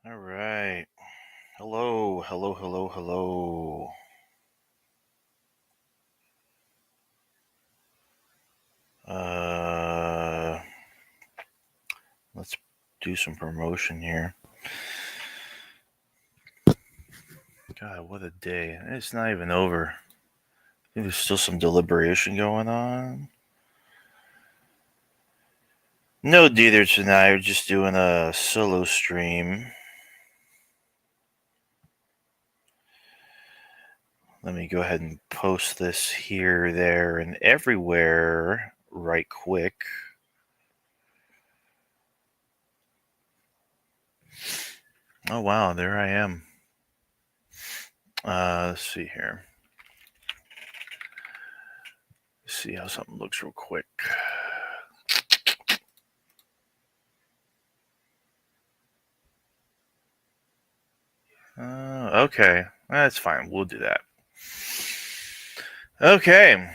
All right. Hello, hello, hello, hello. Let's do some promotion here. God, what a day. It's not even over. I think there's still some deliberation going on. No Deter tonight. We're just doing a solo stream. Let me go ahead and post this here, there, and everywhere right quick. Oh, wow. There I am. Let's see here. Let's see how something looks real quick. Okay. That's fine. We'll do that. Okay.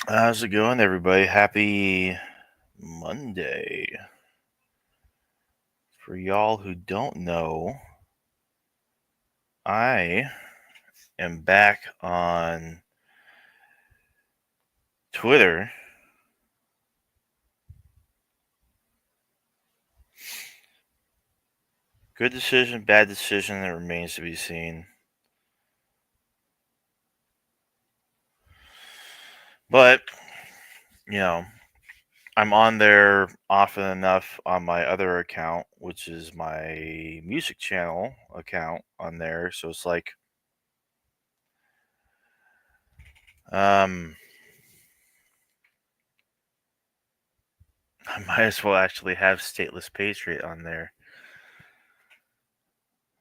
How's it going, everybody? Happy Monday. For y'all who don't know, I am back on Twitter. Good decision, bad decision, that remains to be seen. But, you know, I'm on there often enough on my other account, which is my music channel account on there. So it's like, I might as well actually have Stateless Patriot on there.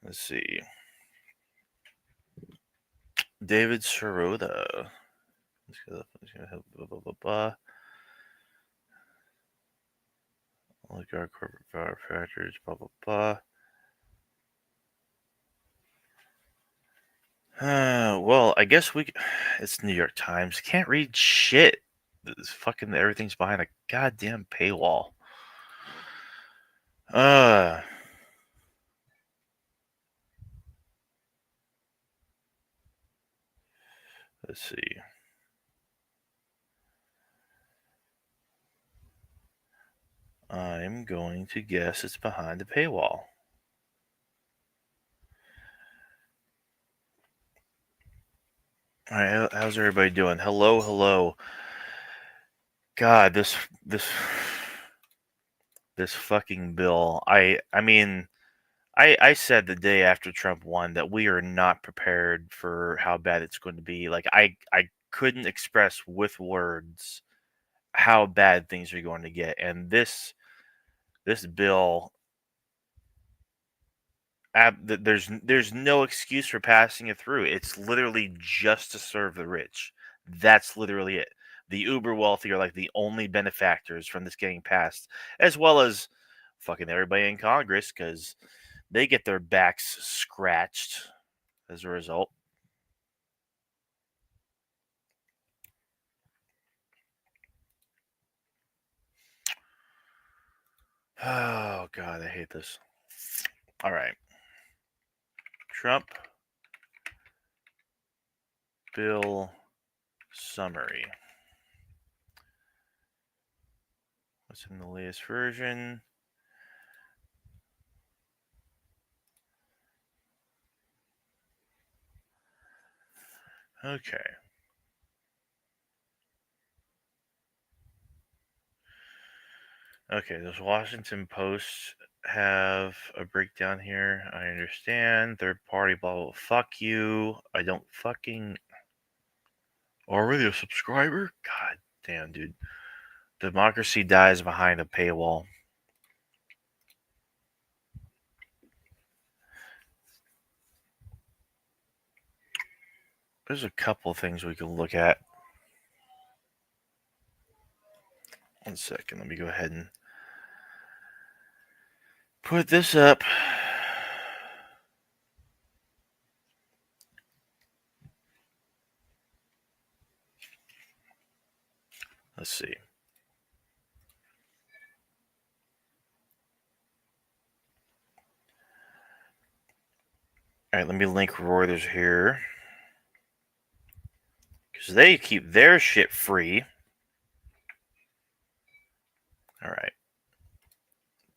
Let's see. David Sirota. Blah, blah, blah, blah. Oligarch corporate power factors, blah, blah, blah. Well, I guess it's New York Times. Can't read shit. This fucking everything's behind a goddamn paywall. Let's see. I'm going to guess it's behind the paywall. All right, how's everybody doing? Hello, hello. God, this fucking bill. I mean, I said the day after Trump won that we are not prepared for how bad it's going to be. Like I couldn't express with words how bad things are going to get, and this bill, there's no excuse for passing it through. It's literally just to serve the rich. That's literally it. The uber wealthy are like the only benefactors from this getting passed, as well as fucking everybody in Congress, because they get their backs scratched as a result. Oh, God, I hate this. All right. Trump bill summary. What's in the latest version? Okay. Okay, does Washington Post have a breakdown here? I understand. Third party, blah, blah, fuck you. I don't fucking... Already a subscriber? God damn, dude. Democracy dies behind a paywall. There's a couple of things we can look at. 1 second, let me go ahead and put this up. Let's see. All right, let me link Reuters here because they keep their shit free. All right.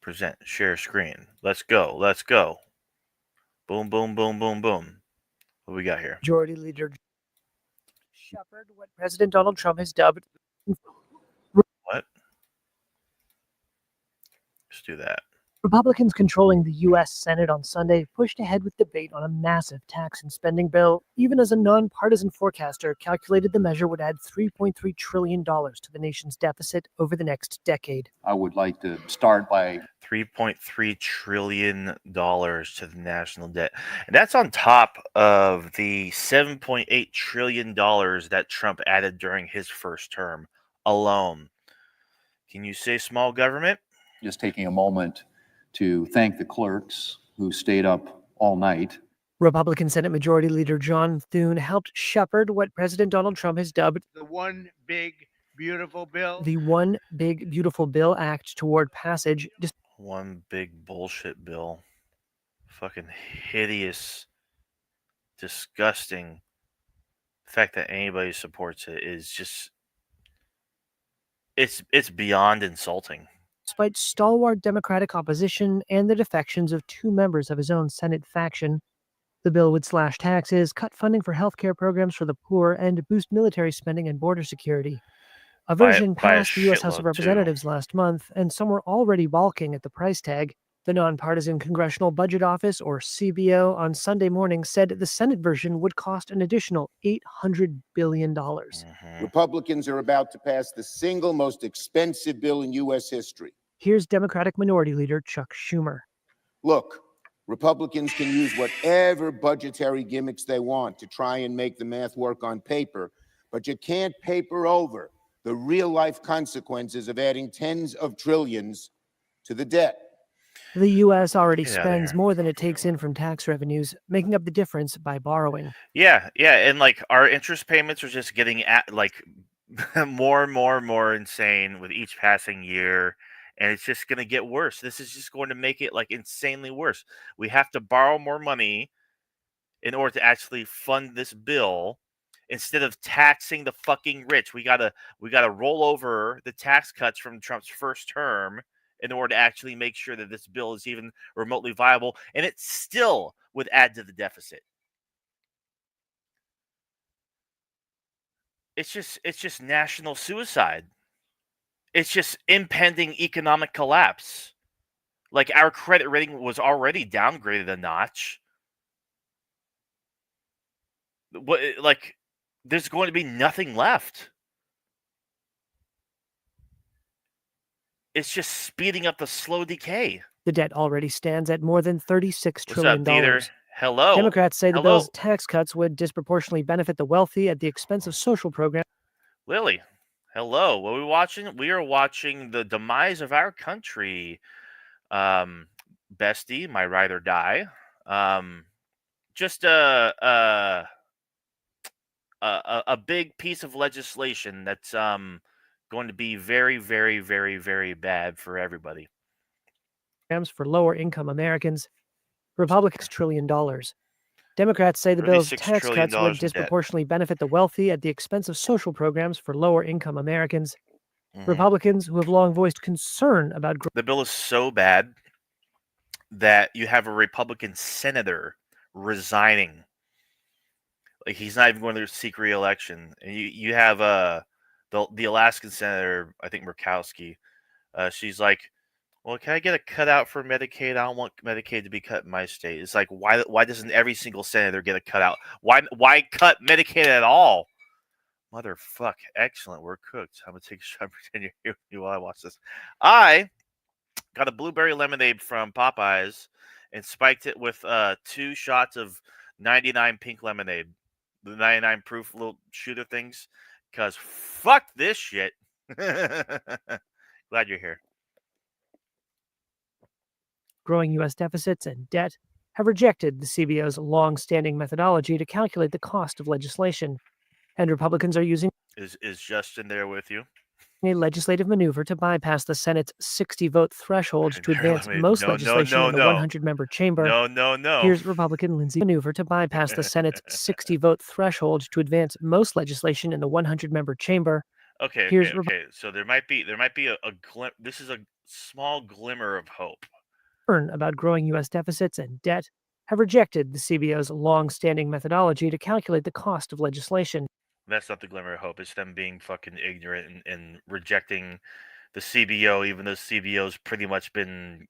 Present, share screen. Let's go. Let's go. Boom, boom, boom, boom, boom. What we got here? Majority Leader shepherd what President Donald Trump has dubbed. What? Let's do that. Republicans controlling the U.S. Senate on Sunday pushed ahead with debate on a massive tax and spending bill, even as a nonpartisan forecaster calculated the measure would add $3.3 trillion to the nation's deficit over the next decade. I would like to start by $3.3 trillion to the national debt. And that's on top of the $7.8 trillion that Trump added during his first term alone. Can you say small government? just taking a moment to thank the clerks who stayed up all night. Republican Senate Majority Leader John Thune helped shepherd what President Donald Trump has dubbed the One Big Beautiful Bill. The One Big Beautiful Bill Act toward passage. One big bullshit bill. Fucking hideous, disgusting. The fact that anybody supports it is just it's beyond insulting. Despite stalwart Democratic opposition and the defections of two members of his own Senate faction, the bill would slash taxes, cut funding for healthcare programs for the poor, and boost military spending and border security. A version passed the U.S. House of Representatives last month, and some were already balking at the price tag. The Nonpartisan Congressional Budget Office, or CBO, on Sunday morning said the Senate version would cost an additional $800 billion. Republicans are about to pass the single most expensive bill in U.S. history. Here's Democratic Minority Leader Chuck Schumer. Look, Republicans can use whatever budgetary gimmicks they want to try and make the math work on paper, but you can't paper over the real-life consequences of adding tens of trillions to the debt. The U.S. already spends more than it takes in from tax revenues, making up the difference by borrowing. Yeah, and like our interest payments are just getting at like more and more insane with each passing year, and it's just going to get worse. This is just going to make it like insanely worse. We have to borrow more money in order to actually fund this bill. Instead of taxing the fucking rich, we gotta roll over the tax cuts from Trump's first term in order to actually make sure that this bill is even remotely viable, and it still would add to the deficit. It's just national suicide. It's just impending economic collapse. Like, our credit rating was already downgraded a notch. What, like, there's going to be nothing left. It's just speeding up the slow decay. The debt already stands at more than $36 trillion. What's up, Deter? Hello. Democrats say the bill's tax cuts would disproportionately benefit the wealthy at the expense of social programs. Lily, hello. What are we watching? We are watching the demise of our country. Bestie, my ride or die. Just a big piece of legislation that's going to be very, very, very, very bad for everybody. For lower income Americans, Republicans $1 trillion. Democrats say the bill's tax cuts would disproportionately benefit the wealthy at the expense of social programs for lower income Americans. Republicans, who have long voiced concern about the bill, is so bad that you have a Republican senator resigning. Like, he's not even going to seek re-election. And you have the Alaskan senator, I think Murkowski. She's like, well, can I get a cutout for Medicaid? I don't want Medicaid to be cut in my state. It's like, why doesn't every single senator get a cutout? Why cut Medicaid at all? Motherfuck. Excellent. We're cooked. I'm going to take a shot, pretend you're here while I watch this. I got a blueberry lemonade from Popeyes and spiked it with 2 shots of 99 pink lemonade. The 99 proof little shooter things. Because fuck this shit. Glad you're here. Growing U.S. deficits and debt have rejected the CBO's long-standing methodology to calculate the cost of legislation. And Republicans are using... Is Justin there with you? a legislative maneuver to bypass the Senate's 60-vote threshold to advance most No, legislation in the no. 100-member chamber. No. Here's Republican Lindsey maneuver to bypass the Senate's 60-vote threshold to advance most legislation in the 100-member chamber. Okay. Here's So there might be a this is a small glimmer of hope. About growing U.S. deficits and debt have rejected the CBO's long-standing methodology to calculate the cost of legislation. That's not the glimmer of hope. It's them being fucking ignorant and rejecting the CBO, even though CBO's pretty much been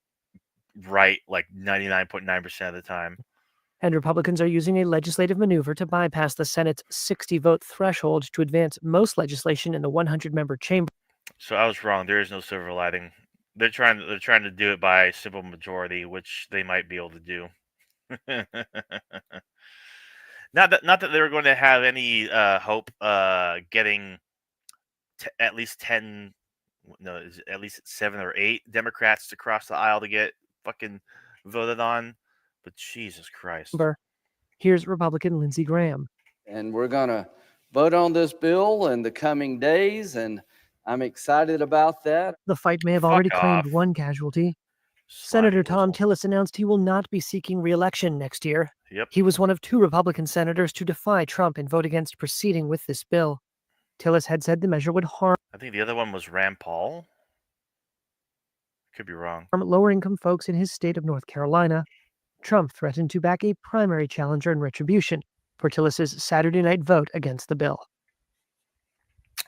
right like 99.9% of the time. And Republicans are using a legislative maneuver to bypass the Senate's 60-vote threshold to advance most legislation in the 100-member chamber. So I was wrong. There is no silver lining. They're trying to do it by simple majority, which they might be able to do. Not that they were going to have any hope getting at least 10, no, at least 7 or 8 Democrats to cross the aisle to get fucking voted on. But Jesus Christ. Here's Republican Lindsey Graham. And we're going to vote on this bill in the coming days, and I'm excited about that. The fight may have Fuck already off. claimed one casualty. Slimy Senator Tom whistle. Tillis announced he will not be seeking re-election next year. Yep. He was one of 2 Republican senators to defy Trump and vote against proceeding with this bill. Tillis had said the measure would harm I think the other one was Rand Paul. Could be wrong. lower-income folks in his state of North Carolina. Trump threatened to back a primary challenger in retribution for Tillis's Saturday night vote against the bill.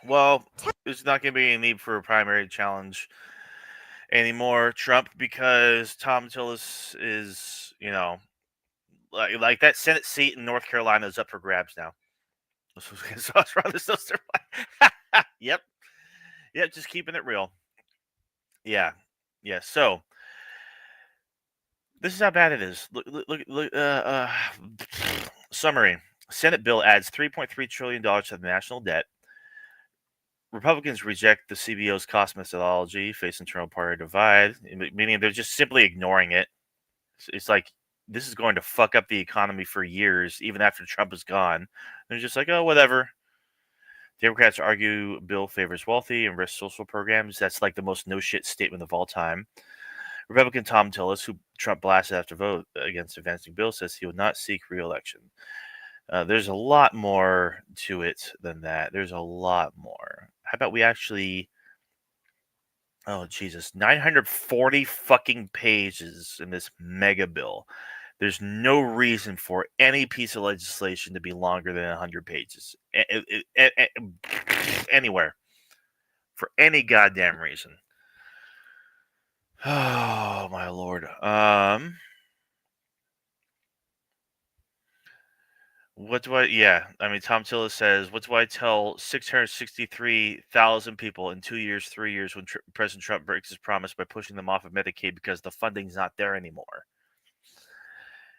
Well, there's not going to be any need for a primary challenge anymore, Trump, because Tom Tillis is, like that Senate seat in North Carolina is up for grabs now. So I was wrong. There's no silver lining. Yep. Just keeping it real. Yeah. So this is how bad it is. Look. Summary: Senate bill adds $3.3 trillion to the national debt. Republicans reject the CBO's cost methodology, face internal party divide, meaning they're just simply ignoring it. It's like this is going to fuck up the economy for years, even after Trump is gone. They're just like, oh, whatever. Democrats argue bill favors wealthy and risks social programs. That's like the most no shit statement of all time. Republican Tom Tillis, who Trump blasted after vote against advancing bill, says he will not seek re-election. There's a lot more to it than that. There's a lot more. How about we actually... Oh, Jesus. 940 fucking pages in this mega bill. There's no reason for any piece of legislation to be longer than 100 pages. Anywhere. For any goddamn reason. Oh, my Lord. What do I... Yeah, I mean, Tom Tillis says, what do I tell 663,000 people in 2 years, 3 years when President Trump breaks his promise by pushing them off of Medicaid because the funding's not there anymore?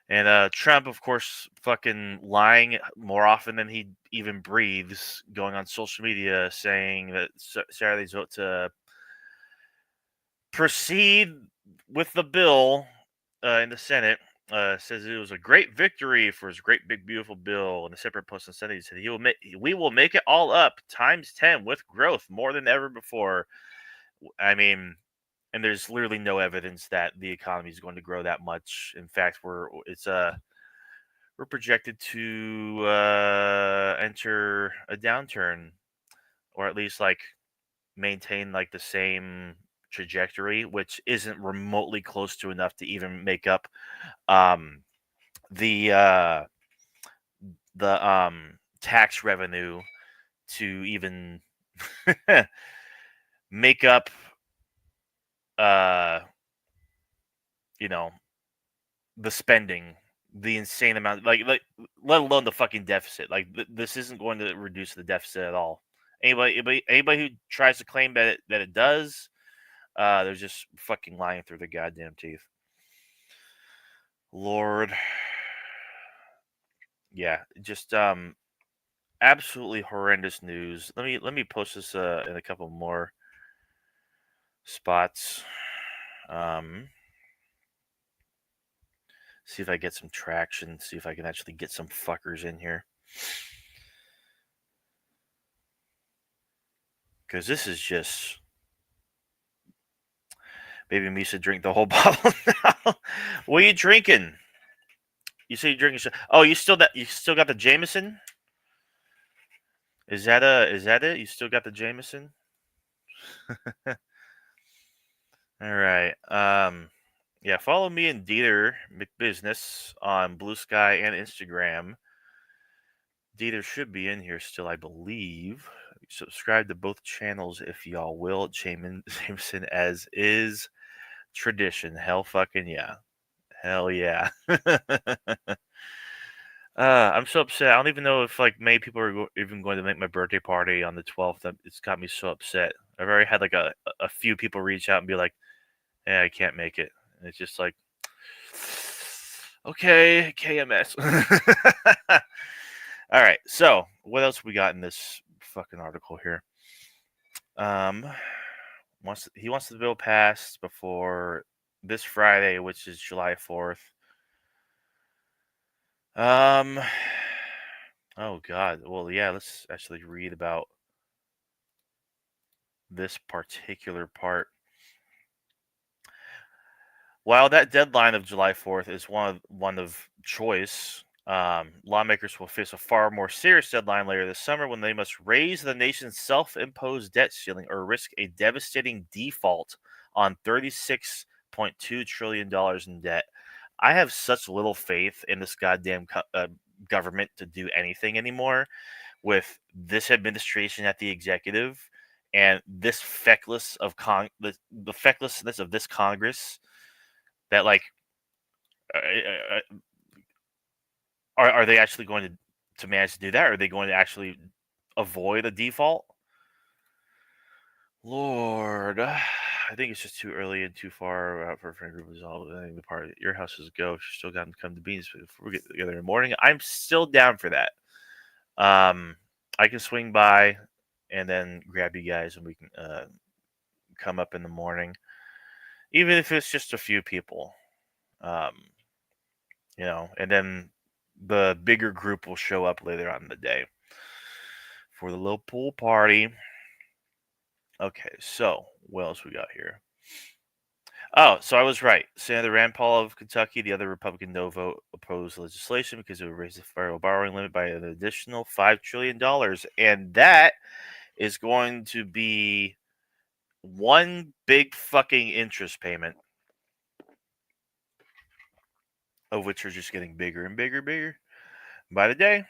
And Trump, of course, fucking lying more often than he even breathes, going on social media saying that Saturday's vote to proceed with the bill in the Senate says it was a great victory for his great big beautiful bill. In a separate post on Sunday, he said we will make it all up times 10 with growth more than ever before. I mean, and there's literally no evidence that the economy is going to grow that much. In fact, we're projected to enter a downturn, or at least like maintain like the same trajectory, which isn't remotely close to enough to even make up the tax revenue to even make up the spending, the insane amount, like let alone the fucking deficit. Like this isn't going to reduce the deficit at all. Anybody who tries to claim that it does, they're just fucking lying through their goddamn teeth. Lord. Yeah, just absolutely horrendous news. Let me post this in a couple more spots. See if I get some traction, see if I can actually get some fuckers in here. Because this is just. Baby me should drink the whole bottle now. What are you drinking? You say you're drinking. Oh, you still got the Jameson? Is that it? You still got the Jameson? All right. Yeah, follow me and Deter McBusiness on Blue Sky and Instagram. Deter should be in here still, I believe. Subscribe to both channels if y'all will. Jameson as is tradition. Hell fucking yeah. Hell yeah. I'm so upset. I don't even know if like many people are even going to make my birthday party on the 12th. It's got me so upset. I've already had like a few people reach out and be like, "Yeah, I can't make it." And it's just like, okay, KMS. All right. So what else we got in this fucking article here? He wants the bill passed before this Friday, which is July 4th. Oh God. Well, yeah. Let's actually read about this particular part. While that deadline of July 4th is one of choice, lawmakers will face a far more serious deadline later this summer when they must raise the nation's self-imposed debt ceiling or risk a devastating default on $36.2 trillion in debt. I have such little faith in this goddamn government to do anything anymore with this administration at the executive and this feckless of the fecklessness of this Congress that like are they actually going to manage to do that? Or are they going to actually avoid a default? Lord, I think it's just too early and too far out for a friend group to resolve. I think the part of your house is a go. She's still got to come to Beans before we get together in the morning. I'm still down for that. I can swing by and then grab you guys and we can come up in the morning, even if it's just a few people. And then the bigger group will show up later on in the day for the little pool party. Okay, so what else we got here? Oh, so I was right. Senator Rand Paul of Kentucky, the other Republican no vote, opposed legislation because it would raise the federal borrowing limit by an additional $5 trillion. And that is going to be one big fucking interest payment, of which are just getting bigger and bigger and bigger by the day.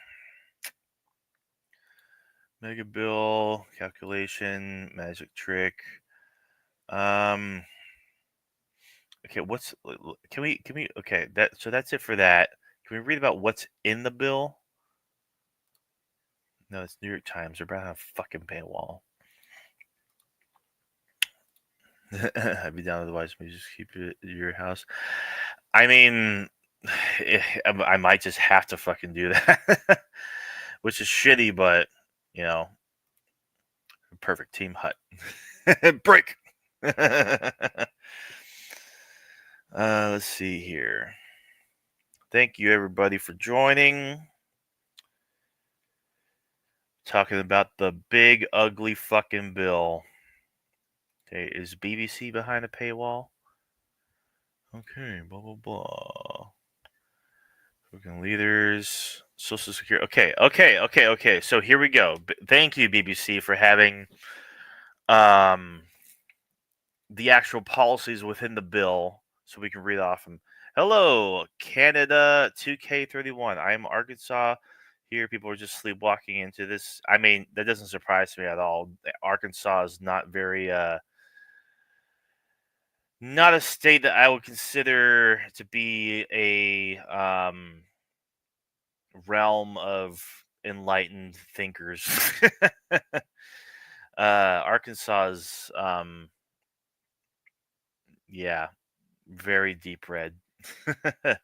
Mega bill calculation, magic trick. Okay, can we okay, that's it for that. Can we read about what's in the bill? No, it's New York Times. They're behind a fucking paywall. I'd be down otherwise. Maybe just keep it at your house. I mean, I might just have to fucking do that, which is shitty, but you know, perfect team hut. Break. Let's see here. Thank you everybody for joining. Talking about the big ugly fucking bill. Okay, is BBC behind a paywall? Okay, blah blah blah. Fucking leaders, Social Security. Okay. So here we go. Thank you, BBC, for having the actual policies within the bill, so we can read off them. Hello, Canada 2K31. I'm Arkansas. Here, people are just sleepwalking into this. I mean, that doesn't surprise me at all. Arkansas is not very not a state that I would consider to be a realm of enlightened thinkers. Arkansas is yeah, very deep red. None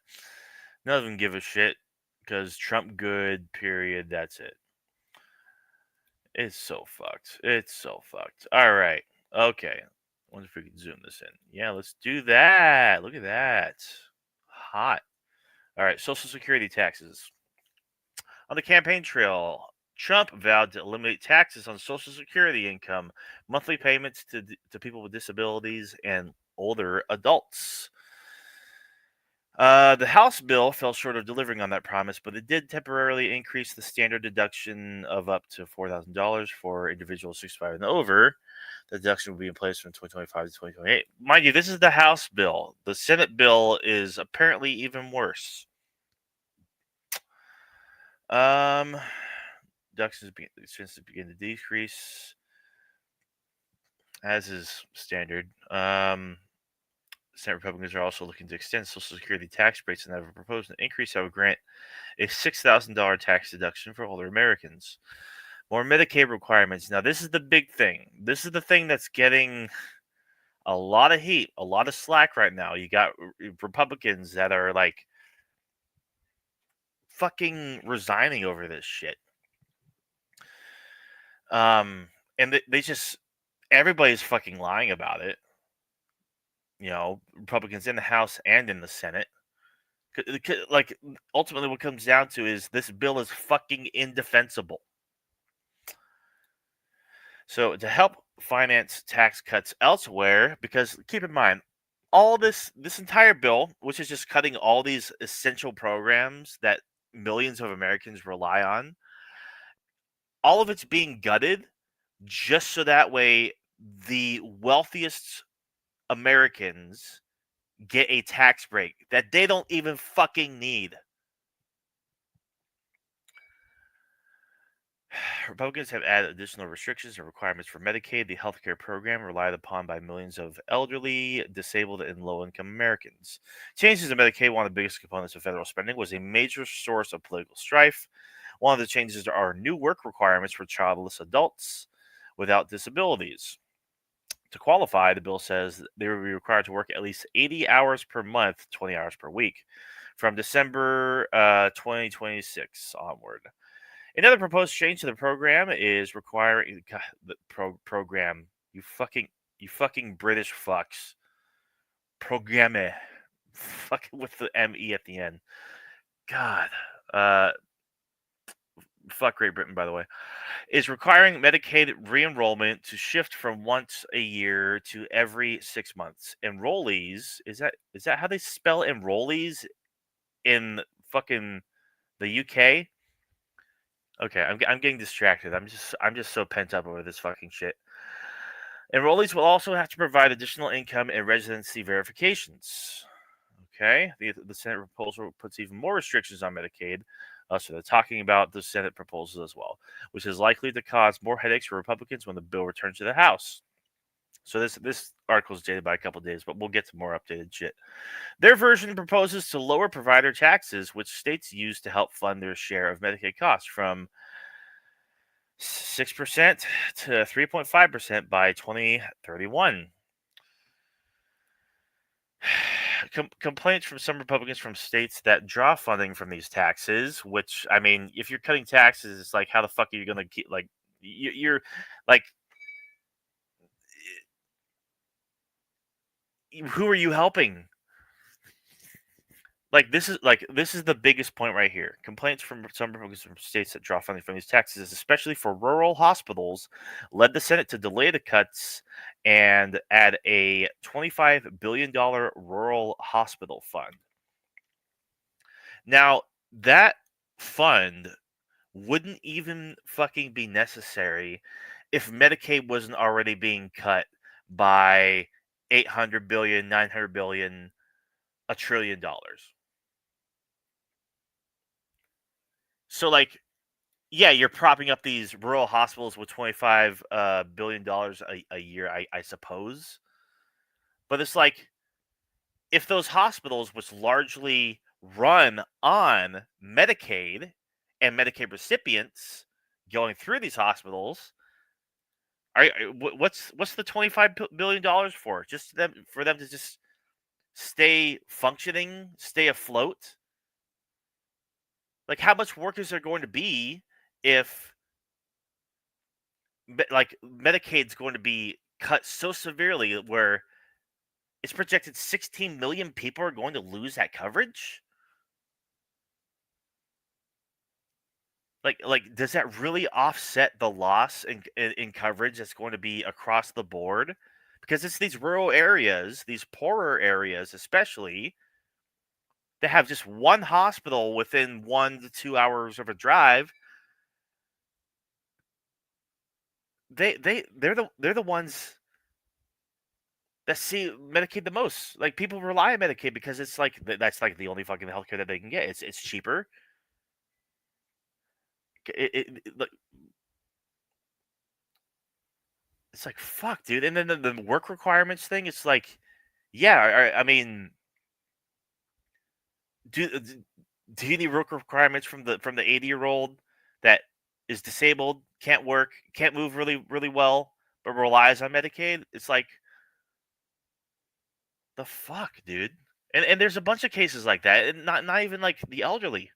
of them give a shit because Trump good, period. That's it. It's so fucked. It's so fucked. All right. Okay. Wonder if we can zoom this in. Yeah, let's do that. Look at that. Hot. All right. Social Security taxes. On the campaign trail, Trump vowed to eliminate taxes on Social Security income, monthly payments to people with disabilities, and older adults. The House bill fell short of delivering on that promise, but it did temporarily increase the standard deduction of up to $4,000 for individuals 65 and over. The deduction will be in place from 2025 to 2028. Mind you, this is the House bill. The Senate bill is apparently even worse. Deductions expenses begin to decrease, as is standard. Senate Republicans are also looking to extend Social Security tax breaks and have proposed an increase that would grant a $6,000 tax deduction for older Americans. More Medicaid requirements. Now, this is the big thing. This is the thing that's getting a lot of heat, a lot of slack right now. You got Republicans that are like fucking resigning over this shit. And they just, everybody's fucking lying about it. You know, Republicans in the House and in the Senate. Like, ultimately what comes down to is this bill is fucking indefensible. So to help finance tax cuts elsewhere, because keep in mind, all this entire bill, which is just cutting all these essential programs that millions of Americans rely on, all of it's being gutted just so that way the wealthiest Americans get a tax break that they don't even fucking need. Republicans have added additional restrictions and requirements for Medicaid, the healthcare program relied upon by millions of elderly, disabled, and low-income Americans. Changes in Medicaid, one of the biggest components of federal spending, was a major source of political strife. One of the changes are new work requirements for childless adults without disabilities. To qualify, the bill says they will be required to work at least 80 hours per month, 20 hours per week, from December 2026 onward. Another proposed change to the program is requiring the program. You fucking British fucks. Programme. Fucking with the ME at the end. God. Fuck Great Britain, by the way. Is requiring Medicaid re-enrollment to shift from once a year to every 6 months. Enrollees, is that how they spell enrollees in fucking the UK? Okay, I'm getting distracted. I'm just so pent up over this fucking shit. Enrollees will also have to provide additional income and residency verifications. Okay, the Senate proposal puts even more restrictions on Medicaid. So they're talking about the Senate proposal as well, which is likely to cause more headaches for Republicans when the bill returns to the House. So this article is dated by a couple days, but we'll get to more updated shit. Their version proposes to lower provider taxes, which states use to help fund their share of Medicaid costs, from 6% to 3.5% by 2031. Complaints from some Republicans from states that draw funding from these taxes, which, I mean, if you're cutting taxes, it's like, how the fuck are you going to keep, like, you're like, who are you helping? Like, this is the biggest point right here. Complaints from some Republicans from states that draw funding from these taxes, especially for rural hospitals, led the Senate to delay the cuts and add a $25 billion rural hospital fund. Now, that fund wouldn't even fucking be necessary if Medicaid wasn't already being cut by $800 billion, $900 billion, $1 trillion. So, like, yeah, you're propping up these rural hospitals with $25 billion a year, I suppose. But it's like, if those hospitals, which largely run on Medicaid and Medicaid recipients going through these hospitals, what's the $25 billion for? Just for them to just stay functioning, stay afloat? Like, how much work is there going to be if, like, Medicaid's going to be cut so severely where it's projected 16 million people are going to lose that coverage? Like, does that really offset the loss in coverage that's going to be across the board? Because it's these rural areas, these poorer areas, especially, that have just one hospital within 1 to 2 hours of a drive. They're the ones that see Medicaid the most. Like, people rely on Medicaid because it's like that's like the only fucking healthcare that they can get. It's cheaper. Like, it's like, fuck, dude. And then the work requirements thing. It's like, yeah. I mean, do do you need work requirements from the 80-year-old that is disabled, can't work, can't move really well, but relies on Medicaid? It's like, the fuck, dude. And there's a bunch of cases like that, and not even like the elderly.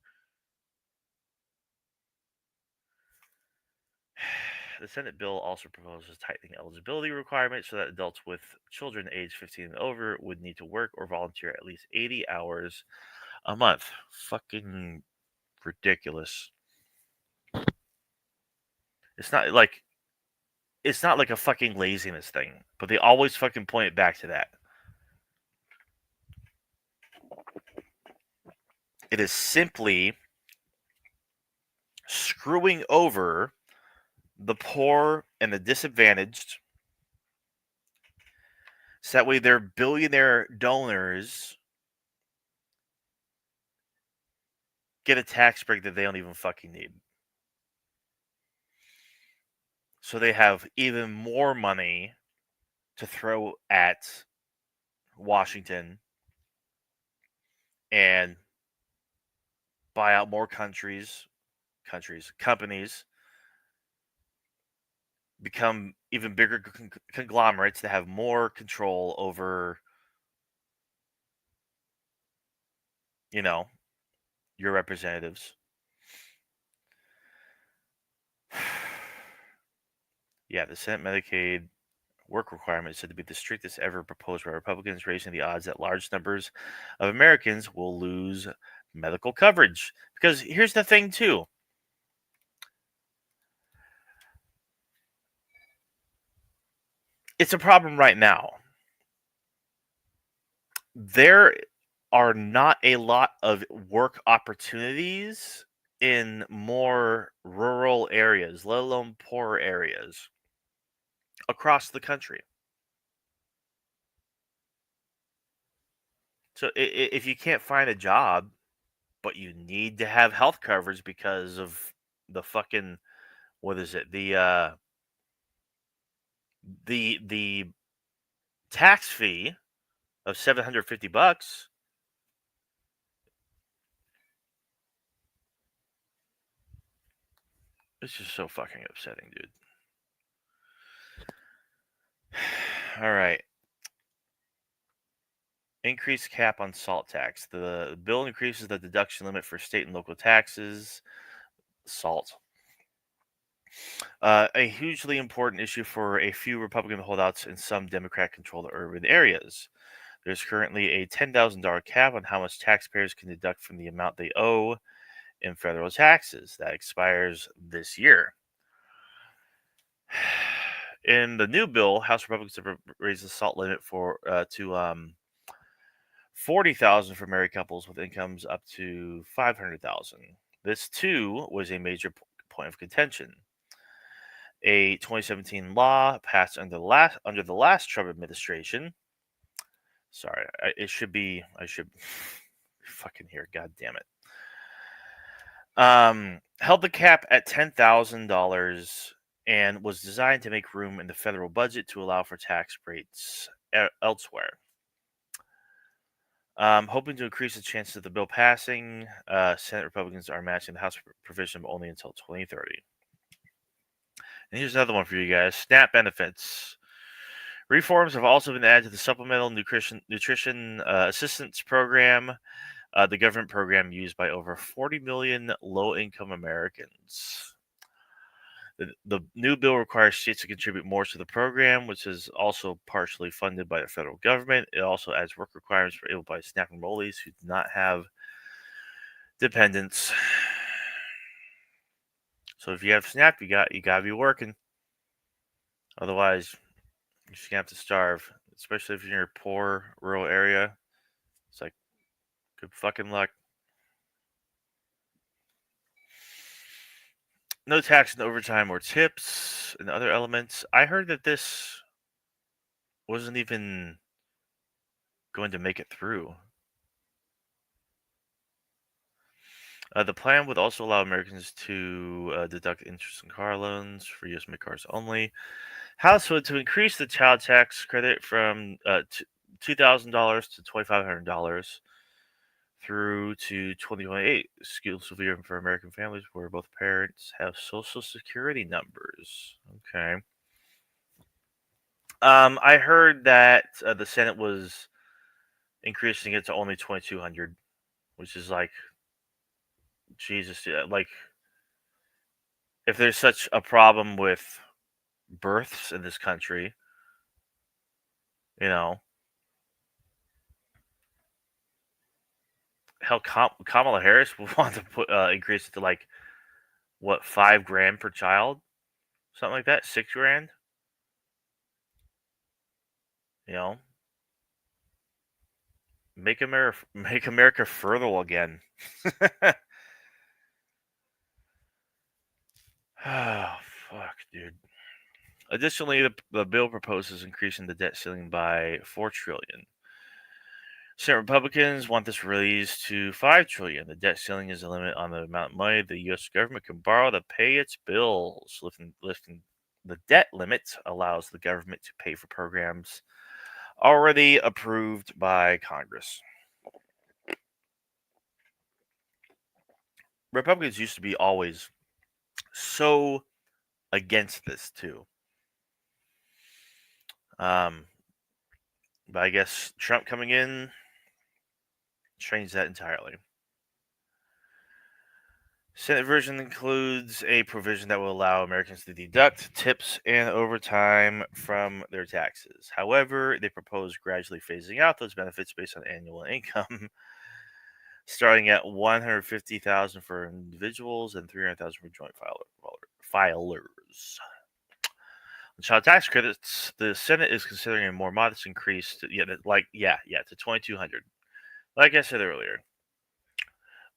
The Senate bill also proposes tightening eligibility requirements so that adults with children aged 15 and over would need to work or volunteer at least 80 hours a month. Fucking ridiculous. It's not like a fucking laziness thing, but they always fucking point it back to that. It is simply screwing over the poor and the disadvantaged, so that way their billionaire donors get a tax break that they don't even fucking need. So they have even more money to throw at Washington and buy out more companies, become even bigger conglomerates that have more control over, your representatives. Yeah, the Senate Medicaid work requirement is said to be the strictest ever proposed by Republicans, raising the odds that large numbers of Americans will lose medical coverage. Because here's the thing, too. It's a problem right now. There are not a lot of work opportunities in more rural areas, let alone poorer areas, across the country. So if you can't find a job, but you need to have health coverage because of the fucking, what is it? The tax fee of $750. It's just so fucking upsetting, dude. All right. Increased cap on salt tax. The bill increases the deduction limit for state and local taxes. Salt. A hugely important issue for a few Republican holdouts in some Democrat-controlled urban areas. There's currently a $10,000 cap on how much taxpayers can deduct from the amount they owe in federal taxes. That expires this year. In the new bill, House Republicans have raised the salt limit to $40,000 for married couples with incomes up to $500,000. This too was a major point of contention. A 2017 law passed under the last Trump administration. Sorry, I should fucking hear. God damn it. Held the cap at $10,000 and was designed to make room in the federal budget to allow for tax breaks elsewhere. Hoping to increase the chances of the bill passing, Senate Republicans are matching the House provision only until 2030. And here's another one for you guys. SNAP benefits. Reforms have also been added to the Supplemental Nutrition Assistance Program, the government program used by over 40 million low-income Americans. The new bill requires states to contribute more to the program, which is also partially funded by the federal government. It also adds work requirements for able-bodied SNAP enrollees who do not have dependents. So if you have SNAP, you gotta be working. Otherwise, you're just gonna have to starve. Especially if you're in a poor rural area. It's like good fucking luck. No tax on overtime or tips and other elements. I heard that this wasn't even going to make it through. The plan would also allow Americans to deduct interest on car loans for U.S. made cars only. House vote to increase the child tax credit from $2,000 to $2,500 through to 2028. Exclusively for American families where both parents have Social Security numbers. Okay. I heard that the Senate was increasing it to only 2,200, which is like Jesus. Like, if there's such a problem with births in this country, you know, hell, Kamala Harris would want to put increase it to like what, $5,000 per child, something like that, $6,000. You know, make America fertile again. Oh fuck, dude. Additionally, the bill proposes increasing the debt ceiling by $4 trillion. Senate Republicans want this raised to $5 trillion. The debt ceiling is a limit on the amount of money the U.S. government can borrow to pay its bills. Lifting the debt limit allows the government to pay for programs already approved by Congress. Republicans used to be always so against this too. But I guess Trump coming in changed that entirely. Senate version includes a provision that will allow Americans to deduct tips and overtime from their taxes. However, they propose gradually phasing out those benefits based on annual income, starting at $150,000 for individuals and $300,000 for joint filers. On child tax credits, the Senate is considering a more modest increase to to $2,200, like I said earlier.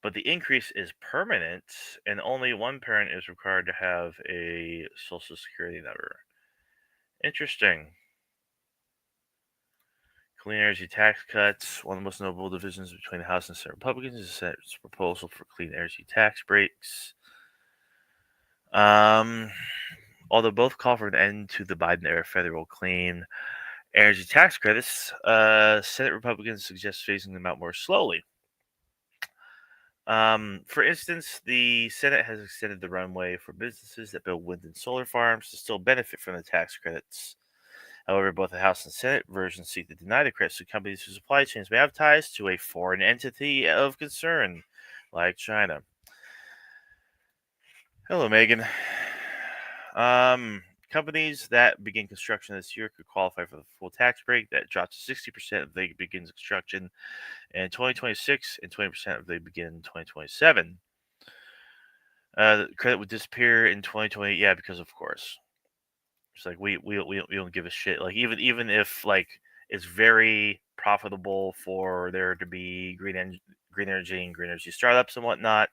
But the increase is permanent, and only one parent is required to have a Social Security number. Interesting. Clean energy tax cuts. One of the most notable divisions between the House and Senate Republicans is the Senate's proposal for clean energy tax breaks. Although both call for an end to the Biden-era federal clean energy tax credits, Senate Republicans suggest phasing them out more slowly. For instance, the Senate has extended the runway for businesses that build wind and solar farms to still benefit from the tax credits. However, both the House and Senate versions seek to deny the credits to companies whose supply chains may have ties to a foreign entity of concern, like China. Hello, Megan. Companies that begin construction this year could qualify for the full tax break that drops to 60% if they begin construction in 2026 and 20% if they begin in 2027. The credit would disappear in 2020. Yeah, because of course, it's like we don't give a shit. Like even if like it's very profitable for there to be green energy and green energy startups and whatnot,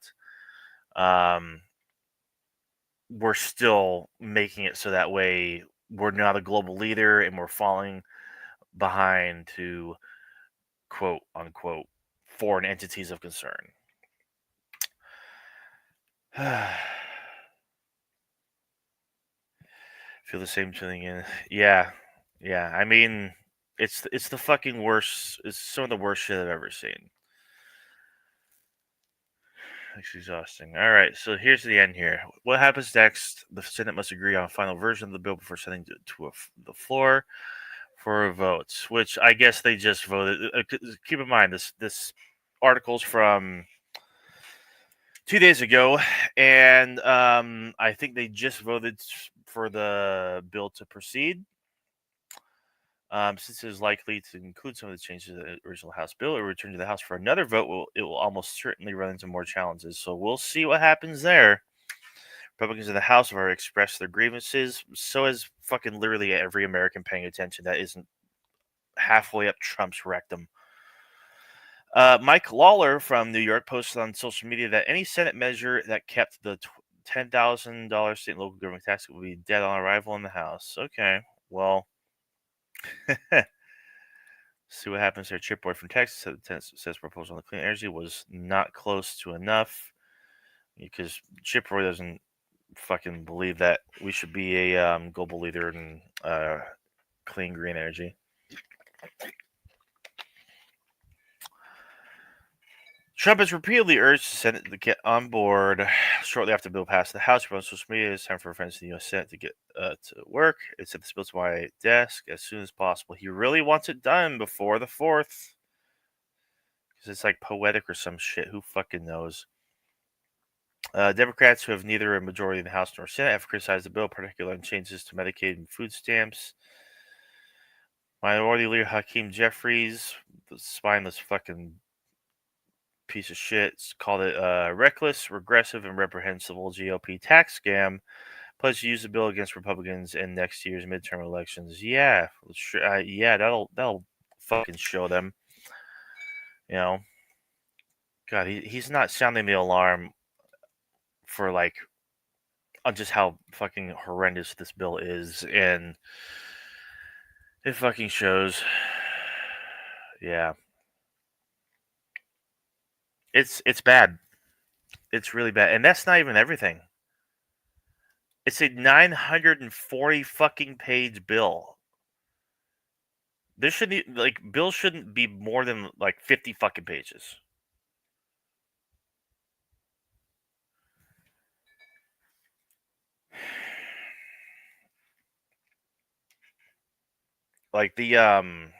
we're still making it so that way we're not a global leader and we're falling behind to quote unquote foreign entities of concern. Feel the same feeling in yeah. I mean, it's the fucking worst. It's some of the worst shit I've ever seen. It's exhausting. All right, so here's the end here. What happens next? The Senate must agree on a final version of the bill before sending it to the floor for a vote, which I guess they just voted. Keep in mind, this article's from 2 days ago, and I think they just voted for the bill to proceed. Since it is likely to include some of the changes in the original House bill, it will return to the House for another vote. It will almost certainly run into more challenges. So we'll see what happens there. Republicans in the House have already expressed their grievances. So has fucking literally every American paying attention that isn't halfway up Trump's rectum. Mike Lawler from New York posted on social media that any Senate measure that kept the $10,000 state and local government tax will be dead on arrival in the House. Okay, well, see what happens there. Chip Boy from Texas says proposal on the clean energy was not close to enough because Chip Roy doesn't fucking believe that we should be a global leader in clean green energy. Trump has repeatedly urged the Senate to get on board. Shortly after the bill passed the House, on social media, it's time for friends in the U.S. Senate to get to work. It said this bill to my desk as soon as possible. He really wants it done before the 4th. Because it's like poetic or some shit. Who fucking knows? Democrats who have neither a majority in the House nor Senate have criticized the bill, particularly on changes to Medicaid and food stamps. Minority Leader Hakeem Jeffries, the spineless fucking piece of shit, called it reckless, regressive, and reprehensible GOP tax scam. Pledged to use the bill against Republicans in next year's midterm elections. Yeah, sure, yeah, that'll fucking show them. You know, God, he's not sounding the alarm for like on just how fucking horrendous this bill is, and it fucking shows. Yeah, it's bad. It's really bad, and that's not even everything. It's a 940 fucking page bill. This shouldn't bills shouldn't be more than like 50 fucking pages. Like the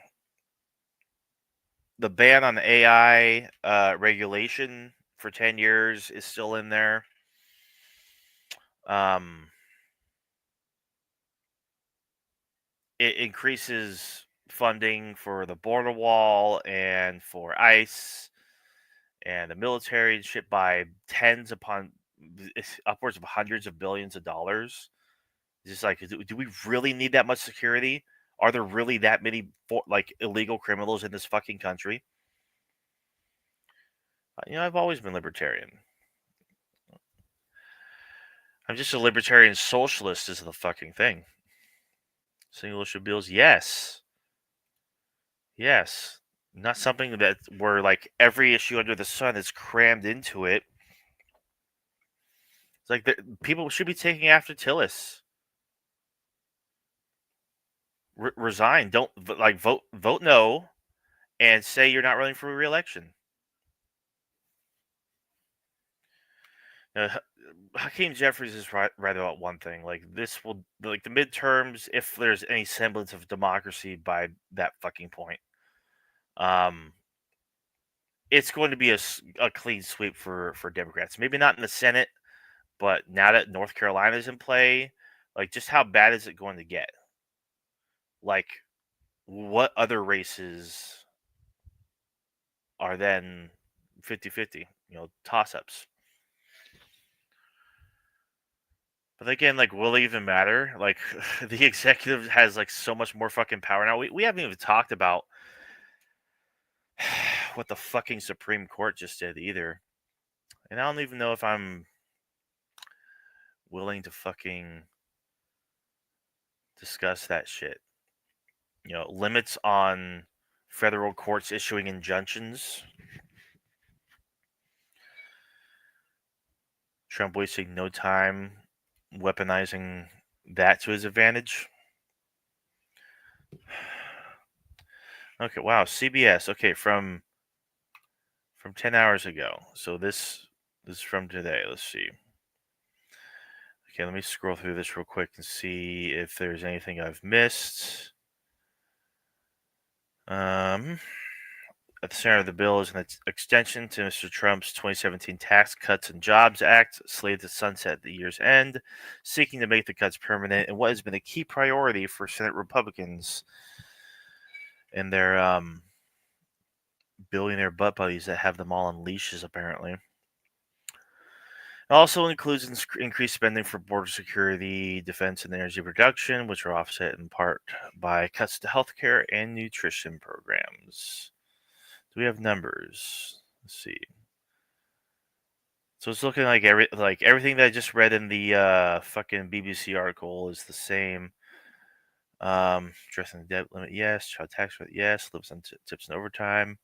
ban on AI regulation for 10 years is still in there. It increases funding for the border wall and for ICE and the military and shit by upwards of hundreds of billions of dollars. It's just like, do we really need that much security? Are there really that many illegal criminals in this fucking country? I've always been libertarian. I'm just a libertarian socialist is the fucking thing. Single issue bills, yes. Yes. Not something that where like every issue under the sun is crammed into it. It's like people should be taking after Tillis. Resign. Don't vote no, and say you're not running for re-election. Hakeem Jeffries is right about one thing. Like this will the midterms, if there's any semblance of democracy by that fucking point, it's going to be a clean sweep for Democrats. Maybe not in the Senate, but now that North Carolina's in play, like just how bad is it going to get? Like, what other races are then 50-50, toss-ups? But again, like, will it even matter? Like, the executive has like so much more fucking power now. We haven't even talked about what the fucking Supreme Court just did either. And I don't even know if I'm willing to fucking discuss that shit. Limits on federal courts issuing injunctions. Trump wasting no time weaponizing that to his advantage. Okay, wow, CBS. Okay, from 10 hours ago. So this is from today. Let's see. Okay, let me scroll through this real quick and see if there's anything I've missed. At the center of the bill is an extension to Mr. Trump's 2017 Tax Cuts and Jobs Act, slated to sunset at the year's end, seeking to make the cuts permanent in what has been a key priority for Senate Republicans and their billionaire butt buddies that have them all on leashes, apparently. Also includes increased spending for border security, defense, and energy production, which are offset in part by cuts to healthcare and nutrition programs. Do we have numbers? Let's see. So it's looking like everything that I just read in the fucking BBC article is the same. Addressing the debt limit, yes. Child tax rate, yes. Lives on tips and overtime.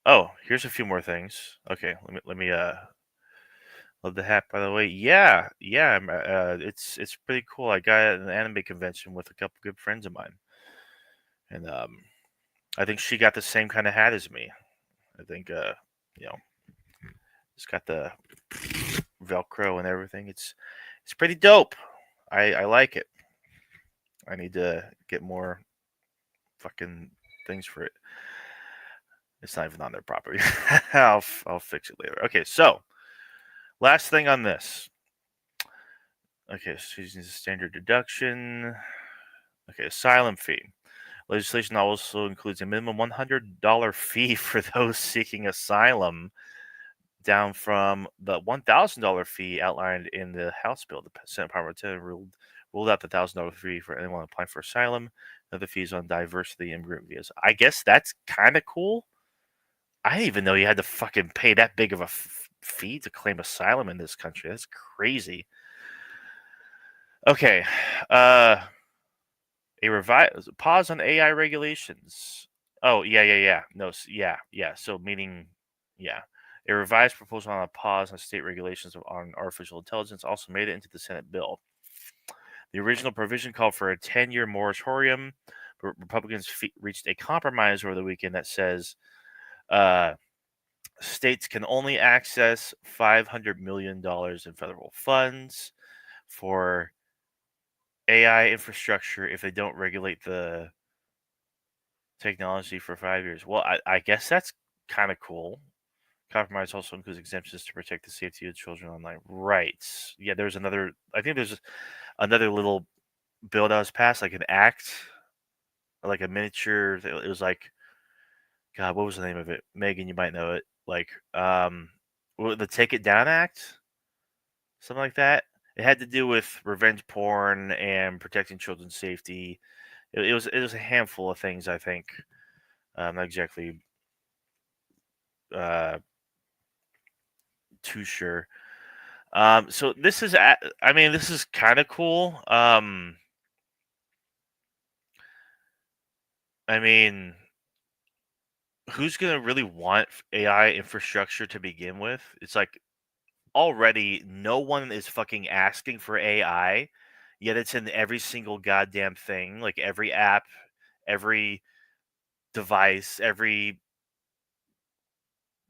Oh, here's a few more things. Okay, let me love the hat, by the way. Yeah. It's pretty cool. I got it at an anime convention with a couple good friends of mine, and I think she got the same kind of hat as me. I think you know, it's got the Velcro and everything. It's pretty dope. I like it. I need to get more fucking things for it. It's not even on their property. I'll fix it later. Okay, so last thing on this. Okay, so using the standard deduction. Okay, asylum fee. Legislation also includes a minimum $100 fee for those seeking asylum, down from the $1,000 fee outlined in the House bill. The Senate Parliament ruled out the $1,000 fee for anyone applying for asylum. Other fees on diversity immigrant visas. I guess that's kind of cool. I didn't even know you had to fucking pay that big of a fee to claim asylum in this country. That's crazy. Okay, a pause on AI regulations. Oh, yeah. No, yeah. So meaning, yeah. A revised proposal on a pause on state regulations on artificial intelligence also made it into the Senate bill. The original provision called for a 10-year moratorium, but Republicans reached a compromise over the weekend that says states can only access $500 million in federal funds for AI infrastructure if they don't regulate the technology for 5 years. Well, I guess that's kind of cool. Compromise also includes exemptions to protect the safety of children online. Right. Yeah, there's another. I think there's another little bill that was passed, like an act, like a miniature. It was like, God, what was the name of it? Megan, you might know it. Like, the Take It Down Act, something like that. It had to do with revenge porn and protecting children's safety. It was a handful of things, I think. Not exactly too sure. So this is, I mean, this is kind of cool. I mean, who's gonna really want AI infrastructure to begin with? It's like already no one is fucking asking for AI, yet it's in every single goddamn thing, like every app, every device, every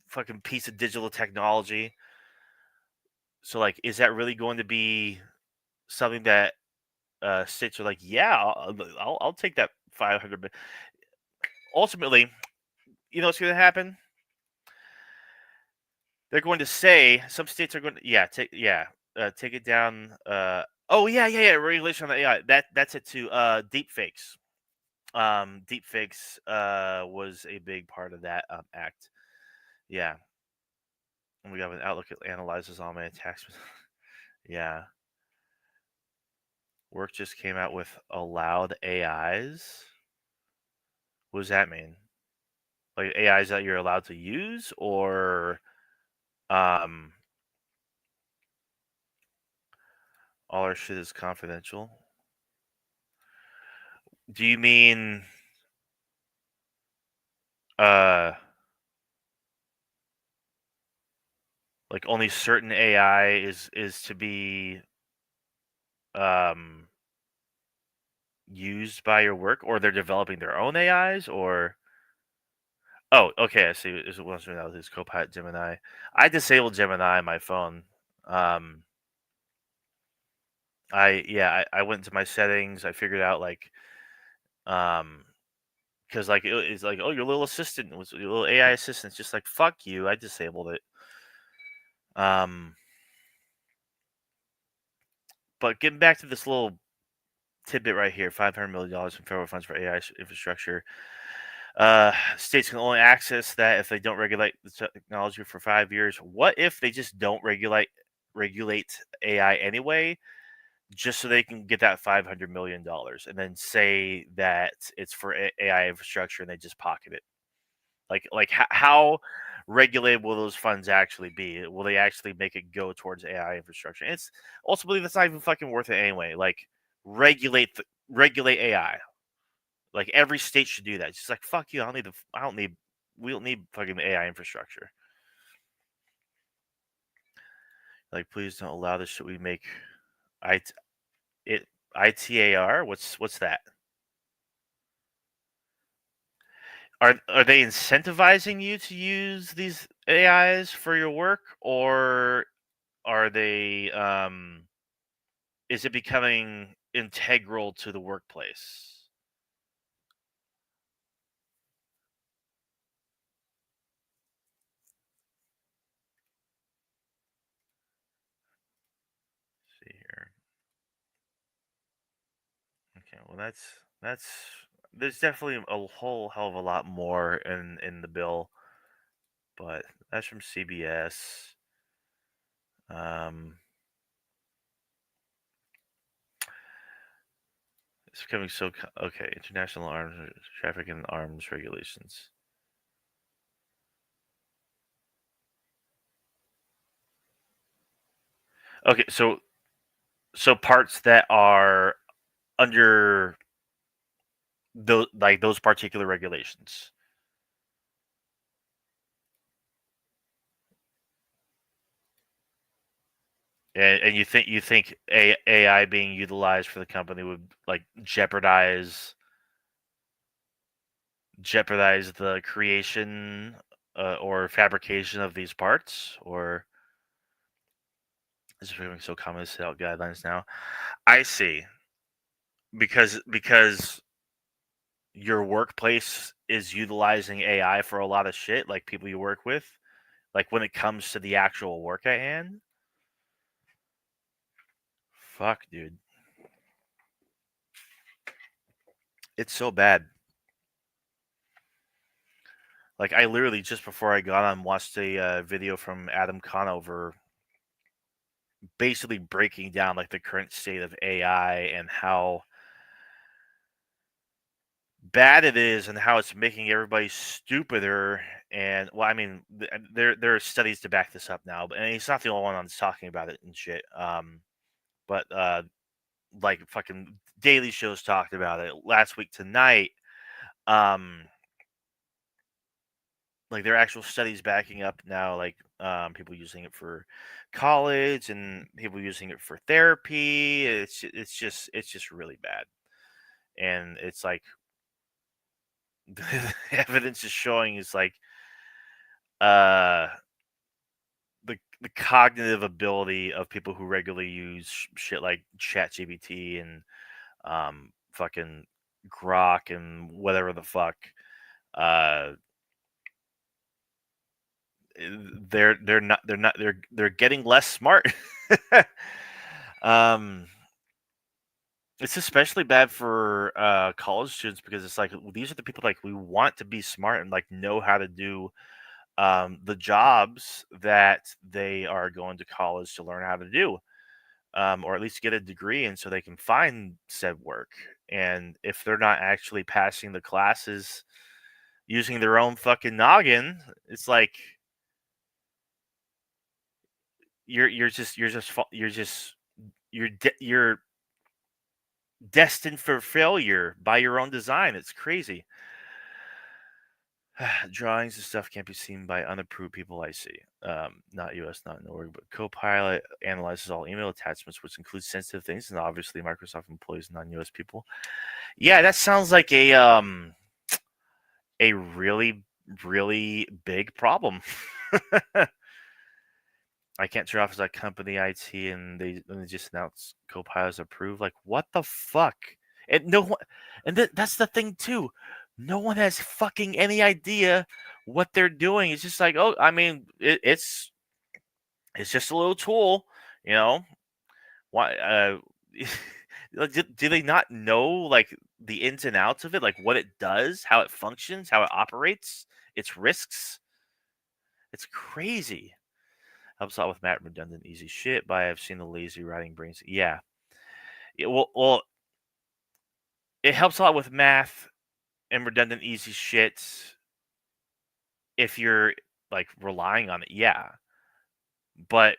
fucking piece of digital technology. So like, is that really going to be something that states are like, yeah, I'll take that 500. Ultimately, you know what's going to happen? They're going to say some states are going to take it down. Oh yeah. Regulation on the AI. That's it too. Deep fakes. Deep fakes was a big part of that act. Yeah. And we got an outlook that analyzes all my attacks. Yeah. Work just came out with allowed AIs. What does that mean? Like AIs that you're allowed to use, or all our shit is confidential? Do you mean uh like only certain AI is to be um used by your work, or they're developing their own AIs, or oh, okay, I see. Is it wants to know his Copilot Gemini? I disabled Gemini on my phone. I went into my settings. I figured out like because like it's like, oh, your little assistant was your little AI assistant. It's just like, fuck you. I disabled it. But getting back to this little tidbit right here, $500 million in federal funds for AI infrastructure. States can only access that if they don't regulate the technology for 5 years. What if they just don't regulate AI anyway, just so they can get that $500 million and then say that it's for AI infrastructure and they just pocket it? How regulated will those funds actually be? Will they actually make it go towards AI infrastructure? And it's ultimately that's not even fucking worth it anyway. Like regulate AI. Like every state should do that. It's just like fuck you. We don't need fucking AI infrastructure. Like please don't allow this shit we make. ITAR. What's that? Are they incentivizing you to use these AIs for your work, or are they is it becoming integral to the workplace? Let's see here. Okay, well that's there's definitely a whole hell of a lot more in the bill, but that's from CBS. It's becoming so okay. International arms traffic and arms regulations. Okay, so parts that are under those particular regulations. And you think AI being utilized for the company would like jeopardize the creation or fabrication of these parts, or is it becoming so common to set out guidelines now? I see, because your workplace is utilizing AI for a lot of shit, like people you work with, like when it comes to the actual work at hand. Fuck, dude. It's so bad. Like I literally just before I got on watched a video from Adam Conover, basically breaking down like the current state of AI and how bad it is and how it's making everybody stupider. And well, I mean, there are studies to back this up now, but and he's not the only one that's talking about it and shit. But like fucking daily shows talked about it last week tonight. Like there are actual studies backing up now, like people using it for college and people using it for therapy. It's just really bad, and it's like the evidence is showing is like uh the cognitive ability of people who regularly use shit like ChatGPT and fucking Grok and whatever the fuck. Uh, they're getting less smart. um, it's especially bad for college students because it's like these are the people like we want to be smart and like know how to do the jobs that they are going to college to learn how to do, or at least get a degree in so they can find said work. And if they're not actually passing the classes using their own fucking noggin, it's like you're destined for failure by your own design. It's crazy. Drawings and stuff can't be seen by unapproved people. I see. Not US, not Norway, but Copilot analyzes all email attachments, which includes sensitive things, and obviously Microsoft employs non-US people. Yeah, that sounds like a really really big problem. I can't turn off as a company IT, and they just announced Copilot's approved. Like, what the fuck? And no one, and that's the thing too. No one has fucking any idea what they're doing. It's just like, oh, I mean, it's just a little tool, you know. Why? Like, do they not know like the ins and outs of it, like what it does, how it functions, how it operates, its risks? It's crazy. Helps out with math redundant easy shit. But I have seen the lazy writing brains. Yeah. Well, it helps a lot with math and redundant easy shit if you're like relying on it. Yeah. But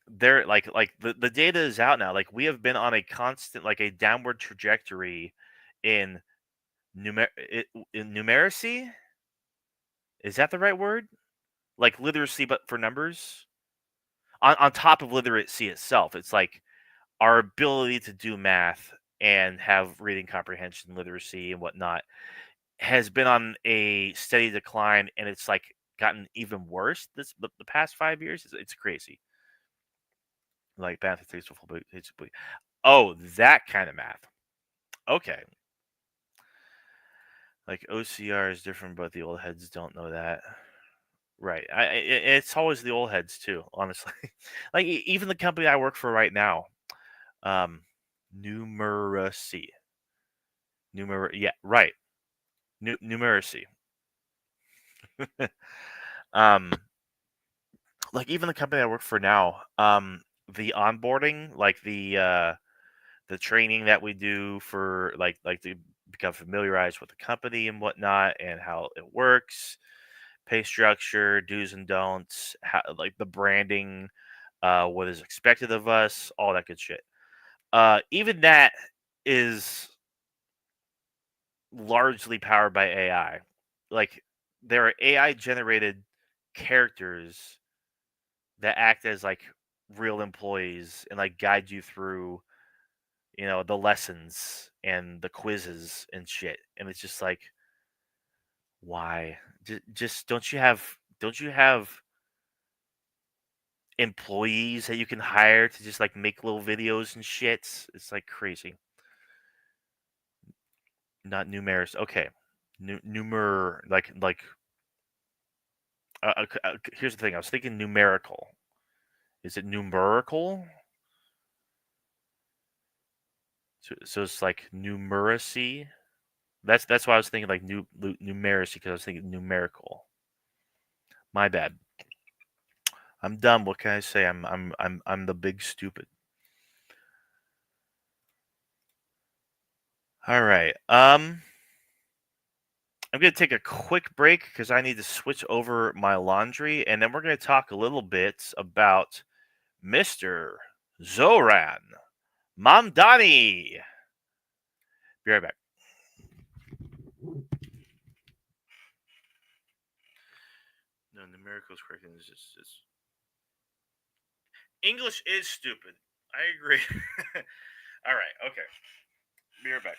they're like the data is out now. Like we have been on a constant like a downward trajectory in in numeracy. Is that the right word? Like literacy, but for numbers. On top of literacy itself, it's like our ability to do math and have reading comprehension, literacy, and whatnot has been on a steady decline, and it's like gotten even worse the past 5 years. It's crazy. Like math basically. Oh, that kind of math. Okay. Like OCR is different, but the old heads don't know that. Right. It's always the old heads too, honestly. Like even the company I work for right now, um, numeracy. Yeah, right. Numeracy. um, like even the company I work for now, the onboarding, like the training that we do for like to become familiarized with the company and whatnot and how it works, pay structure, do's and don'ts, how, like the branding, what is expected of us, all that good shit. Even that is largely powered by AI. Like there are AI generated characters that act as like real employees and like guide you through, the lessons and the quizzes and shit. And it's just like, why? Just don't you have employees that you can hire to just like make little videos and shit? It's like crazy. Not numerous. Okay. Like here's the thing. I was thinking numerical. Is it numerical? So it's like numeracy. That's why I was thinking like numeracy because I was thinking numerical. My bad. I'm dumb. What can I say? I'm the big stupid. All right. I'm gonna take a quick break because I need to switch over my laundry, and then we're gonna talk a little bit about Mr. Zoran MAMDANI. Be right back. No, numerical is correct. It's just English is stupid. I agree. All right. Okay. Be right back.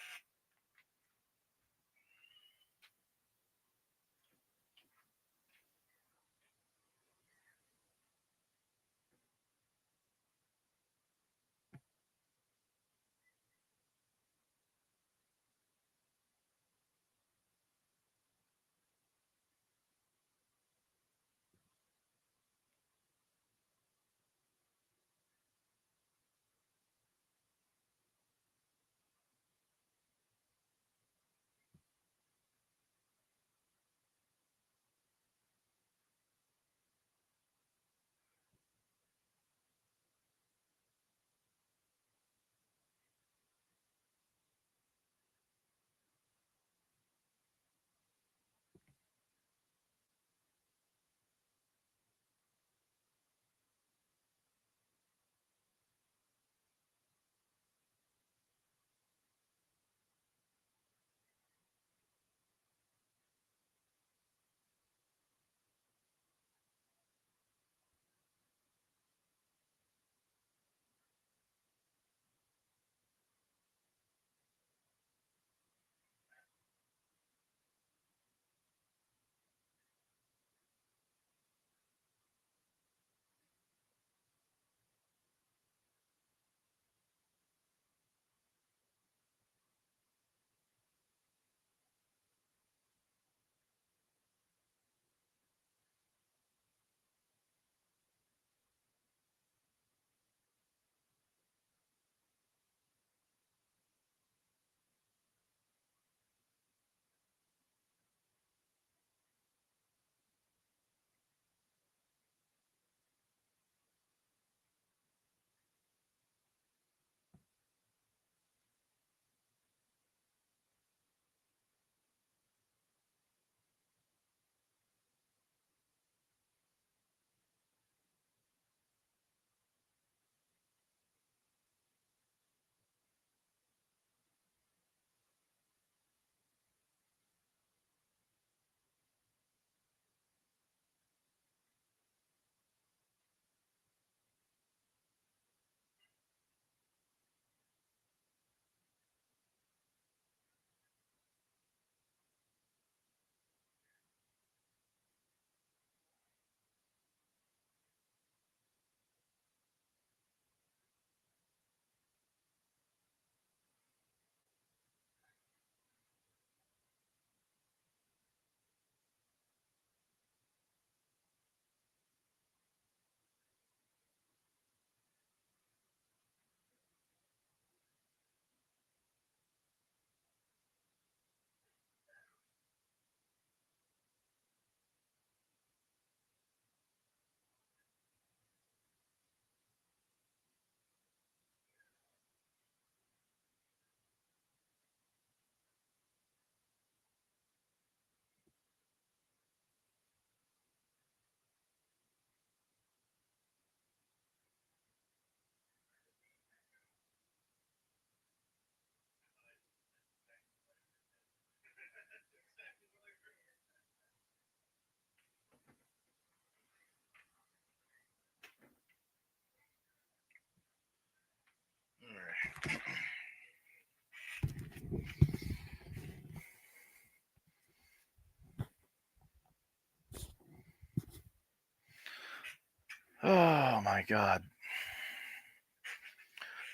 my God.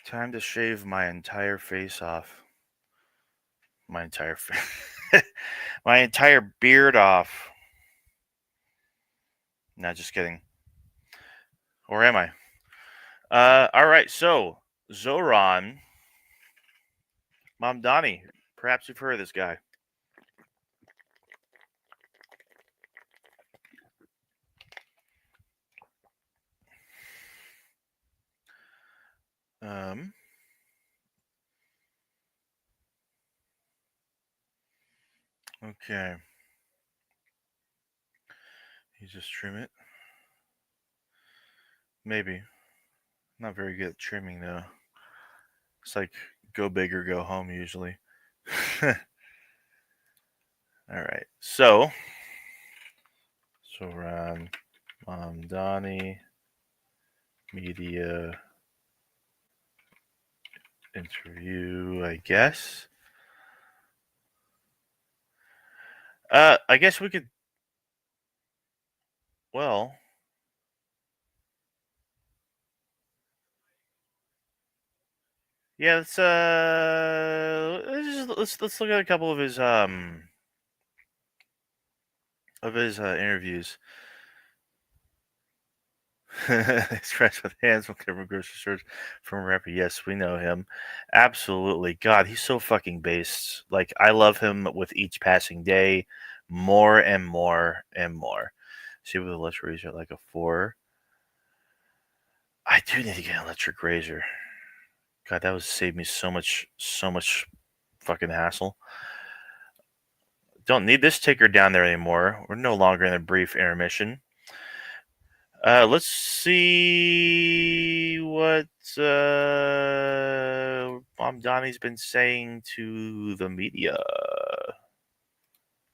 Time to shave my entire face off. My entire face. My entire beard off. Not just kidding. Or am I? All right, so Zoran MAMDANI. Perhaps you've heard of this guy. Okay. You just trim it. Maybe. Not very good at trimming though. It's like go big or go home usually. All right. So Zoran MAMDANI media interview, I guess. I guess we could. Well, yeah. Let's look at a couple of his interviews. Expressed with hands, whatever grocery stores from a rapper. Yes, we know him. Absolutely. God, he's so fucking based. Like, I love him with each passing day more and more and more. See with electric razor like a 4. I do need to get an electric razor. God, that would save me so much fucking hassle. Don't need this ticker down there anymore. We're no longer in a brief intermission. Let's see what MAMDANI's been saying to the media.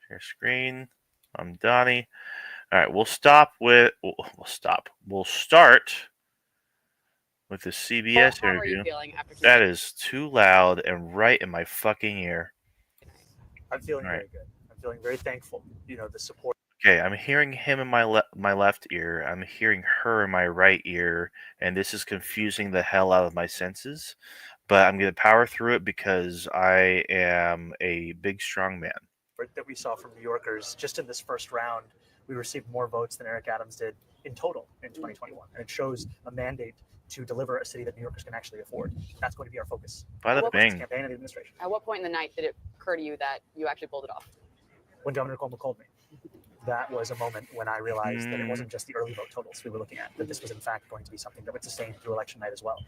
Share screen. MAMDANI. All right, we'll start with the CBS How are interview. you feeling after That is too loud and right in my fucking ear. I'm feeling All right. very good. I'm feeling very thankful. The support. Okay, I'm hearing him in my left ear. I'm hearing her in my right ear, and this is confusing the hell out of my senses. But I'm going to power through it because I am a big, strong man. That we saw from New Yorkers just in this first round, we received more votes than Eric Adams did in total in 2021, and it shows a mandate to deliver a city that New Yorkers can actually afford. That's going to be our focus. By the bing. Campaign and the administration. At what point in the night did it occur to you that you actually pulled it off? When Governor Cuomo called me. That was a moment when I realized that it wasn't just the early vote totals we were looking at, that this was in fact going to be something that would sustain through election night as well.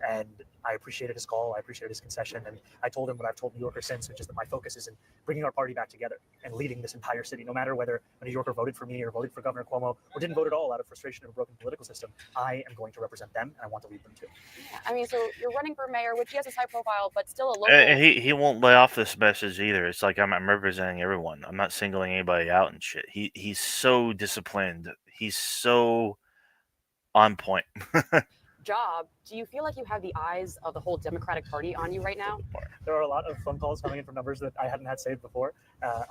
And I appreciated his call, I appreciated his concession, and I told him what I've told New Yorkers since, which is that my focus is in bringing our party back together and leading this entire city. No matter whether a New Yorker voted for me or voted for Governor Cuomo or didn't vote at all out of frustration of a broken political system, I am going to represent them, and I want to lead them too. Yeah, I mean, so you're running for mayor, which he has a high profile, but still a local. He won't lay off this message either. It's like I'm representing everyone. I'm not singling anybody out and shit. He's so disciplined. He's so on point. Job, do you feel like you have the eyes of the whole Democratic Party on you right now? There are a lot of phone calls coming in from numbers that I hadn't had saved before.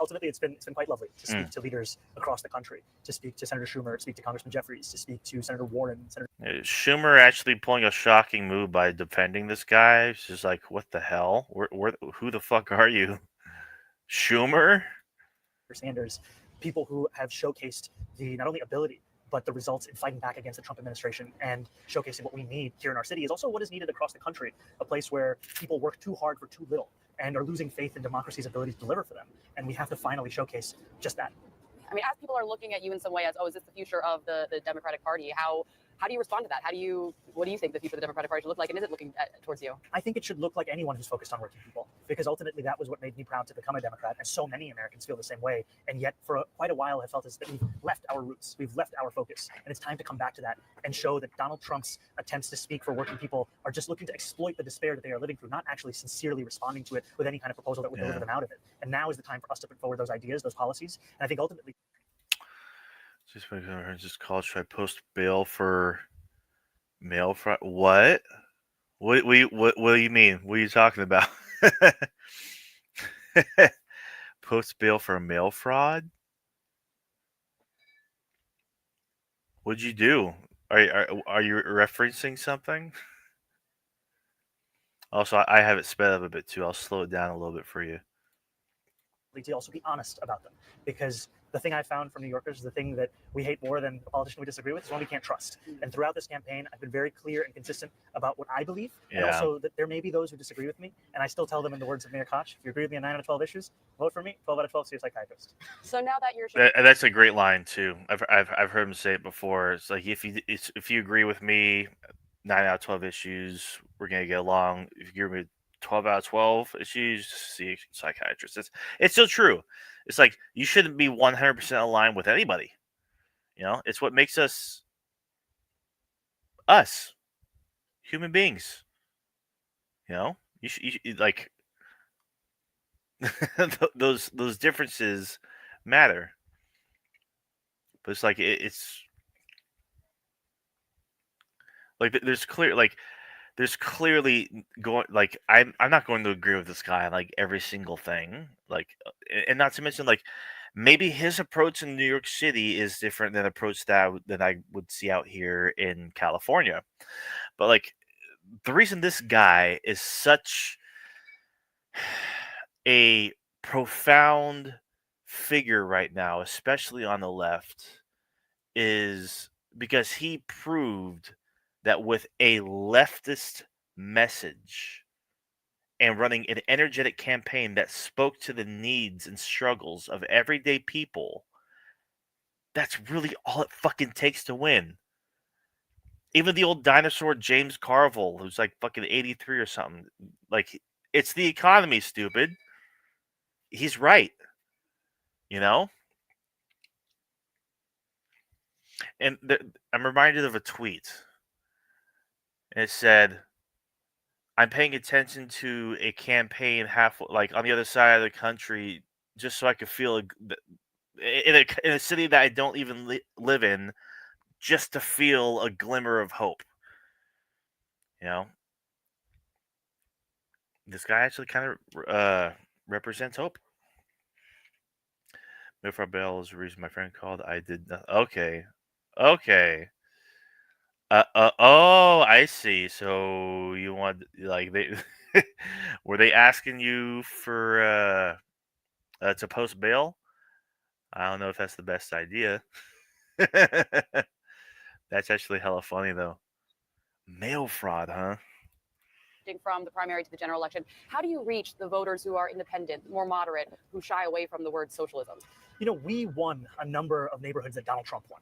Ultimately, it's been quite lovely to speak to leaders across the country, to speak to Senator Schumer, to speak to Congressman Jeffries, to speak to Senator Warren. Schumer actually pulling a shocking move by defending this guy. It's just like, what the hell? Who the fuck are you? Schumer? Sanders, people who have showcased the not only ability, but the results in fighting back against the Trump administration and showcasing what we need here in our city is also what is needed across the country, a place where people work too hard for too little and are losing faith in democracy's ability to deliver for them. And we have to finally showcase just that. I mean, as people are looking at you in some way as, oh, is this the future of the Democratic Party? How do you respond to that? What do you think the future of the Democratic Party should look like? And is it looking towards you? I think it should look like anyone who's focused on working people, because ultimately that was what made me proud to become a Democrat. And so many Americans feel the same way. And yet for quite a while have felt as that we've left our roots. We've left our focus. And it's time to come back to that and show that Donald Trump's attempts to speak for working people are just looking to exploit the despair that they are living through, not actually sincerely responding to it with any kind of proposal that would deliver them out of it. And now is the time for us to put forward those ideas, those policies. And I think ultimately... Just call. Should I post bail for mail fraud? What? What do you mean? What are you talking about? Post bail for mail fraud? What'd you do? Are you referencing something? Also, I have it sped up a bit too. I'll slow it down a little bit for you. To also be honest about them, because the thing I found from New Yorkers, the thing that we hate more than a politician we disagree with, is one we can't trust. And throughout this campaign, I've been very clear and consistent about what I believe, and Yeah. also that there may be those who disagree with me, and I still tell them, in the words of Mayor Koch, if you agree with me on 9 out of 12 issues, vote for me. 12 out of 12, see a psychiatrist. So now that you're That's a great line too. I've heard him say it before. It's like if you agree with me, 9 out of 12 issues, we're gonna get along. If you agree with 12 out of 12 issues, see a psychiatrist. It's still true. It's like you shouldn't be 100% aligned with anybody. You know, it's what makes us human beings. You know, like those differences matter. But it's like it's like there's clearly going like I'm not going to agree with this guy on like every single thing. Like and not to mention like maybe his approach in New York City is different than the approach that I would see out here in California. But like the reason this guy is such a profound figure right now, especially on the left, is because he proved that with a leftist message and running an energetic campaign that spoke to the needs and struggles of everyday people, that's really all it fucking takes to win. Even the old dinosaur James Carville, who's like fucking 83 or something, like it's the economy, stupid. He's right. You know? And I'm reminded of a tweet. And it said, I'm paying attention to a campaign like on the other side of the country just so I could feel in a city that I don't even live in, just to feel a glimmer of hope. You know? This guy actually kind of represents hope. Milford Bell is the reason my friend called. I did not. Okay. Oh, I see. So you want like they were they asking you for to post bail? I don't know if that's the best idea. That's actually hella funny though. Mail fraud, huh? from the primary to the general election. How do you reach the voters who are independent, more moderate, who shy away from the word socialism? You know, we won a number of neighborhoods that Donald Trump won.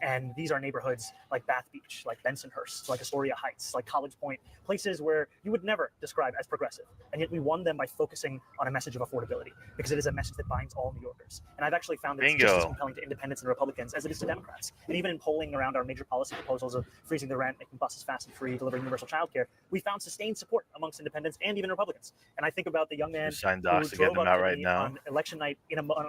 And these are neighborhoods like Bath Beach, like Bensonhurst, like Astoria Heights, like College Point, places where you would never describe as progressive. And yet we won them by focusing on a message of affordability, because it is a message that binds all New Yorkers. And I've actually found that it's just as compelling to independents and Republicans as it is to Democrats. And even in polling around our major policy proposals of freezing the rent, making buses fast and free, delivering universal childcare, we found sustained support amongst independents and even Republicans. And I think about the young man who drove up to me on election night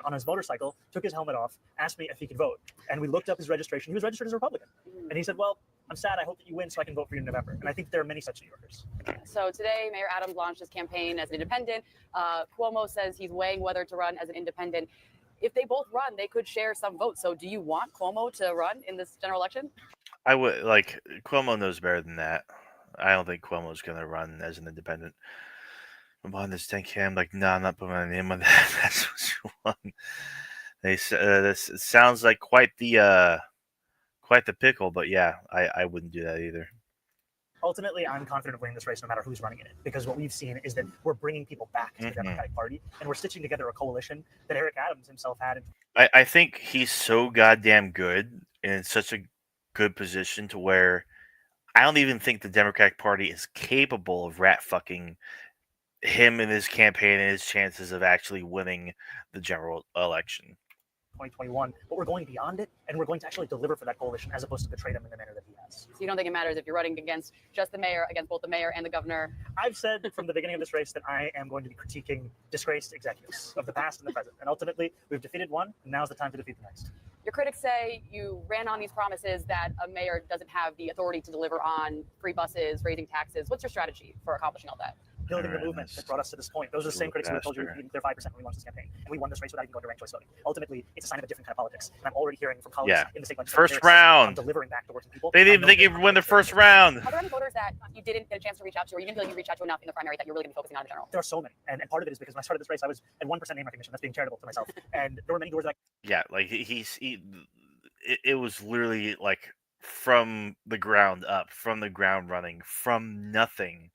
on his motorcycle, took his helmet off, asked me if he could vote. And we looked up his registration. He was registered as a Republican. And he said, well, I'm sad. I hope that you win so I can vote for you in November. And I think there are many such New Yorkers. So today, Mayor Adams launched his campaign as an independent. Cuomo says he's weighing whether to run as an independent. If they both run, they could share some votes. So do you want Cuomo to run in this general election? I would like Cuomo knows better than that. I don't think Cuomo's going to run as an independent. I'm on this 10K. I'm like, no, I'm not putting my name on that. That's what you want. This sounds like quite the pickle, but yeah, I wouldn't do that either. Ultimately, I'm confident of winning this race no matter who's running in it, because what we've seen is that we're bringing people back to the Democratic Party, and we're stitching together a coalition that Eric Adams himself had. I think he's so goddamn good and in such a good position to where I don't even think the Democratic Party is capable of rat fucking him in his campaign and his chances of actually winning the general election. 2021, but we're going beyond it, and we're going to actually deliver for that coalition as opposed to betray them in the manner that he has. So you don't think it matters if you're running against just the mayor, against both the mayor and the governor? I've said from the beginning of this race that I am going to be critiquing disgraced executives of the past and the present, and ultimately we've defeated one, and now's the time to defeat the next. Your critics say you ran on these promises that a mayor doesn't have the authority to deliver on free buses, raising taxes. What's your strategy for accomplishing all that? building the movement that brought us to this point. Those are the same critics who have told you we need to clear 5% when we launched this campaign. And we won this race without even going to ranked choice voting. Ultimately, it's a sign of a different kind of politics. And I'm already hearing from colleagues in the state legislature. First round. Delivering back to working people. They didn't even think you'd win the first round. Are there any voters that you didn't get a chance to reach out to, or you didn't feel like you reached out to enough in the primary that you're really going to be focusing on in general? There are so many. And part of it is because when I started this race, I was at 1% name recognition. That's being charitable to myself. And there were many doors that Yeah, like it was literally like from the ground up, from the ground running, from nothing.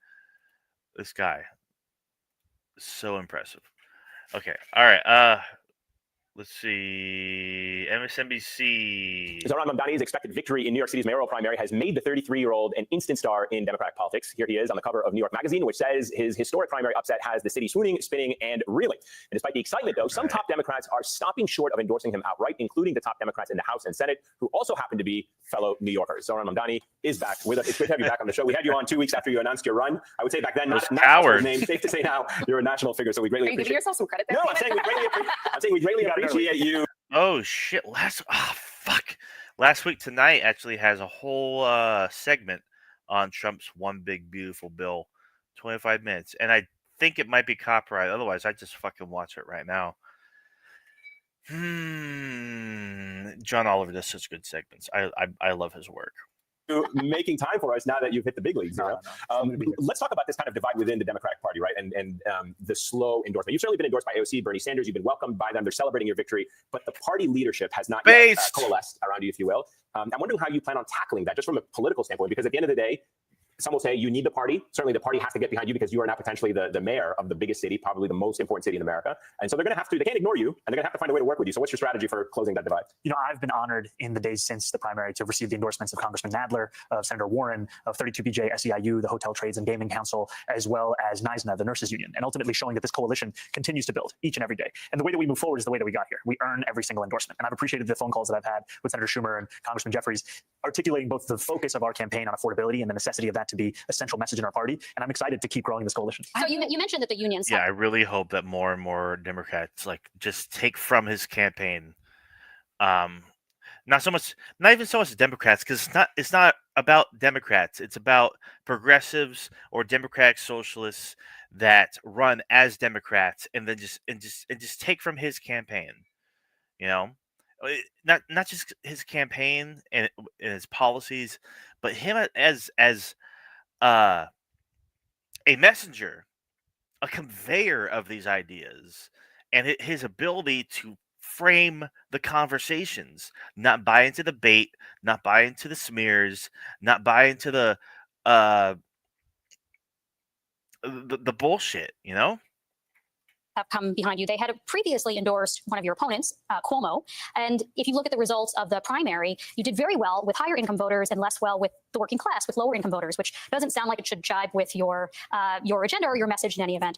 This guy, so impressive. Okay, all right. Let's see. MSNBC. Zohran Mamdani's expected victory in New York City's mayoral primary has made the 33-year-old an instant star in Democratic politics. Here he is on the cover of New York Magazine, which says his historic primary upset has the city swooning, spinning, and reeling. And despite the excitement, though, some top Democrats are stopping short of endorsing him outright, including the top Democrats in the House and Senate, who also happen to be fellow New Yorkers. Zohran Mamdani is back with us. It's great to have you back on the show. We had you on 2 weeks after you announced your run. I would say back then, not your name. Safe to say now, you're a national figure, so we greatly appreciate. Are you giving yourself some credit there? No, I'm saying we greatly appreciate you. Oh shit! Last week tonight actually has a whole segment on Trump's one big beautiful bill, 25 minutes, and I think it might be copyright. Otherwise, I just fucking watch it right now. John Oliver does such good segments. I love his work. Making time for us now that you've hit the big leagues. Let's talk about this kind of divide within the Democratic Party, right? And the slow endorsement. You've certainly been endorsed by AOC, Bernie Sanders. You've been welcomed by them. They're celebrating your victory, but the party leadership has not yet coalesced around you, if you will. I'm wondering how you plan on tackling that, just from a political standpoint, because at the end of the day, some will say you need the party. Certainly the party has to get behind you because you are now potentially the mayor of the biggest city, probably the most important city in America. And so they're going to have to, they can't ignore you, and they're going to have to find a way to work with you. So what's your strategy for closing that divide? You know, I've been honored in the days since the primary to receive the endorsements of Congressman Nadler, of Senator Warren, of 32BJ, SEIU, the Hotel Trades and Gaming Council, as well as NISNA, the Nurses Union, and ultimately showing that this coalition continues to build each and every day. And the way that we move forward is the way that we got here. We earn every single endorsement. And I've appreciated the phone calls that I've had with Senator Schumer and Congressman Jeffries, articulating both the focus of our campaign on affordability and the necessity of that to be a central message in our party. And I'm excited to keep growing this coalition. So you mentioned that the unions. Yeah, I really hope that more and more Democrats just take from his campaign. Not even so much Democrats, because it's not about Democrats. It's about progressives or Democratic socialists that run as Democrats, and then just take from his campaign. You know, not just his campaign and his policies, but him as a messenger, a conveyor of these ideas, and his ability to frame the conversations, not buy into the bait, not buy into the smears, not buy into the bullshit, you know? Have come behind you. They had previously endorsed one of your opponents, Cuomo. And if you look at the results of the primary, you did very well with higher income voters and less well with the working class, with lower income voters, which doesn't sound like it should jibe with your agenda or your message in any event.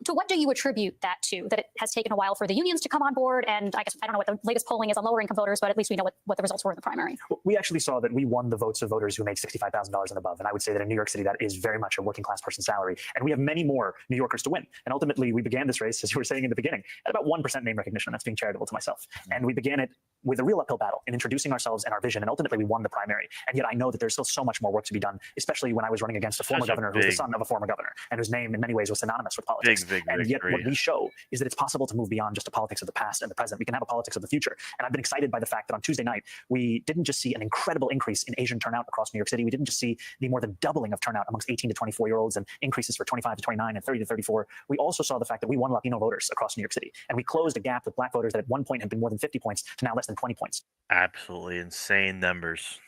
To what do you attribute that to? That it has taken a while for the unions to come on board? And I guess I don't know what the latest polling is on lower income voters, but at least we know what the results were in the primary. Well, we actually saw that we won the votes of voters who make $65,000 and above. And I would say that in New York City, that is very much a working class person's salary. And we have many more New Yorkers to win. And ultimately, we began this race, as you were saying in the beginning, at about 1% name recognition. That's being charitable to myself. And we began it with a real uphill battle in introducing ourselves and our vision. And ultimately, we won the primary. And yet I know that there's still so much more work to be done, especially when I was running against a former governor who was the son of a former governor and whose name in many ways was synonymous with politics. And yet what we show is that it's possible to move beyond just a politics of the past and the present. We can have a politics of the future. And I've been excited by the fact that on Tuesday night, we didn't just see an incredible increase in Asian turnout across New York City. We didn't just see the more than doubling of turnout amongst 18 to 24-year-olds and increases for 25 to 29 and 30 to 34. We also saw the fact that we won Latino voters across New York City. And we closed a gap with black voters that at one point had been more than 50 points to now less than 20 points. Absolutely insane numbers.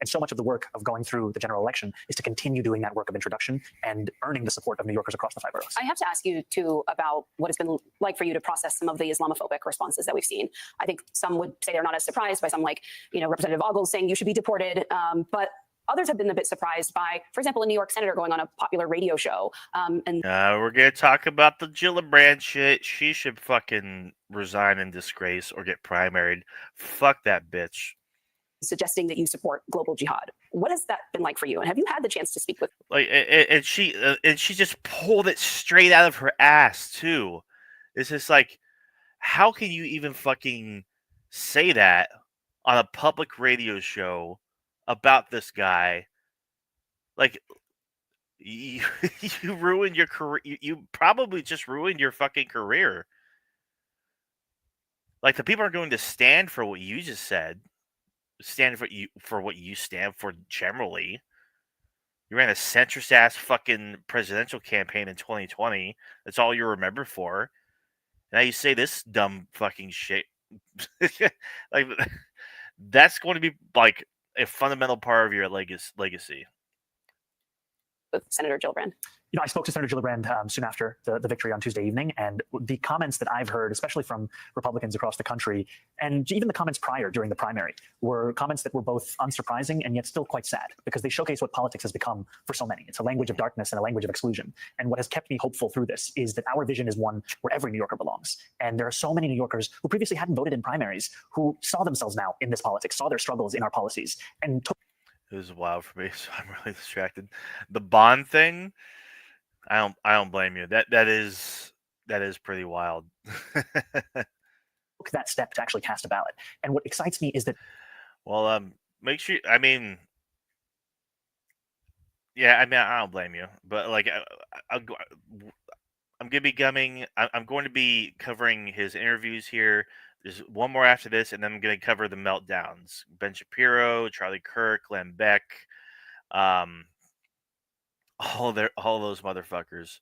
And so much of the work of going through the general election is to continue doing that work of introduction and earning the support of New Yorkers across the 5 boroughs. I have to ask you, too, about what it's been like for you to process some of the Islamophobic responses that we've seen. I think some would say they're not as surprised by some, like, Representative Ogles saying you should be deported. But others have been a bit surprised by, for example, a New York senator going on a popular radio show. We're going to talk about the Gillibrand shit. She should fucking resign in disgrace or get primaried. Fuck that bitch. Suggesting that you support global jihad. What has that been like for you? And have you had the chance to speak with? And she just pulled it straight out of her ass too. It's just like, how can you even fucking say that on a public radio show about this guy? Like, You, you ruined your career. You probably just ruined your fucking career. Like, the people are going to stand for what you just said. Stand for what you stand for generally. You ran a centrist ass fucking presidential campaign in 2020. That's all you're remembered for. Now you say this dumb fucking shit. Like, that's going to be like a fundamental part of your legacy. With Senator Gillibrand. I spoke to Senator Gillibrand soon after the victory on Tuesday evening, and the comments that I've heard, especially from Republicans across the country, and even the comments prior during the primary, were comments that were both unsurprising and yet still quite sad, because they showcase what politics has become for so many. It's a language of darkness and a language of exclusion. And what has kept me hopeful through this is that our vision is one where every New Yorker belongs. And there are so many New Yorkers who previously hadn't voted in primaries, who saw themselves now in this politics, saw their struggles in our policies, and took. It was wild for me, so I'm really distracted. The bond thing, I don't blame you. That is pretty wild. Took that step to actually cast a ballot. And what excites me is that. Well, make sure. I mean, yeah. I mean, I don't blame you, but like, I'm going to be covering his interviews here. There's one more after this, and then I'm going to cover the meltdowns. Ben Shapiro, Charlie Kirk, Glenn Beck, all those motherfuckers.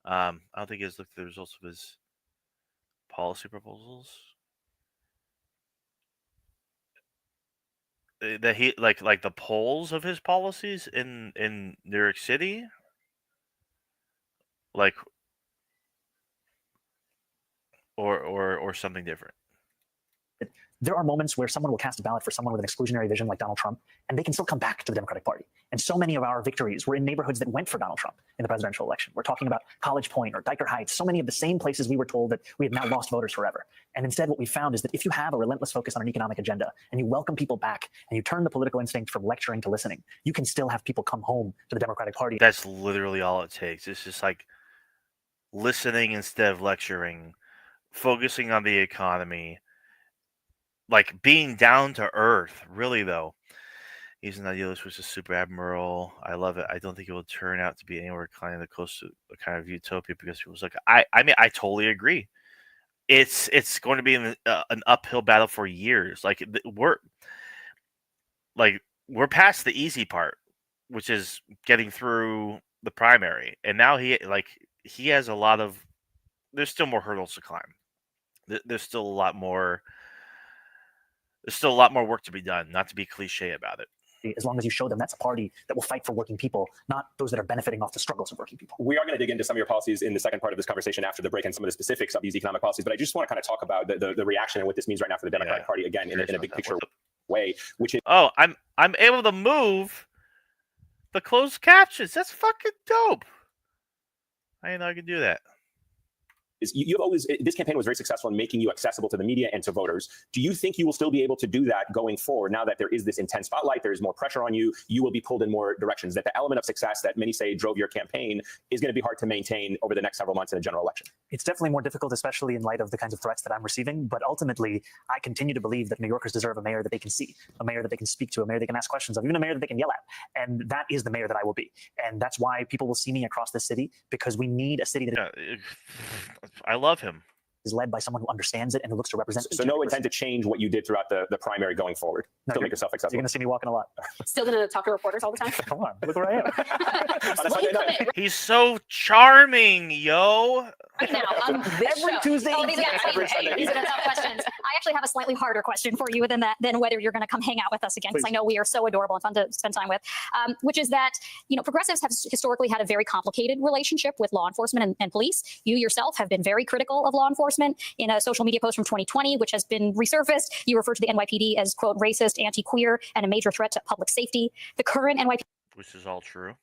I don't think he's looked at the results of his policy proposals. That he like the polls of his policies in New York City, like, or something different. There are moments where someone will cast a ballot for someone with an exclusionary vision like Donald Trump, and they can still come back to the Democratic Party. And so many of our victories were in neighborhoods that went for Donald Trump in the presidential election. We're talking about College Point or Diker Heights, so many of the same places we were told that we had now lost voters forever. And instead, what we found is that if you have a relentless focus on an economic agenda and you welcome people back and you turn the political instinct from lecturing to listening, you can still have people come home to the Democratic Party. That's literally all it takes. It's just like listening instead of lecturing, focusing on the economy, like being down to earth, really, though. He's an idealist, which is super admirable. I love it. I don't think it will turn out to be anywhere kind of close to a kind of utopia, because people's like, I mean, I totally agree. It's going to be an uphill battle for years. Like, we're past the easy part, which is getting through the primary, and now he has a lot of. There's still more hurdles to climb. There's still a lot more. There's still a lot more work to be done, not to be cliche about it. As long as you show them that's a party that will fight for working people, not those that are benefiting off the struggles of working people. We are going to dig into some of your policies in the second part of this conversation after the break and some of the specifics of these economic policies. But I just want to kind of talk about the reaction and what this means right now for the Democratic Party, again, in a big picture way, which is... Oh, I'm able to move the closed captions. That's fucking dope. I didn't know I could do that. You've always, this campaign was very successful in making you accessible to the media and to voters. Do you think you will still be able to do that going forward now that there is this intense spotlight, there's more pressure on you, you will be pulled in more directions, that the element of success that many say drove your campaign is going to be hard to maintain over the next several months in a general election? It's definitely more difficult, especially in light of the kinds of threats that I'm receiving. But ultimately, I continue to believe that New Yorkers deserve a mayor that they can see, a mayor that they can speak to, a mayor they can ask questions of, even a mayor that they can yell at. And that is the mayor that I will be. And that's why people will see me across this city, because we need a city that... I love him. Is led by someone who understands it and who looks to represent. So no intent to change what you did throughout the primary going forward. No, Still make yourself accessible. You're going to see me walking a lot. Still going to talk to reporters all the time? Come on, look where I am. He's so charming, yo. Right now, every Tuesday. These are the tough questions. I actually have a slightly harder question for you than whether you're going to come hang out with us again, because I know we are so adorable and fun to spend time with, which is that, progressives have historically had a very complicated relationship with law enforcement and police. You yourself have been very critical of law enforcement. In a social media post from 2020, which has been resurfaced, you refer to the NYPD as, quote, racist, anti-queer, and a major threat to public safety. The current NYPD, which is all true,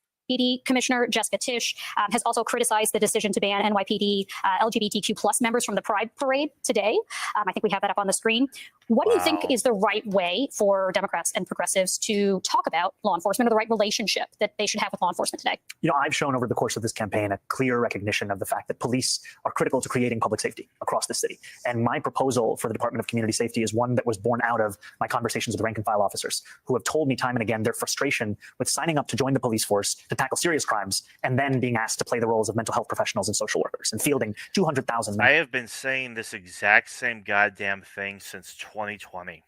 Commissioner Jessica Tisch has also criticized the decision to ban NYPD LGBTQ plus members from the Pride Parade today. I think we have that up on the screen. What do you think Wow. is the right way for Democrats and progressives to talk about law enforcement, or the right relationship that they should have with law enforcement today? You know, I've shown over the course of this campaign a clear recognition of the fact that police are critical to creating public safety across the city. And my proposal for the Department of Community Safety is one that was born out of my conversations with rank and file officers who have told me time and again their frustration with signing up to join the police force to tackle serious crimes and then being asked to play the roles of mental health professionals and social workers and fielding 200,000 I have been saying this exact same goddamn thing since 2020.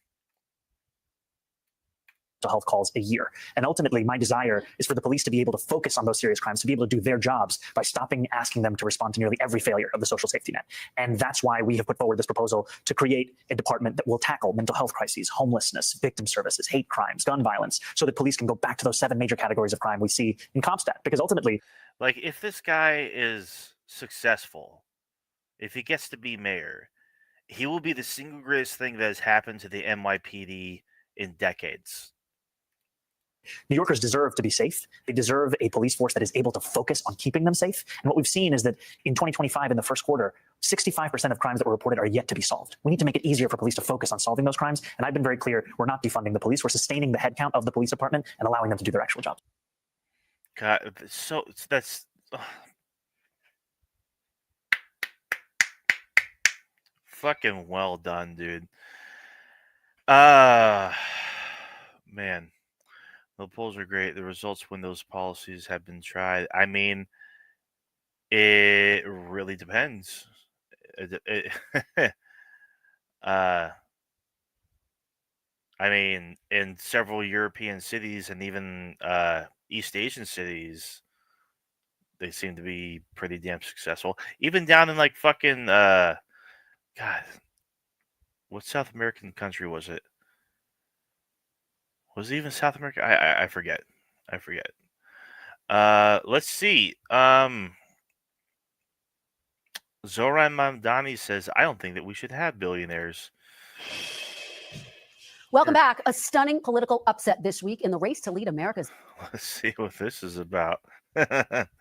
mental health calls a year. And ultimately, my desire is for the police to be able to focus on those serious crimes, to be able to do their jobs by stopping asking them to respond to nearly every failure of the social safety net. And that's why we have put forward this proposal to create a department that will tackle mental health crises, homelessness, victim services, hate crimes, gun violence, so that police can go back to those 7 major categories of crime we see in CompStat. Because ultimately, like, if this guy is successful, if he gets to be mayor, he will be the single greatest thing that has happened to the NYPD in decades. New Yorkers deserve to be safe. They deserve a police force that is able to focus on keeping them safe. And what we've seen is that in 2025, in the first quarter, 65% of crimes that were reported are yet to be solved. We need to make it easier for police to focus on solving those crimes. And I've been very clear, we're not defunding the police. We're sustaining the headcount of the police department and allowing them to do their actual jobs. God, so that's fucking well done, dude. Man, the polls are great. The results when those policies have been tried. I mean, it really depends. I mean, in several European cities and even East Asian cities, they seem to be pretty damn successful. Even down in like fucking God, what South American country was it? Was it even South America? I forget. I forget. Let's see. Zoran MAMDANI says, I don't think that we should have billionaires. Welcome back. A stunning political upset this week in the race to lead America's Let's see what this is about.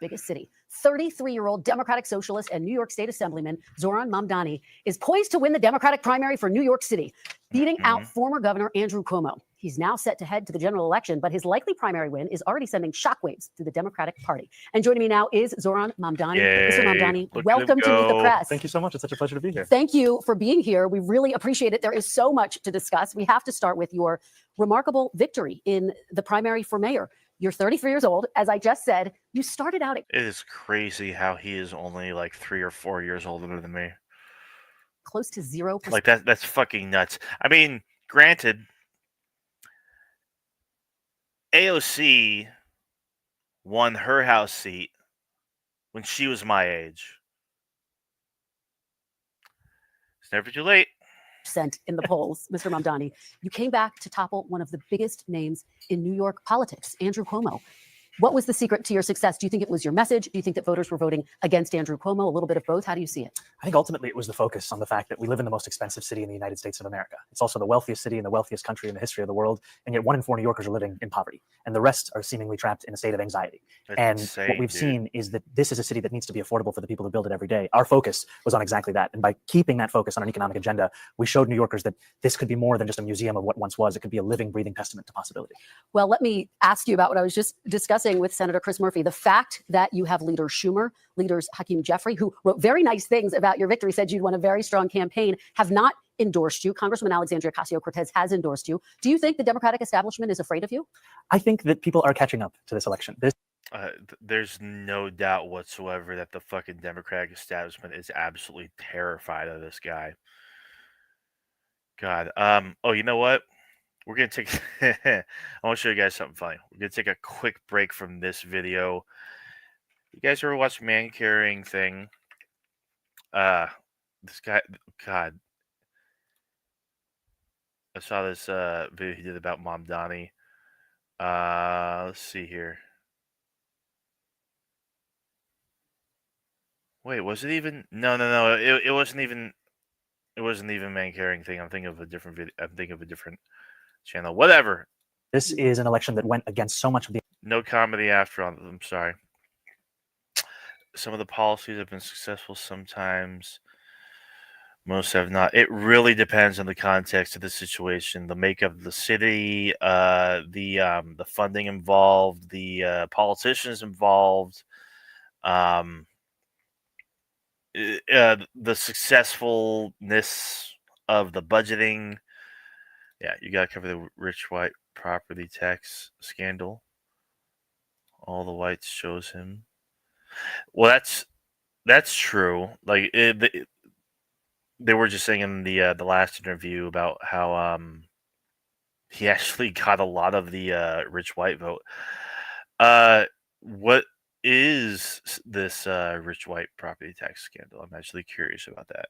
biggest city. 33-year-old Democratic Socialist and New York State Assemblyman Zoran MAMDANI is poised to win the Democratic primary for New York City, beating out former Governor Andrew Cuomo. He's now set to head to the general election, but his likely primary win is already sending shockwaves through the Democratic Party. And joining me now is Zoran MAMDANI. Mr. MAMDANI, welcome to Meet the Press. Thank you so much. It's such a pleasure to be here. Thank you for being here. We really appreciate it. There is so much to discuss. We have to start with your remarkable victory in the primary for mayor. You're 33 years old. As I just said, you started out at It is crazy how he is only like 3 or 4 years older than me. close to 0%. Like that's fucking nuts. I mean, granted, AOC won her House seat when she was my age. It's never too late. In the polls, Mr. MAMDANI, you came back to topple one of the biggest names in New York politics, Andrew Cuomo. What was the secret to your success? Do you think it was your message? Do you think that voters were voting against Andrew Cuomo? A little bit of both. How do you see it? I think ultimately it was the focus on the fact that we live in the most expensive city in the United States of America. It's also the wealthiest city and the wealthiest country in the history of the world. And yet 1 in 4 New Yorkers are living in poverty. And the rest are seemingly trapped in a state of anxiety. That's and insane, what we've dude. seen is that this is a city that needs to be affordable for the people who build it every day. Our focus was on exactly that. And by keeping that focus on an economic agenda, we showed New Yorkers that this could be more than just a museum of what once was. It could be a living, breathing testament to possibility. Well, let me ask you about what I was just discussing with Senator Chris Murphy. The fact that you have leader Schumer, leaders Hakeem Jeffrey, who wrote very nice things about your victory, said you'd won a very strong campaign, have not endorsed you. Congresswoman Alexandria Ocasio-Cortez has endorsed you. Do you think the Democratic establishment is afraid of you? I think that people are catching up to this election. There's no doubt whatsoever that the fucking Democratic establishment is absolutely terrified of this guy. God. Oh, you know what? We're gonna take. I want to show you guys something funny. We're gonna take a quick break from this video. You guys ever watch Man Carrying Thing? This guy. God. I saw this video he did about MAMDANI. Let's see here. Wait, was it even? No. It wasn't even. It wasn't even Man Carrying Thing. I'm thinking of a different video. I'm thinking of a different channel. Whatever. This is an election that went against so much of the. No comedy after all. I'm sorry. Some of the policies have been successful sometimes. Most have not. It really depends on the context of the situation, the makeup of the city, the funding involved, the politicians involved, um, the successfulness of the budgeting. Yeah, you gotta cover the rich white property tax scandal. All the whites chose him. Well, that's true. Like they were just saying in the last interview about how he actually got a lot of the rich white vote. What is this rich white property tax scandal? I'm actually curious about that.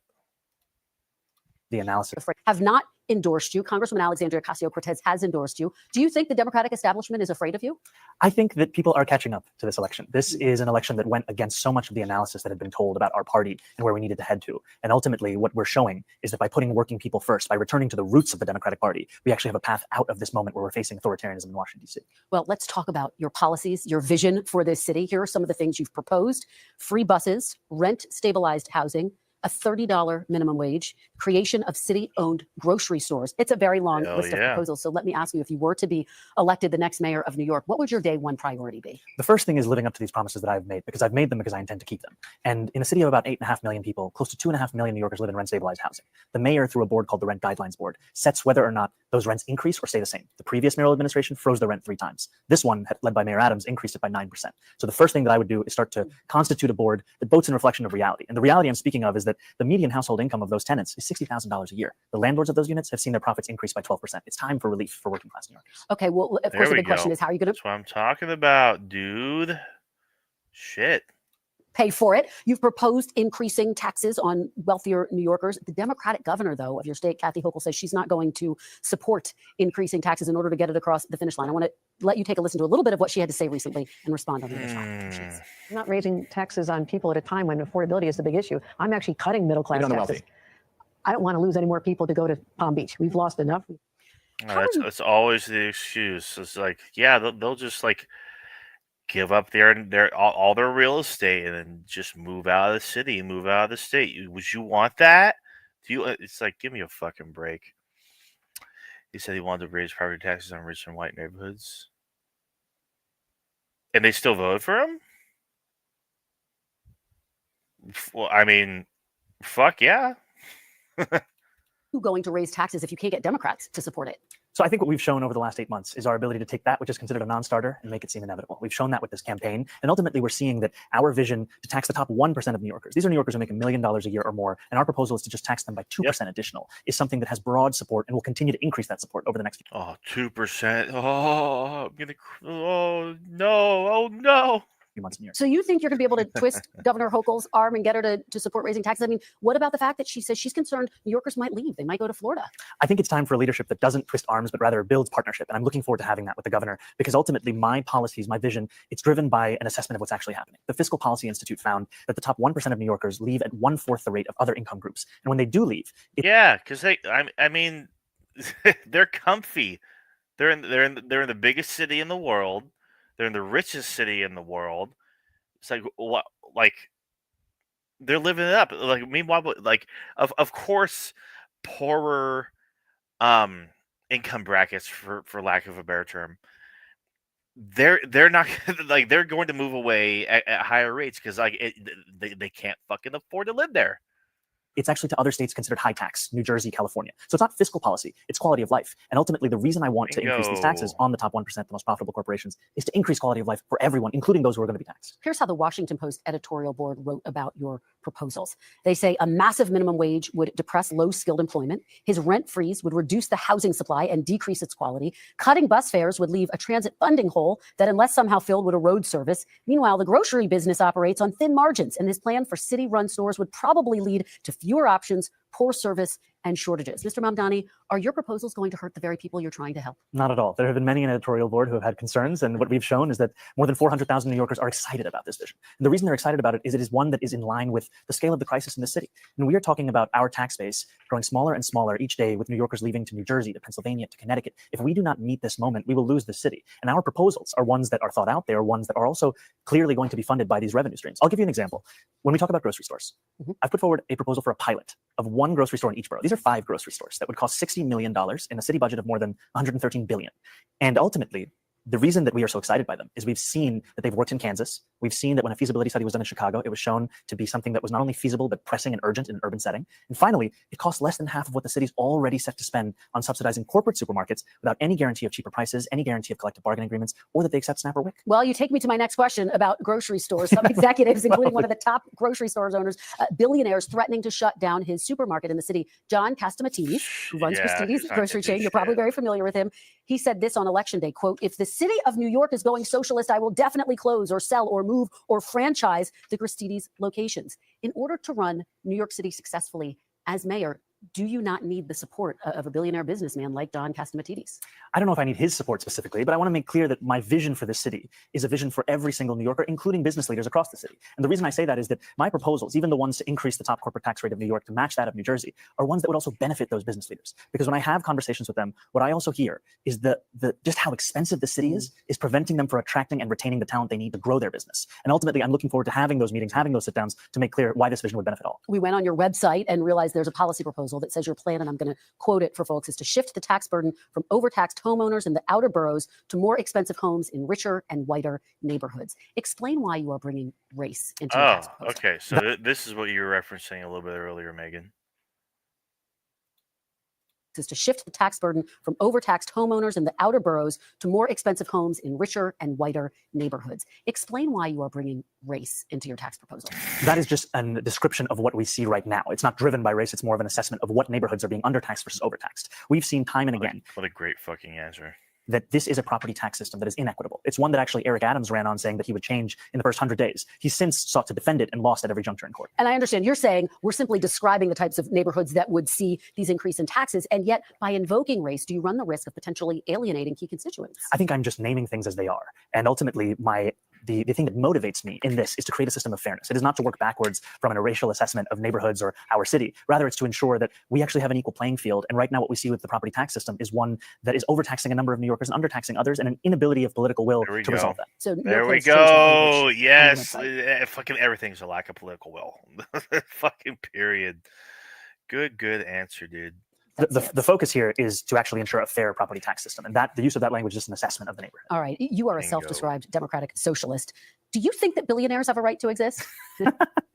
The analysis have not endorsed you. Congresswoman Alexandria Ocasio-Cortez has endorsed you. Do you think the Democratic establishment is afraid of you? I think that people are catching up to this election. This is an election that went against so much of the analysis that had been told about our party and where we needed to head to. And ultimately, what we're showing is that by putting working people first, by returning to the roots of the Democratic Party, we actually have a path out of this moment where we're facing authoritarianism in Washington, D.C. Well, let's talk about your policies, your vision for this city. Here are some of the things you've proposed: free buses, rent stabilized housing, a $30 minimum wage, creation of city-owned grocery stores. It's a very long list of proposals. So let me ask you, if you were to be elected the next mayor of New York, what would your day one priority be? The first thing is living up to these promises that I've made, because I've made them because I intend to keep them. And in a city of about 8.5 million people, close to 2.5 million New Yorkers live in rent-stabilized housing. The mayor, through a board called the Rent Guidelines Board, sets whether or not those rents increase or stay the same. The previous mayoral administration froze the rent 3 times. This one, led by Mayor Adams, increased it by 9%. So the first thing that I would do is start to constitute a board that votes in reflection of reality. And the reality I'm speaking of is that the median household income of those tenants is $60,000 a year. The landlords of those units have seen their profits increase by 12%. It's time for relief for working class New Yorkers. Okay, well, of course, the big question is, how are you going to That's what I'm talking about, dude. Shit. pay for it? You've proposed increasing taxes on wealthier New Yorkers. The Democratic governor, though, of your state, Kathy Hochul, says she's not going to support increasing taxes in order to get it across the finish line. I want to let you take a listen to a little bit of what she had to say recently and respond on the other side. I'm not raising taxes on people at a time when affordability is the big issue. I'm actually cutting middle class taxes. I don't want to lose any more people to go to Palm Beach. We've lost enough. That's always the excuse. It's like, yeah, they'll just like give up all their real estate and then just move out of the city, move out of the state. Would you want that? Do you? It's like, give me a fucking break. He said he wanted to raise property taxes on rich and white neighborhoods, and they still voted for him. Well, I mean, fuck yeah. Who's going to raise taxes if you can't get Democrats to support it? So I think what we've shown over the last 8 months is our ability to take that which is considered a non-starter and make it seem inevitable. We've shown that with this campaign. And ultimately, we're seeing that our vision to tax the top 1% of New Yorkers, these are New Yorkers who make $1 million a year or more, and our proposal is to just tax them by 2% additional, is something that has broad support and will continue to increase that support over the next few years. 2%. Oh, I'm gonna. Oh, no. Oh, no. Months in New York. So you think you're going to be able to twist Governor Hochul's arm and get her to support raising taxes? I mean, what about the fact that she says she's concerned New Yorkers might leave? They might go to Florida. I think it's time for a leadership that doesn't twist arms, but rather builds partnership. And I'm looking forward to having that with the governor, because ultimately my policies, my vision, it's driven by an assessment of what's actually happening. The Fiscal Policy Institute found that the top 1% of New Yorkers leave at 1/4 the rate of other income groups. And when they do leave, because I mean, they're comfy. They're in the biggest city in the world. They're in the richest city in the world. It's like, what? Like, they're living it up. Like, meanwhile, like, of course, poorer income brackets, for lack of a better term, they're not like, they're going to move away at higher rates because like they can't fucking afford to live there. It's actually to other states considered high tax, New Jersey, California. So it's not fiscal policy, it's quality of life. And ultimately, the reason I want to increase these taxes on the top 1%, the most profitable corporations, is to increase quality of life for everyone, including those who are going to be taxed. Here's how the Washington Post editorial board wrote about your proposals. They say a massive minimum wage would depress low-skilled employment. His rent freeze would reduce the housing supply and decrease its quality. Cutting bus fares would leave a transit funding hole that, unless somehow filled, would erode service. Meanwhile, the grocery business operates on thin margins, and his plan for city-run stores would probably lead to fewer options, poor service, and shortages. Mr. Mamdani, are your proposals going to hurt the very people you're trying to help? Not at all. There have been many an editorial board who have had concerns, and what we've shown is that more than 400,000 New Yorkers are excited about this vision. And the reason they're excited about it is one that is in line with the scale of the crisis in the city. And we are talking about our tax base growing smaller and smaller each day, with New Yorkers leaving to New Jersey, to Pennsylvania, to Connecticut. If we do not meet this moment, we will lose the city. And our proposals are ones that are thought out. They are ones that are also clearly going to be funded by these revenue streams. I'll give you an example. When we talk about grocery stores, I've put forward a proposal for a pilot of one grocery store in each borough. These are 5 grocery stores that would cost $60 million in a city budget of more than $113 billion. And ultimately, the reason that we are so excited by them is we've seen that they've worked in Kansas. We've seen that when a feasibility study was done in Chicago, it was shown to be something that was not only feasible, but pressing and urgent in an urban setting. And finally, it costs less than half of what the city's already set to spend on subsidizing corporate supermarkets without any guarantee of cheaper prices, any guarantee of collective bargaining agreements, or that they accept SNAP or WIC. Well, you take me to my next question about grocery stores. Some executives, including one of the top grocery stores owners, billionaires, threatening to shut down his supermarket in the city. John Castamatidis, who runs Christie's grocery chain, you're probably very familiar with him. He said this on election day, quote, "If the city of New York is going socialist, I will definitely close or sell or move or franchise the Christie's locations." In order to run New York City successfully as mayor, do you not need the support of a billionaire businessman like Don Castamatidis? I don't know if I need his support specifically, but I want to make clear that my vision for this city is a vision for every single New Yorker, including business leaders across the city. And the reason I say that is that my proposals, even the ones to increase the top corporate tax rate of New York to match that of New Jersey, are ones that would also benefit those business leaders. Because when I have conversations with them, what I also hear is the just how expensive the city is preventing them from attracting and retaining the talent they need to grow their business. And ultimately, I'm looking forward to having those meetings, having those sit downs to make clear why this vision would benefit all. We went on your website and realized there's a policy proposal that says your plan, and I'm going to quote it for folks, is to shift the tax burden from overtaxed homeowners in the outer boroughs to more expensive homes in richer and whiter neighborhoods. Explain why you are bringing race into your tax proposal. Okay. So this is what you were referencing a little bit earlier, Megan. Is to shift the tax burden from overtaxed homeowners in the outer boroughs to more expensive homes in richer and whiter neighborhoods. Explain why you are bringing race into your tax proposal. That is just a description of what we see right now. It's not driven by race. It's more of an assessment of what neighborhoods are being undertaxed versus overtaxed. We've seen time and again What a great fucking answer. that this is a property tax system that is inequitable. It's one that actually Eric Adams ran on, saying that he would change in the first 100 days. He's since sought to defend it and lost at every juncture in court. And I understand you're saying we're simply describing the types of neighborhoods that would see these increase in taxes. And yet, by invoking race, do you run the risk of potentially alienating key constituents? I think I'm just naming things as they are. And ultimately, the thing that motivates me in this is to create a system of fairness. It is not to work backwards from a racial assessment of neighborhoods or our city. Rather, it's to ensure that we actually have an equal playing field. And right now, what we see with the property tax system is one that is overtaxing a number of New Yorkers and undertaxing others, and an inability of political will to resolve that. So there we go. Yes. Fucking everything's a lack of political will. Fucking period. Good answer, dude. The focus here is to actually ensure a fair property tax system, and that the use of that language is an assessment of the neighborhood. All right. You are a self-described democratic socialist. Do you think that billionaires have a right to exist?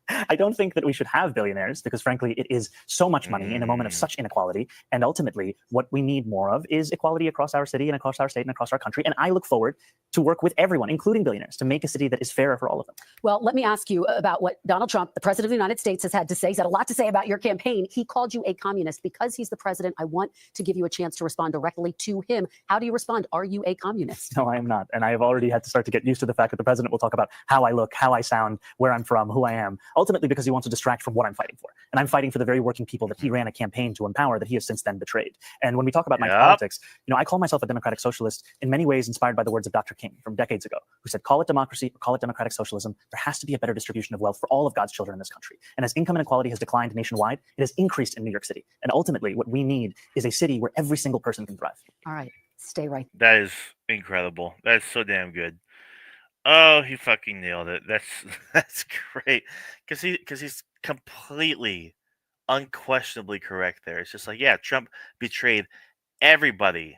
I don't think that we should have billionaires because, frankly, it is so much money in a moment of such inequality. And ultimately, what we need more of is equality across our city and across our state and across our country. And I look forward to work with everyone, including billionaires, to make a city that is fairer for all of them. Well, let me ask you about what Donald Trump, the president of the United States, has had to say. He's had a lot to say about your campaign. He called you a communist. Because he's the president, I want to give you a chance to respond directly to him. How do you respond? Are you a communist? No, I am not. And I have already had to start to get used to the fact that the president will talk about how I look, how I sound, where I'm from, who I am, ultimately because he wants to distract from what I'm fighting for. And I'm fighting for the very working people that he ran a campaign to empower that he has since then betrayed. And when we talk about my politics, I call myself a democratic socialist in many ways inspired by the words of Dr. King from decades ago, who said, call it democracy or call it democratic socialism. There has to be a better distribution of wealth for all of God's children in this country. And as income inequality has declined nationwide, it has increased in New York City. And ultimately, what we need is a city where every single person can thrive. All right. Stay right. That is incredible. That's so damn good. Oh, he fucking nailed it. That's great. Because he's completely, unquestionably correct there. It's just like, yeah, Trump betrayed everybody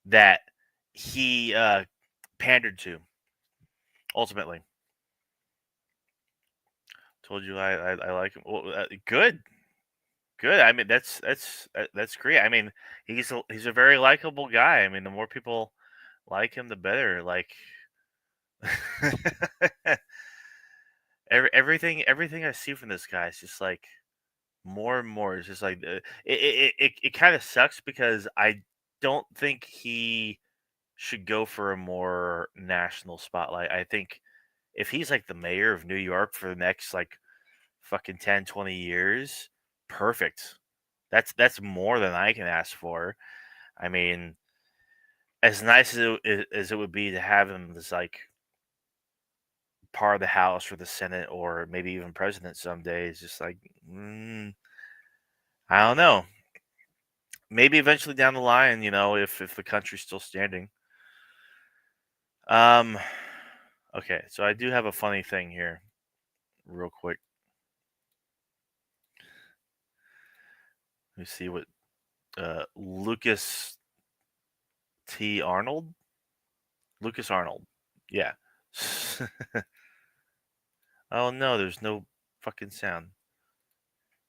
that he pandered to. Ultimately, told you I like him. Well, good. I mean, that's great. I mean, he's a very likable guy. I mean, the more people like him, the better. Like. everything I see from this guy is just like more and more. It's just like it kind of sucks because I don't think he should go for a more national spotlight. I think if he's like the mayor of New York for the next like fucking 10, 20 years, perfect. That's more than I can ask for. I mean, as nice as it would be to have him as like part of the House or the Senate or maybe even president someday, it's just like I don't know. Maybe eventually down the line, if the country's still standing. Okay, so I do have a funny thing here, real quick. Let me see what Lucas Arnold, yeah. Oh no, there's no fucking sound.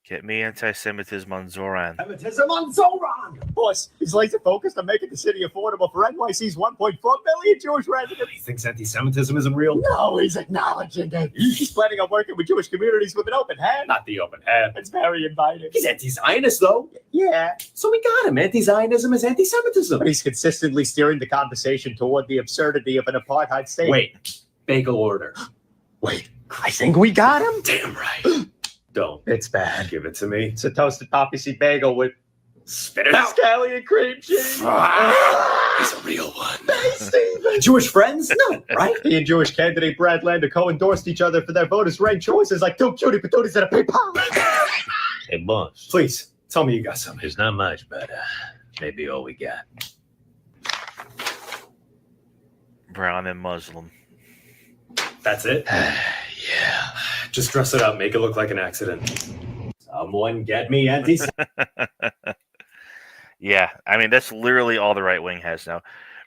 Get me anti-Semitism on Zoran. Anti-Semitism on Zoran! Boss, he's laser focused on making the city affordable for NYC's 1.4 million Jewish residents. He thinks anti-Semitism isn't real? No, he's acknowledging it. He's planning on working with Jewish communities with an open hand. Not the open hand. It's very inviting. He's anti-Zionist, though. Yeah. So we got him. Anti-Zionism is anti-Semitism. But he's consistently steering the conversation toward the absurdity of an apartheid state. Wait. Bagel order. Wait. I think we got him. Damn right. Don't. It's bad. Give it to me. It's a toasted poppy seed bagel with spit it out, scallion cream cheese. He's a real one. Hey, Steven. Jewish friends? No, right? He and Jewish candidate Brad Lander co-endorsed each other for their voters' ranked choices like two cutie patooties and a pig pie. Hey, boss. Please, tell me you got something. There's not much, but maybe all we got. Brown and Muslim. That's it? Yeah. Just dress it up. Make it look like an accident. Someone get me anti. Yeah, I mean, that's literally all the right wing has now.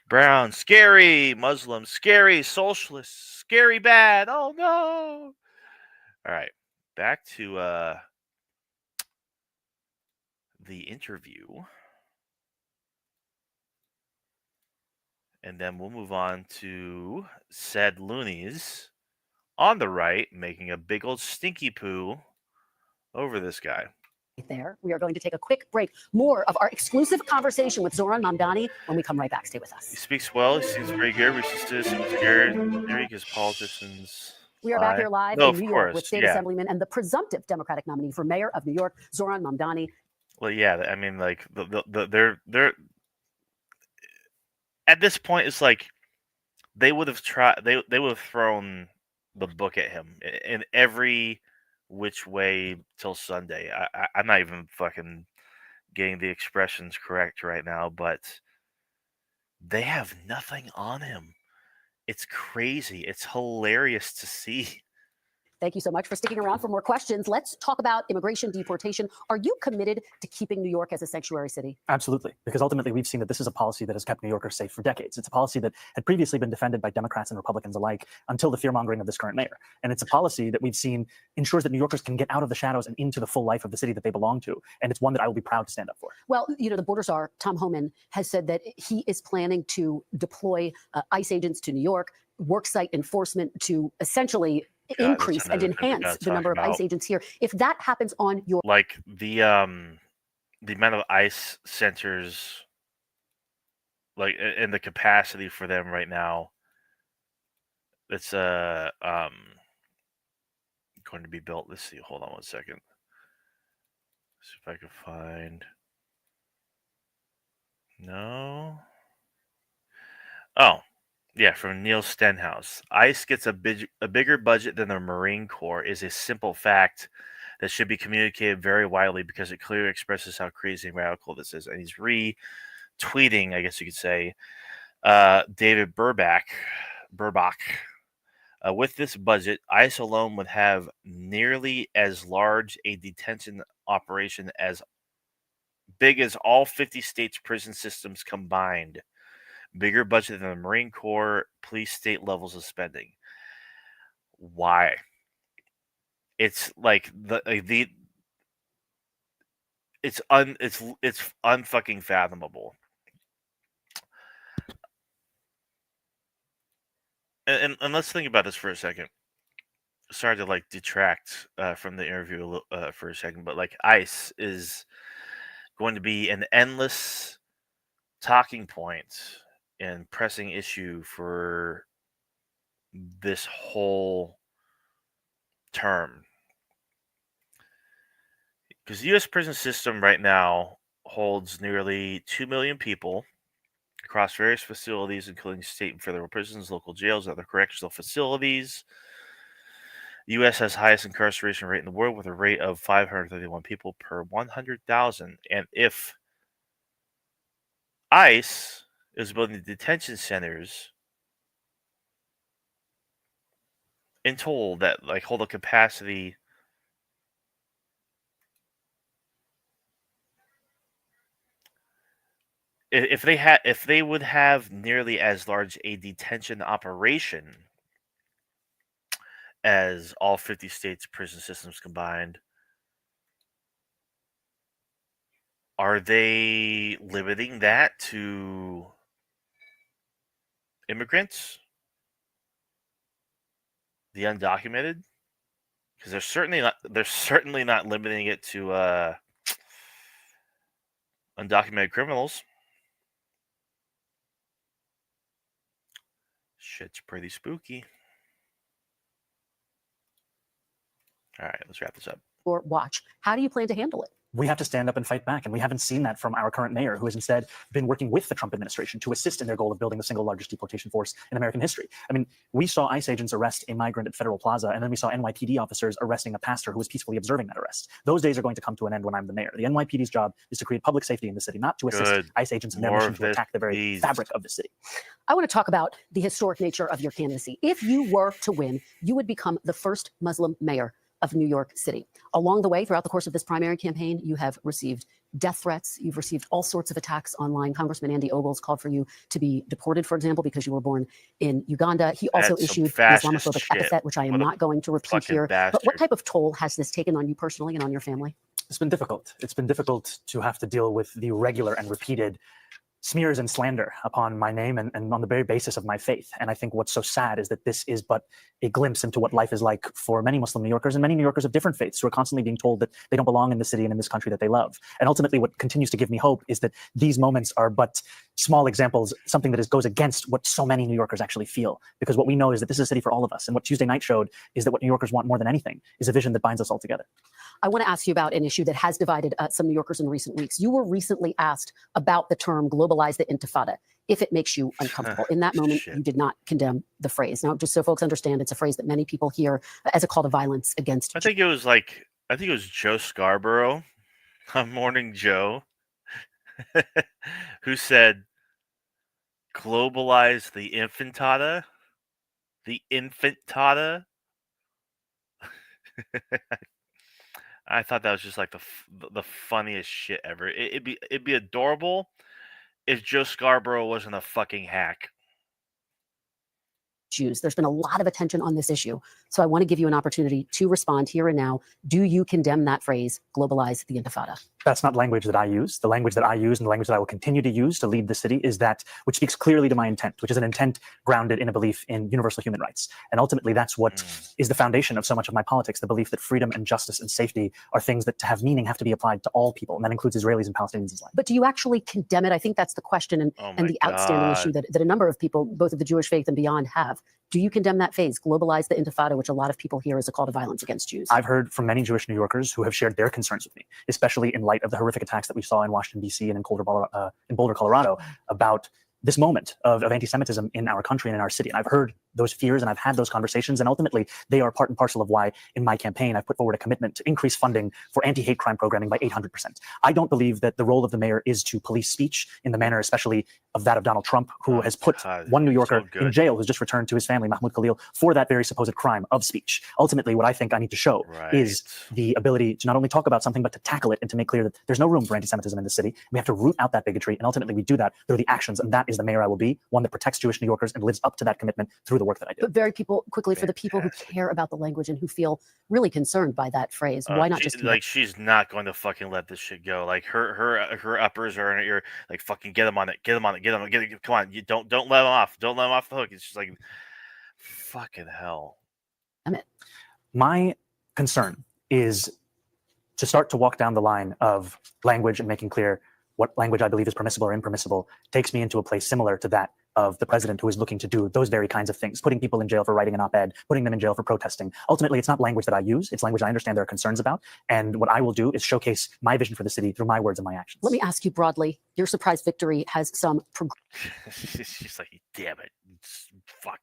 Brown, scary. Muslim, scary. Socialist, scary bad. Oh, no. All right. Back to the interview. And then we'll move on to said loonies on the right making a big old stinky poo over this guy. There, we are going to take a quick break. More of our exclusive conversation with Zoran Mamdani when we come right back. Stay with us. He speaks well. He seems very good. We should still seem scared. There he is, politicians. We are back here live No, in New of York course, with State yeah. Assemblyman and the presumptive Democratic nominee for mayor of New York, Zoran Mamdani. Well, yeah. I mean, like they're at this point. It's like they would have tried. They would have thrown the book at him in every which way till Sunday. I'm not even fucking getting the expressions correct right now, but they have nothing on him. It's crazy. It's hilarious to see. Thank you so much for sticking around for more questions. Let's talk about immigration deportation. Are you committed to keeping New York as a sanctuary city? Absolutely, because ultimately we've seen that this is a policy that has kept New Yorkers safe for decades. It's a policy that had previously been defended by Democrats and Republicans alike until the fear-mongering of this current mayor. And it's a policy that we've seen ensures that New Yorkers can get out of the shadows and into the full life of the city that they belong to. And it's one that I will be proud to stand up for. Well, the border czar, Tom Homan, has said that he is planning to deploy ICE agents to New York, worksite enforcement to essentially increase and enhance the number of ICE agents here. If that happens on your the amount of ICE centers, like, and the capacity for them right now, it's going to be built. Let's see. Hold on 1 second. See if I can find. No. Oh. Yeah, from Neil Stenhouse. ICE gets a bigger budget than the Marine Corps is a simple fact that should be communicated very widely because it clearly expresses how crazy and radical this is. And he's retweeting, I guess you could say, David Burbach. With this budget, ICE alone would have nearly as large a detention operation as big as all 50 states' prison systems combined. Bigger budget than the Marine Corps, police, state levels of spending. Why? It's like it's unfucking fathomable. And let's think about this for a second. Sorry to detract from the interview for a second, but ICE is going to be an endless talking point and pressing issue for this whole term. Because the U.S. prison system right now holds nearly 2 million people across various facilities, including state and federal prisons, local jails, other correctional facilities. The U.S. has highest incarceration rate in the world with a rate of 531 people per 100,000. And if ICE is building detention centers in total that like hold a capacity if they would have nearly as large a detention operation as all 50 states prison systems combined, are they limiting that to immigrants, the undocumented? Because they're certainly not limiting it to undocumented criminals. Shit's pretty spooky. All right, let's wrap this up. Or watch. How do you plan to handle it? We have to stand up and fight back. And we haven't seen that from our current mayor, who has instead been working with the Trump administration to assist in their goal of building the single largest deportation force in American history. I mean, we saw ICE agents arrest a migrant at Federal Plaza, and then we saw NYPD officers arresting a pastor who was peacefully observing that arrest. Those days are going to come to an end when I'm the mayor. The NYPD's job is to create public safety in the city, not to assist ICE agents in their mission to attack the very fabric of the city. I want to talk about the historic nature of your candidacy. If you were to win, you would become the first Muslim mayor of New York City. Along the way, throughout the course of this primary campaign, you have received death threats. You've received all sorts of attacks online. Congressman Andy Ogles called for you to be deported, for example, because you were born in Uganda. He also issued an Islamophobic epithet, which I am not going to repeat here. But what type of toll has this taken on you personally and on your family? It's been difficult. It's been difficult to have to deal with the regular and repeated smears and slander upon my name and on the very basis of my faith. And I think what's so sad is that this is but a glimpse into what life is like for many Muslim New Yorkers and many New Yorkers of different faiths who are constantly being told that they don't belong in the city and in this country that they love. And ultimately, what continues to give me hope is that these moments are but small examples, something that goes against what so many New Yorkers actually feel. Because what we know is that this is a city for all of us. And what Tuesday night showed is that what New Yorkers want more than anything is a vision that binds us all together. I want to ask you about an issue that has divided some New Yorkers in recent weeks. You were recently asked about the term globalize the intifada, if it makes you uncomfortable. In that moment, you did not condemn the phrase. Now, just so folks understand, it's a phrase that many people hear as a call to violence against. I think it was Joe Scarborough on Morning Joe who said, globalize the infantada. The infantada. I thought that was just like the funniest shit ever. It'd be adorable if Joe Scarborough wasn't a fucking hack. Jews. There's been a lot of attention on this issue. So I want to give you an opportunity to respond here and now. Do you condemn that phrase, globalize the intifada? That's not language that I use. The language that I use and the language that I will continue to use to lead the city is that which speaks clearly to my intent, which is an intent grounded in a belief in universal human rights. And ultimately, that's what is the foundation of so much of my politics, the belief that freedom and justice and safety are things that to have meaning have to be applied to all people. And that includes Israelis and Palestinians as well. But do you actually condemn it? I think that's the question and the outstanding issue that a number of people, both of the Jewish faith and beyond, have. Do you condemn that phase, globalize the intifada, which a lot of people hear as a call to violence against Jews? I've heard from many Jewish New Yorkers who have shared their concerns with me, especially in light of the horrific attacks that we saw in Washington, D.C. and in Boulder, Colorado, about this moment of anti-Semitism in our country and in our city. And I've heard those fears and I've had those conversations. And ultimately, they are part and parcel of why in my campaign, I've put forward a commitment to increase funding for anti-hate crime programming by 800%. I don't believe that the role of the mayor is to police speech in the manner, especially of that of Donald Trump, who has put one New Yorker in jail who's just returned to his family, Mahmoud Khalil, for that very supposed crime of speech. Ultimately, what I think I need to show is the ability to not only talk about something, but to tackle it and to make clear that there's no room for anti-Semitism in the city. We have to root out that bigotry. And ultimately, we do that through the actions. And that is the mayor I will be, one that protects Jewish New Yorkers and lives up to that commitment through the work that I do. But very quickly, for the people who care about the language and who feel really concerned by that phrase, why not just like she's not going to fucking let this shit go. Like her uppers are in her ear. Like fucking get them on it. Come on, you don't let them off. Don't let them off the hook. It's just like fucking hell. My concern is to start to walk down the line of language and making clear what language I believe is permissible or impermissible takes me into a place similar to that of the president who is looking to do those very kinds of things, putting people in jail for writing an op-ed, putting them in jail for protesting. Ultimately, it's not language that I use. It's language I understand there are concerns about. And what I will do is showcase my vision for the city through my words and my actions. Let me ask you broadly. Your surprise victory has some She's like, damn it, fuck.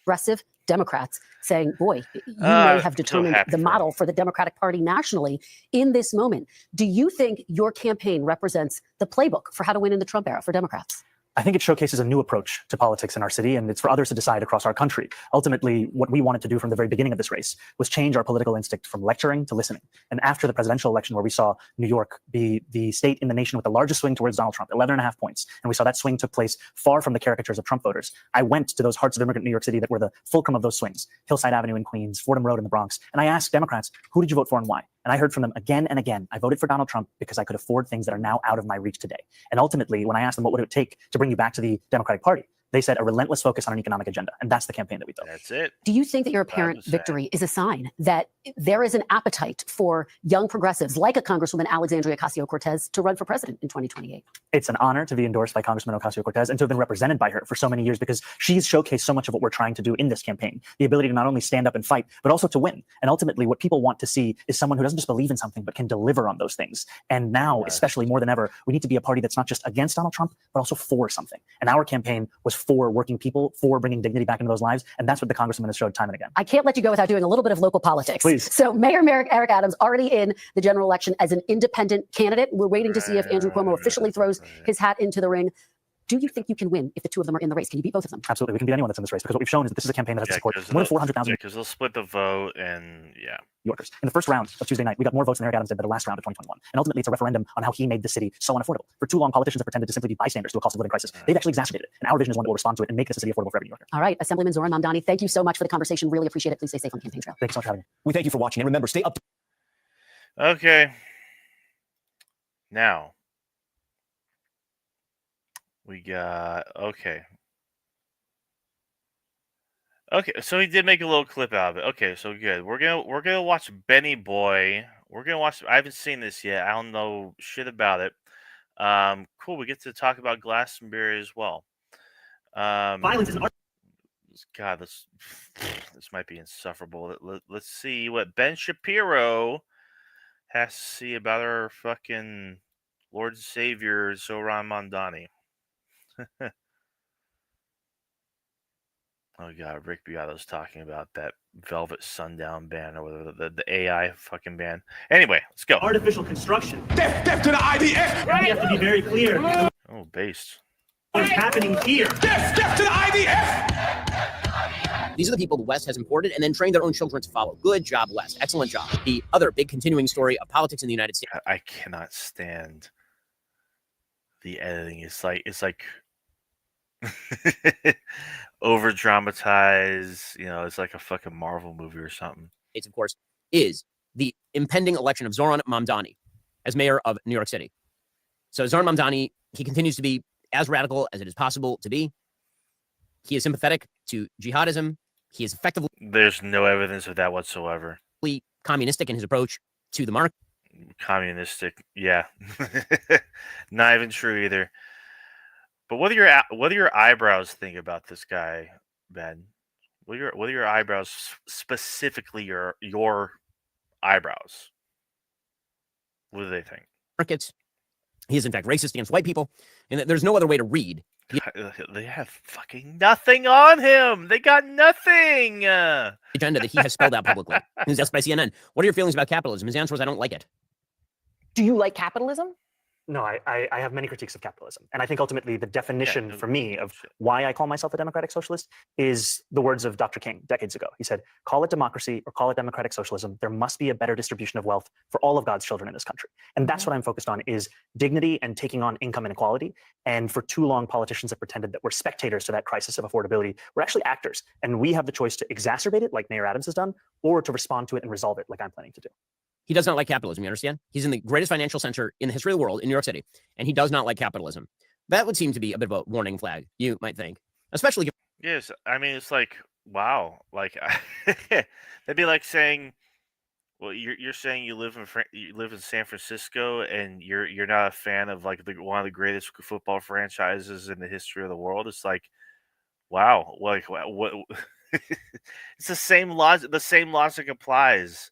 progressive Democrats saying, boy, you may have so determined happy the for model for the Democratic Party nationally in this moment. Do you think your campaign represents the playbook for how to win in the Trump era for Democrats? I think it showcases a new approach to politics in our city, and it's for others to decide across our country. Ultimately, what we wanted to do from the very beginning of this race was change our political instinct from lecturing to listening. And after the presidential election, where we saw New York be the state in the nation with the largest swing towards Donald Trump, 11.5 points, and we saw that swing took place far from the caricatures of Trump voters, I went to those hearts of immigrant New York City that were the fulcrum of those swings, Hillside Avenue in Queens, Fordham Road in the Bronx, and I asked Democrats, who did you vote for and why? And I heard from them again and again, I voted for Donald Trump because I could afford things that are now out of my reach today. And ultimately, when I asked them what would it take to bring you back to the Democratic Party, they said a relentless focus on an economic agenda. And that's the campaign that we built. That's it. Do you think that your apparent victory is a sign that there is an appetite for young progressives like a Congresswoman Alexandria Ocasio-Cortez to run for president in 2028? It's an honor to be endorsed by Congressman Ocasio-Cortez and to have been represented by her for so many years, because she's showcased so much of what we're trying to do in this campaign. The ability to not only stand up and fight, but also to win. And ultimately, what people want to see is someone who doesn't just believe in something, but can deliver on those things. And now, especially more than ever, we need to be a party that's not just against Donald Trump, but also for something. And our campaign was for working people, for bringing dignity back into those lives. And that's what the Congresswoman has showed time and again. I can't let you go without doing a little bit of local politics. Please. So Mayor Eric Adams already in the general election as an independent candidate. We're waiting to see if Andrew Cuomo officially throws his hat into the ring. Do you think you can win if the two of them are in the race? Can you beat both of them? Absolutely. We can beat anyone that's in this race, because what we've shown is that this is a campaign that has support more than 400,000 because they'll split the vote, and Yorkers. In the first round of Tuesday night, we got more votes than Eric Adams did by the last round of 2021. And ultimately, it's a referendum on how he made the city so unaffordable. For too long, politicians have pretended to simply be bystanders to a cost of living crisis. They've actually exacerbated it. And our vision is one that will respond to it and make this a city affordable for every New Yorker. All right, Assemblyman Zoran Mamdani, thank you so much for the conversation. Really appreciate it. Please stay safe on the campaign trail. Thank you so much for having me. We thank you for watching. And remember, stay up to okay. Now we got okay, so he did make a little clip out of it. Okay, so good. We're gonna watch Benny Boy. We're gonna watch. I haven't seen this yet. I don't know shit about it. Cool. We get to talk about Glastonbury as well. Violence is an art. God, this might be insufferable. Let's see what Ben Shapiro has to see about our fucking Lord and Savior Zoran Mamdani. Oh God, Rick Beato's talking about that Velvet Sundown band or whatever, the AI fucking band. Anyway, let's go. Artificial construction. Death to the IDF! We have to be very clear. Oh, based. What's happening here? Death to the IDF! These are the people the West has imported and then trained their own children to follow. Good job, West. Excellent job. The other big continuing story of politics in the United States. I cannot stand the editing. It's like over dramatized. You know, it's like a fucking Marvel movie or something. It's, of course, is the impending election of Zoran Mamdani as mayor of New York City. So Zoran Mamdani, he continues to be as radical as it is possible to be. He is sympathetic to jihadism. He is effectively... There's no evidence of that whatsoever. Communistic in his approach to the market. Communistic, yeah. Not even true either. But what do your eyebrows think about this guy, Ben? What are your eyebrows, specifically your eyebrows? What do they think? Markets. He is in fact racist against white people, and there's no other way to read. They have fucking nothing on him. They got nothing. Agenda that he has spelled out publicly. He was asked by CNN, "What are your feelings about capitalism?" His answer was, "I don't like it." Do you like capitalism? No, I have many critiques of capitalism. And I think ultimately the definition for me of why I call myself a democratic socialist is the words of Dr. King decades ago. He said, call it democracy or call it democratic socialism. There must be a better distribution of wealth for all of God's children in this country. And that's what I'm focused on, is dignity and taking on income inequality. And for too long, politicians have pretended that we're spectators to that crisis of affordability. We're actually actors. And we have the choice to exacerbate it, like Mayor Adams has done, or to respond to it and resolve it, like I'm planning to do. He does not like capitalism, you understand? He's in the greatest financial center in the history of the world, in New York City, and he does not like capitalism. That would seem to be a bit of a warning flag, you might think. Especially... Yes, I mean, it's like, wow. Like, that'd be like saying, well, you're saying you live in San Francisco and you're not a fan of like one of the greatest football franchises in the history of the world. It's like, Wow. Like what? It's the same logic. The same logic applies,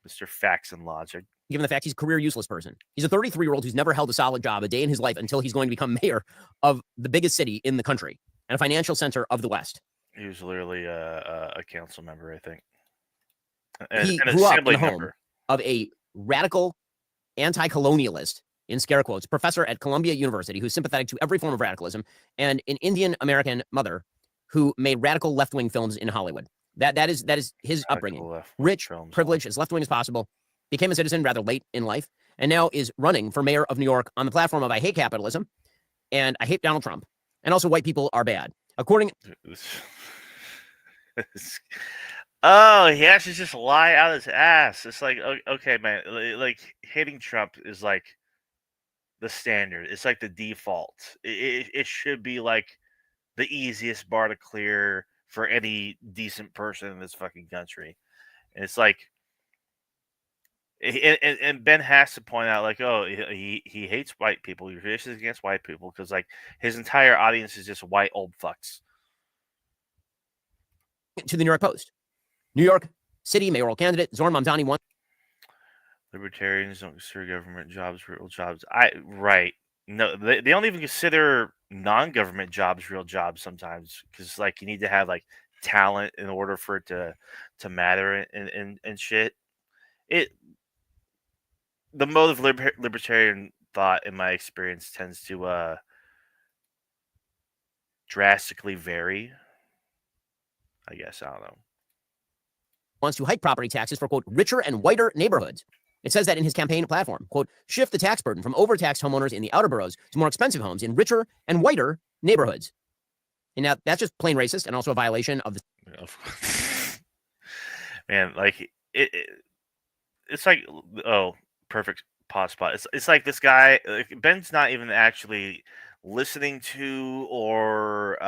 Mr. Facts and Logic. Given the fact he's a career useless person. He's a 33-year-old who's never held a solid job a day in his life until he's going to become mayor of the biggest city in the country and a financial center of the West. He was literally a council member, I think. He An grew up in assembly the home member of a radical anti-colonialist, in scare quotes, professor at Columbia University who's sympathetic to every form of radicalism, and an Indian American mother who made radical left-wing films in Hollywood. That is his upbringing. Rich, privileged, as left-wing as possible, became a citizen rather late in life, and now is running for mayor of New York on the platform of I hate capitalism, and I hate Donald Trump, and also white people are bad. According Oh, he has to just lie out his ass. It's like, okay, man, like hating Trump is like the standard. It's like the default. It should be like the easiest bar to clear for any decent person in this fucking country. And it's like, and Ben has to point out, like, oh, he hates white people. He's racist against white people because, like, his entire audience is just white old fucks. to the New York Post, New York City mayoral candidate Zoran Mamdani won. Libertarians don't consider government jobs real jobs. Right. No, they don't even consider non-government jobs real jobs sometimes, because like you need to have like talent in order for it to matter and shit. The mode of libertarian thought, in my experience, tends to drastically vary. I guess, I don't know. Wants to hike property taxes for, quote, richer and whiter neighborhoods. It says that in his campaign platform, quote, shift the tax burden from overtaxed homeowners in the outer boroughs to more expensive homes in richer and whiter neighborhoods. And now that's just plain racist and also a violation of the. Man, like it's like, oh, perfect pause spot. It's like this guy, like, Ben's not even actually listening to or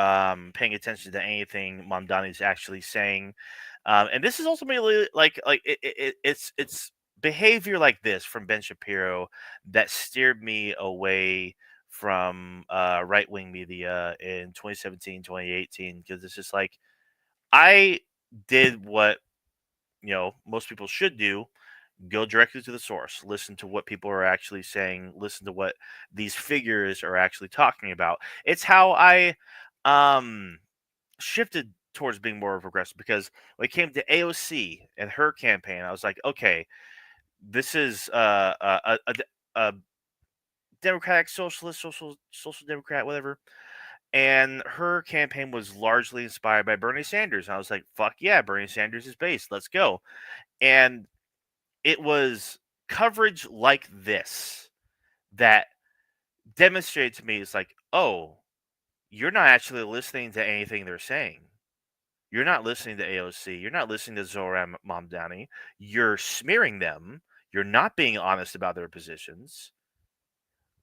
paying attention to anything Mamdani's actually saying, and this is ultimately like it's behavior like this from Ben Shapiro that steered me away from right-wing media in 2017, 2018, because it's just like I did what most people should do: go directly to the source, listen to what people are actually saying, listen to what these figures are actually talking about. It's how I shifted towards being more progressive, because when it came to AOC and her campaign, I was like, okay, this is a democratic socialist, social democrat, whatever. And her campaign was largely inspired by Bernie Sanders. And I was like, fuck yeah, Bernie Sanders is based. Let's go. And it was coverage like this that demonstrated to me, it's like, oh, you're not actually listening to anything they're saying. You're not listening to AOC. You're not listening to Zoran Mamdani. You're smearing them. You're not being honest about their positions.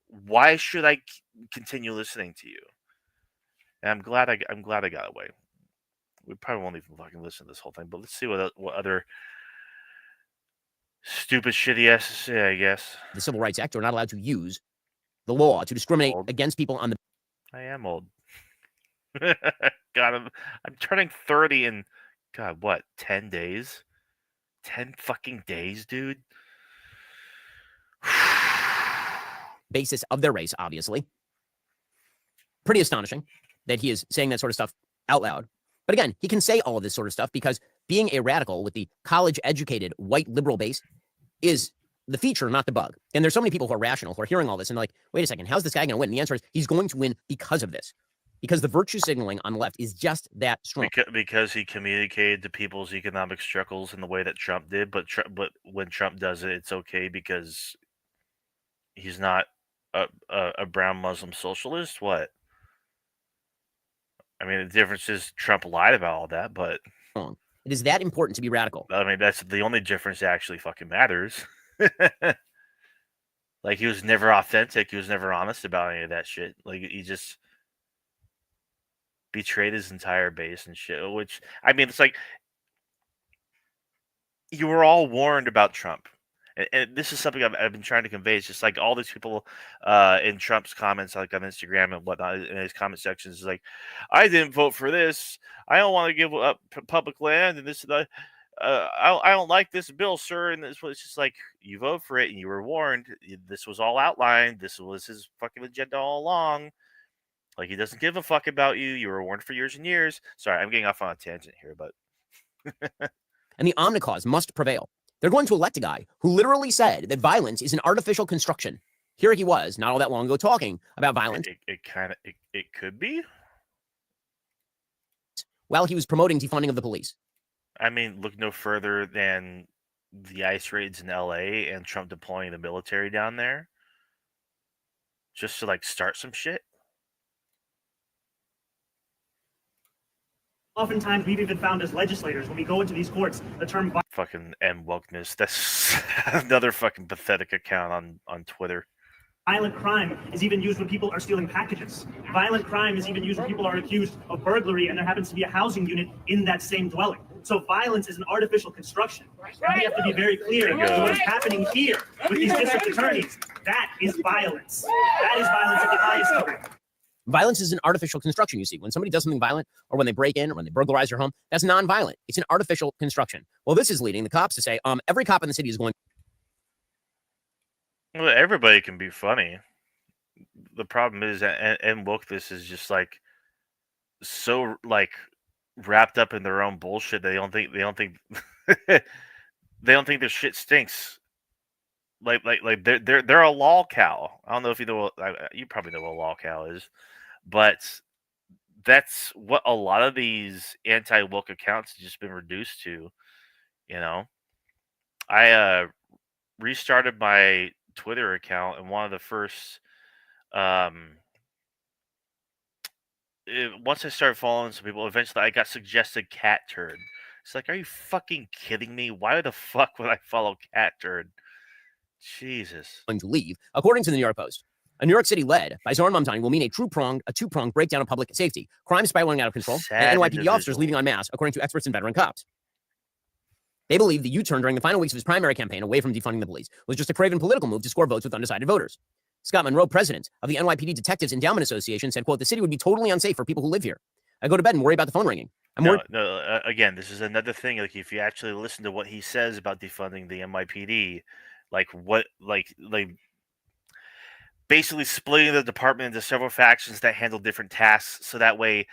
Why should I continue listening to you? And I'm glad I got away. We probably won't even fucking listen to this whole thing, but let's see what other stupid shit he has to say, I guess. The Civil Rights Act are not allowed to use the law to discriminate against people on the. I am old. God, I'm turning 30 in, God, what, 10 days? 10 fucking days, dude? Basis of their race, obviously. Pretty astonishing that he is saying that sort of stuff out loud. But again, he can say all of this sort of stuff because being a radical with the college-educated white liberal base is the feature, not the bug. And there's so many people who are rational, who are hearing all this and like, wait a second, how's this guy going to win? And the answer is he's going to win because of this. Because the virtue signaling on the left is just that strong. Because he communicated to people's economic struggles in the way that Trump did, but when Trump does it, it's okay because he's not a brown Muslim socialist. What? I mean, the difference is Trump lied about all that, but it is that important to be radical. I mean, that's the only difference that actually fucking matters. Like, he was never authentic. He was never honest about any of that shit. Like, he just betrayed his entire base and shit, which, I mean, it's like, you were all warned about Trump. And this is something I've been trying to convey. It's just like all these people in Trump's comments, like on Instagram and whatnot, in his comment sections, is like, I didn't vote for this. I don't want to give up public land, and this and that. I don't like this bill, sir. And this was just like, you vote for it, and you were warned. This was all outlined. This was his fucking agenda all along. Like, he doesn't give a fuck about you. You were warned for years and years. Sorry, I'm getting off on a tangent here, but. And the omnicause must prevail. They're going to elect a guy who literally said that violence is an artificial construction. Here he was, not all that long ago, talking about violence. It could be. While he was promoting defunding of the police. I mean, look no further than the ICE raids in LA and Trump deploying the military down there. Just to, like, start some shit. Oftentimes, we've even found as legislators, when we go into these courts, the term Fucking M wokeness. That's another fucking pathetic account on Twitter. violent crime is even used when people are stealing packages. Violent crime is even used when people are accused of burglary and there happens to be a housing unit in that same dwelling. So violence is an artificial construction. And we have to be very clear that what is happening here with these district attorneys, that is violence. That is violence at the highest level. Violence is an artificial construction, you see. When somebody does something violent, or when they break in, or when they burglarize your home, that's non-violent. It's an artificial construction. Well, this is leading the cops to say, every cop in the city is going. Well, everybody can be funny. The problem is that and wokeness is just like so like wrapped up in their own bullshit. They don't think they don't think their shit stinks. Like they're a lol cow. I don't know if you know you probably know what a lol cow is, but that's what a lot of these anti-woke accounts have just been reduced to. You know, I restarted my Twitter account, and one of the first once I started following some people, eventually I got suggested cat turd. It's like, are you fucking kidding me? Why the fuck would I follow cat turd? Jesus. Going to leave, according to the New York Post. A New York City led by Zoran Mamdani will mean a two-pronged breakdown of public safety, crime spiraling out of control, and NYPD officers leaving en masse, according to experts and veteran cops. They believe the U-turn during the final weeks of his primary campaign away from defunding the police was just a craven political move to score votes with undecided voters. Scott Monroe, president of the NYPD Detectives Endowment Association, said, quote, the city would be totally unsafe for people who live here. I go to bed and worry about the phone ringing. Again, this is another thing. Like, if you actually listen to what he says about defunding the NYPD, basically splitting the department into several factions that handle different tasks, so that way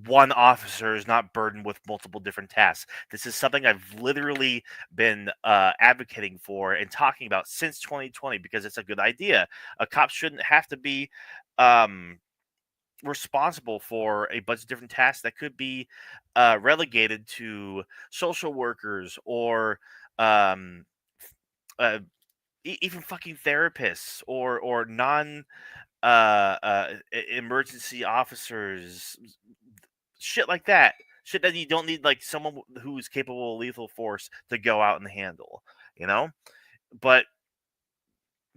one officer is not burdened with multiple different tasks. This is something I've literally been advocating for and talking about since 2020 because it's a good idea. A cop shouldn't have to be responsible for a bunch of different tasks that could be relegated to social workers or even fucking therapists or non emergency officers, shit like that. Shit that you don't need like someone who's capable of lethal force to go out and handle, you know? But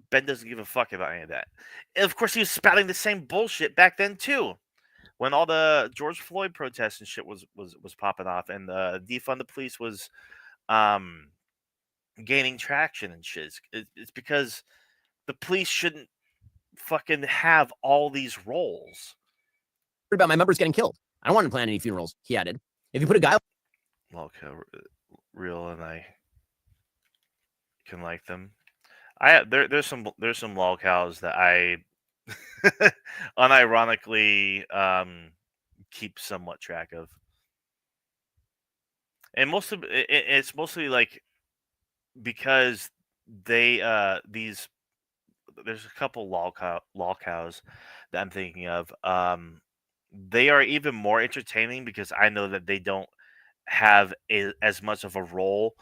Ben doesn't give a fuck about any of that. And of course, he was spouting the same bullshit back then too, when all the George Floyd protests and shit was popping off, and defund the police was gaining traction and shit. It's because the police shouldn't fucking have all these roles. About my members getting killed. I don't want to plan any funerals, he added. If you put a guy... Okay, real, and I can like them. There's some lol cows that I unironically keep somewhat track of, and most of it's mostly like because they there's a couple lol cows that I'm thinking of. They are even more entertaining because I know that they don't have as much of a role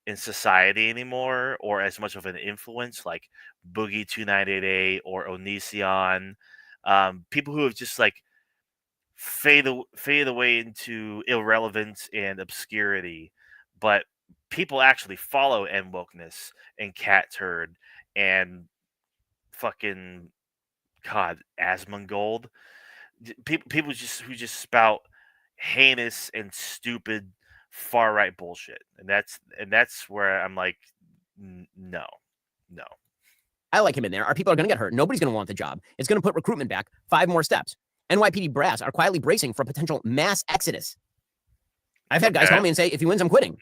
in society anymore, or as much of an influence, like Boogie 298 or Onision, people who have just like faded away into irrelevance and obscurity, but people actually follow N wokeness and cat turd and fucking Asmongold. People who just spout heinous and stupid far right bullshit, and that's where I'm like, No. I like him in there. Our people are going to get hurt. Nobody's going to want the job. It's going to put recruitment back 5 more steps. NYPD brass are quietly bracing for a potential mass exodus. I've had guys call me and say, if he wins, I'm quitting.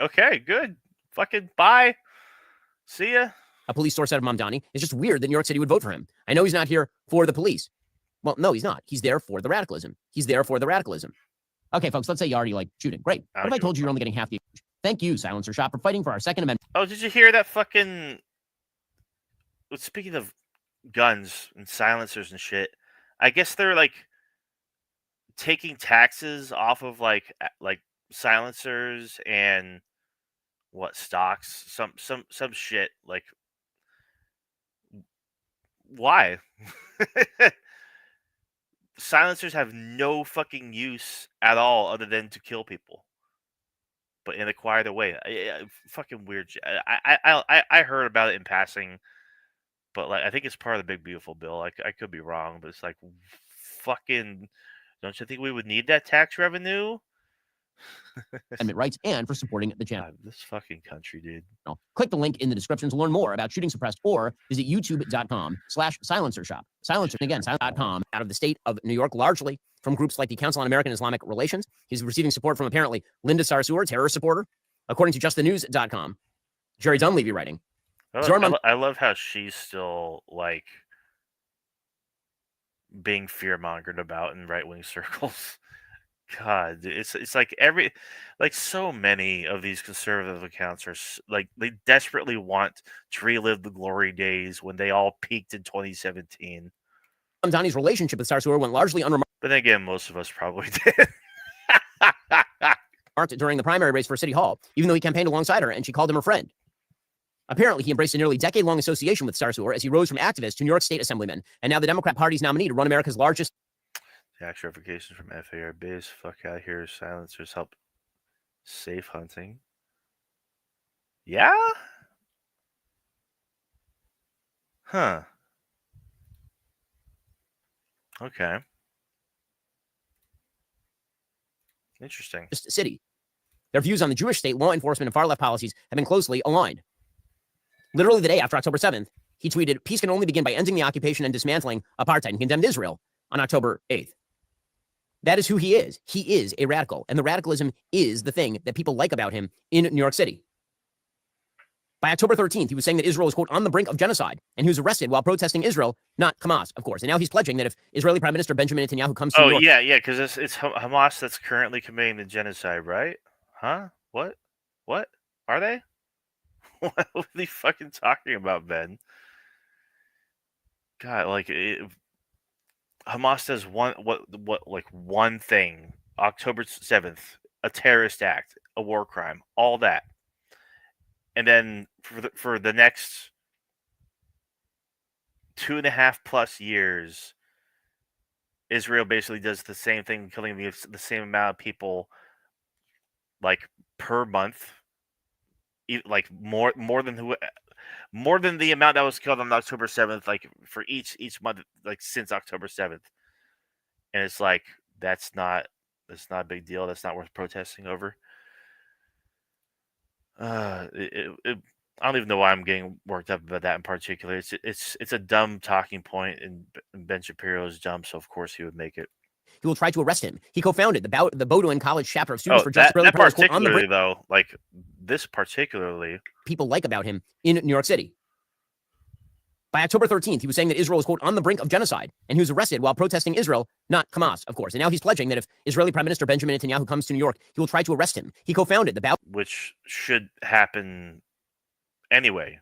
Okay, good. Fucking bye. See ya. A police source out of Mamdani. It's just weird that New York City would vote for him. I know he's not here for the police. Well, no, he's not. He's there for the radicalism. Okay, folks, let's say you already like shooting. Great. What if I told you you're only getting half the... Thank you, Silencer Shop, for fighting for our Second Amendment. Oh, did you hear that fucking... Speaking of guns and silencers and shit, I guess they're like taking taxes off of like silencers and stocks, some shit. Like, why? Silencers have no fucking use at all other than to kill people, but in a quieter way. Fucking weird shit. I heard about it in passing, but like I think it's part of the big beautiful bill. I could be wrong, but it's like, fucking, don't you think we would need that tax revenue? Amendment rights and for supporting the channel. This fucking country, dude. Click the link in the description to learn more about shooting suppressed, or visit youtube.com/silencer shop. Silencer, again, silent.com, out of the state of New York, largely from groups like the Council on American Islamic Relations. He's receiving support from apparently Linda Sarsour, terror supporter, according to justthenews.com. Jerry Dunleavy writing. I love how she's still like being fear-mongered about in right-wing circles. God, it's like so many of these conservative accounts are like, they desperately want to relive the glory days when they all peaked in 2017. Mamdani's relationship with Sarsour went largely unremarked. But then again, most of us probably did. During the primary race for City Hall, even though he campaigned alongside her and she called him her friend. Apparently, he embraced a nearly decade-long association with Sarsour as he rose from activist to New York State Assemblyman, and now the Democrat Party's nominee to run America's largest... Tax verification from FAR base. Fuck out here. Silencers help safe hunting. Yeah? Huh. Okay. Interesting. City. Their views on the Jewish state, law enforcement, and far-left policies have been closely aligned. Literally the day after October 7th, he tweeted, "Peace can only begin by ending the occupation and dismantling apartheid," and condemned Israel on October 8th. That is who he is. He is a radical, and the radicalism is the thing that people like about him in New York City. By October 13th, he was saying that Israel is, quote, on the brink of genocide, and he was arrested while protesting Israel, not Hamas, of course. And now he's pledging that if Israeli Prime Minister Benjamin Netanyahu comes to New York... Oh, yeah, because it's Hamas that's currently committing the genocide, right? Huh? What? Are they? What are they fucking talking about, Ben? God, like, Hamas does one thing. October 7th, a terrorist act, a war crime, all that. And then for the next 2.5+ years, Israel basically does the same thing, killing the same amount of people, like, per month, like more than the amount that was killed on October 7th, like for each month, like since October 7th. And it's like, that's not a big deal. That's not worth protesting over. I don't even know why I'm getting worked up about that in particular. It's a dumb talking point, and Ben Shapiro is dumb, so of course he would make it. He will try to arrest him. He co-founded the Bowdoin College chapter of Students for Justice. That particularly, though, like this particularly, people like about him in New York City. By October 13th, he was saying that Israel is, quote, on the brink of genocide, and he was arrested while protesting Israel, not Hamas, of course. And now he's pledging that if Israeli Prime Minister Benjamin Netanyahu comes to New York, he will try to arrest him. He co-founded the which should happen anyway,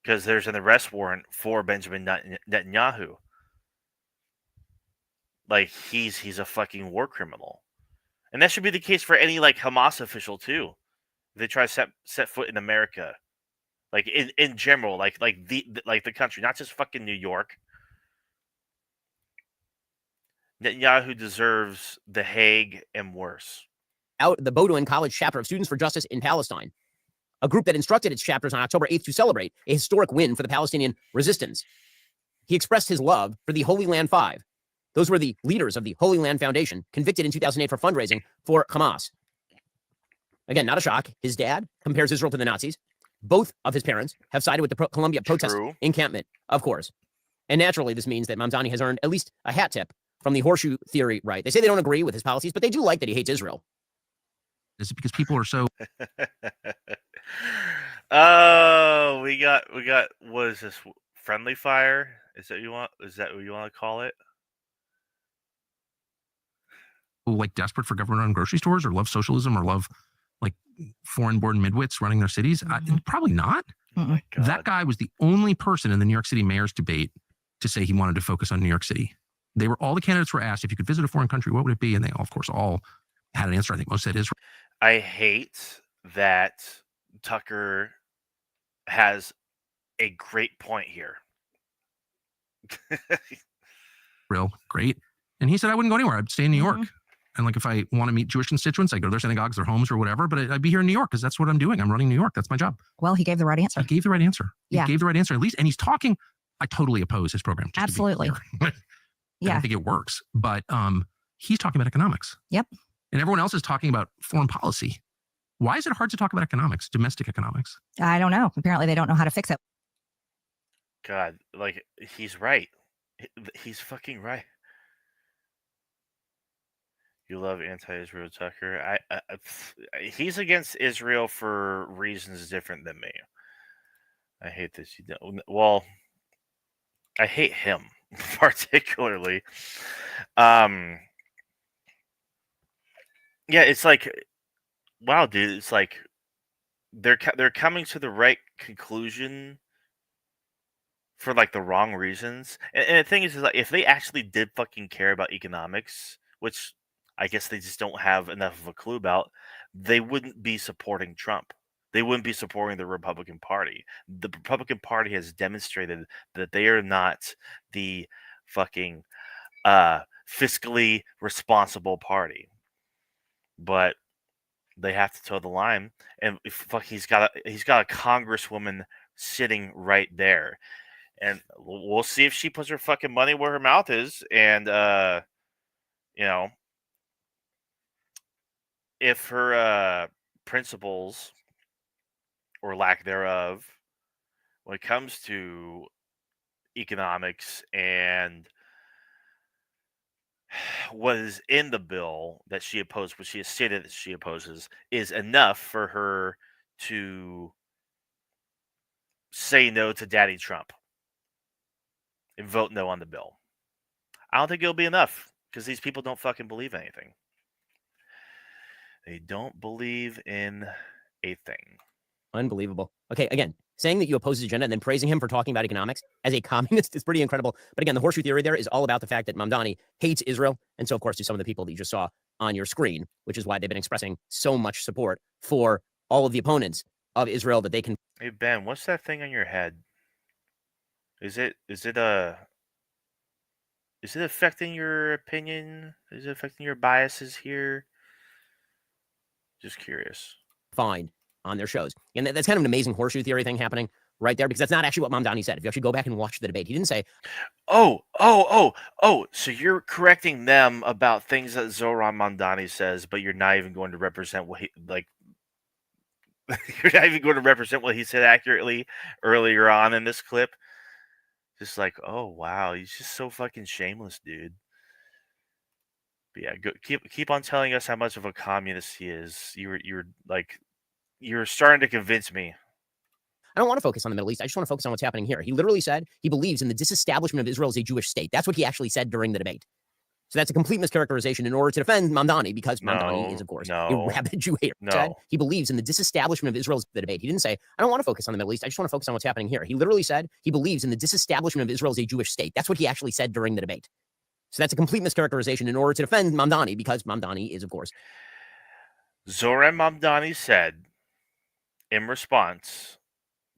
because there's an arrest warrant for Benjamin Netanyahu. Like, he's a fucking war criminal. And that should be the case for any, like, Hamas official, too. If they try to set foot in America. Like, in general, like the country, not just fucking New York. Netanyahu deserves The Hague and worse. The Bowdoin College chapter of Students for Justice in Palestine, a group that instructed its chapters on October 8th to celebrate a historic win for the Palestinian resistance. He expressed his love for the Holy Land Five. Those were the leaders of the Holy Land Foundation, convicted in 2008 for fundraising for Hamas. Again, not a shock. His dad compares Israel to the Nazis. Both of his parents have sided with the Columbia protest True. encampment, of course. And naturally, this means that Mamdani has earned at least a hat tip from the horseshoe theory right. They say they don't agree with his policies, but they do like that he hates Israel. Is it because people are so... Oh, we got what is this? Friendly fire? Is that what you want to call it? like desperate for government-run grocery stores or love socialism or love like foreign-born midwits running their cities? Probably not. That guy was the only person in the New York City mayor's debate to say he wanted to focus on New York City. All the candidates were asked, if you could visit a foreign country, what would it be? And they, of course, all had an answer. I think most said Israel. I hate that Tucker has a great point here. Real great. And he said, I wouldn't go anywhere. I'd stay in New York. And like, if I want to meet Jewish constituents, I go to their synagogues, their homes or whatever, but I'd be here in New York because that's what I'm doing. I'm running New York. That's my job. Well, he gave the right answer. He gave the right answer. Yeah. He gave the right answer, at least. And he's talking, I totally oppose his program. Absolutely. I think it works, but he's talking about economics. Yep. And everyone else is talking about foreign policy. Why is it hard to talk about economics, domestic economics? I don't know. Apparently they don't know how to fix it. God, like, he's right. He's fucking right. You love anti-Israel Tucker. He's against Israel for reasons different than me. I hate this. Well, I hate him particularly. Yeah, it's like, wow, dude. It's like they're coming to the right conclusion for like the wrong reasons. And the thing is like, if they actually did fucking care about economics, which I guess they just don't have enough of a clue about, they wouldn't be supporting Trump. They wouldn't be supporting the Republican Party. The Republican Party has demonstrated that they are not the fucking fiscally responsible party. But they have to toe the line, and he's got a congresswoman sitting right there, and we'll see if she puts her fucking money where her mouth is, and you know, if her principles or lack thereof, when it comes to economics and what is in the bill that she opposed, what she has stated that she opposes, is enough for her to say no to Daddy Trump and vote no on the bill. I don't think it'll be enough because these people don't fucking believe anything. They don't believe in a thing. Unbelievable. Okay, again, saying that you oppose his agenda and then praising him for talking about economics as a communist is pretty incredible. But again, the horseshoe theory there is all about the fact that Mamdani hates Israel. And so, of course, to some of the people that you just saw on your screen, which is why they've been expressing so much support for all of the opponents of Israel that they can. Hey, Ben, what's that thing on your head? Is it affecting your opinion? Is it affecting your biases here? Just curious. Find on their shows. And that's kind of an amazing horseshoe theory thing happening right there, because that's not actually what Mamdani said. If you actually go back and watch the debate, he didn't say, Oh, so you're correcting them about things that Zoran Mamdani says, but you're not even going to represent what he, like, you're not even going to represent what he said accurately earlier on in this clip. Just like, oh, wow, he's just so fucking shameless, dude. But yeah, keep on telling us how much of a communist he is. You're starting to convince me. I don't want to focus on the Middle East. I just want to focus on what's happening here. He literally said he believes in the disestablishment of Israel as a Jewish state. That's what he actually said during the debate. So that's a complete mischaracterization in order to defend Mamdani, because Mamdani is, of course, a rabid Jew hater. Said he believes in the disestablishment of Israel as the debate. He didn't say, I don't want to focus on the Middle East. I just want to focus on what's happening here. He literally said he believes in the disestablishment of Israel as a Jewish state. That's what he actually said during the debate. So that's a complete mischaracterization in order to defend Mamdani, because Mamdani is, of course. Zoran Mamdani said in response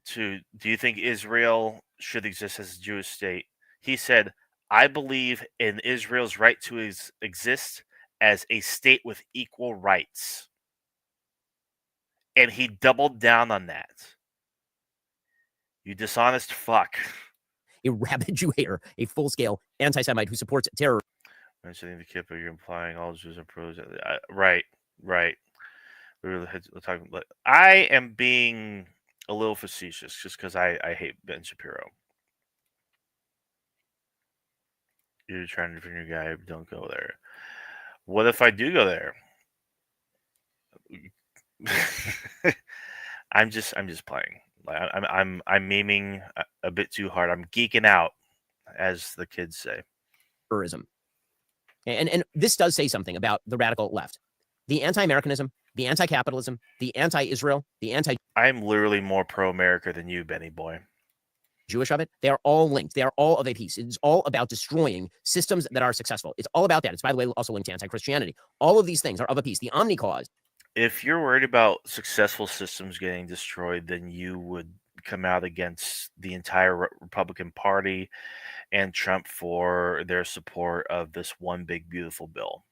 to, do you think Israel should exist as a Jewish state? He said, I believe in Israel's right to exist as a state with equal rights. And he doubled down on that. You dishonest fuck. A rabid Jew hater, a full-scale anti-Semite who supports terror. Mentioning the Kippur, you're implying all Jews are pros. Right. We were talking about, I am being a little facetious, just because I hate Ben Shapiro. You're trying to defend your guy. Don't go there. What if I do go there? I'm just playing. I'm memeing a bit too hard. I'm geeking out, as the kids say. Terrorism. And this does say something about the radical left. The anti-Americanism, the anti-capitalism, the anti-Israel, the anti... I'm literally more pro-America than you, Benny boy. Jewish of it. They are all linked. They are all of a piece. It's all about destroying systems that are successful. It's all about that. It's, by the way, also linked to anti-Christianity. All of these things are of a piece. The omni cause. If you're worried about successful systems getting destroyed, then you would come out against the entire Republican Party and Trump for their support of this one big beautiful bill.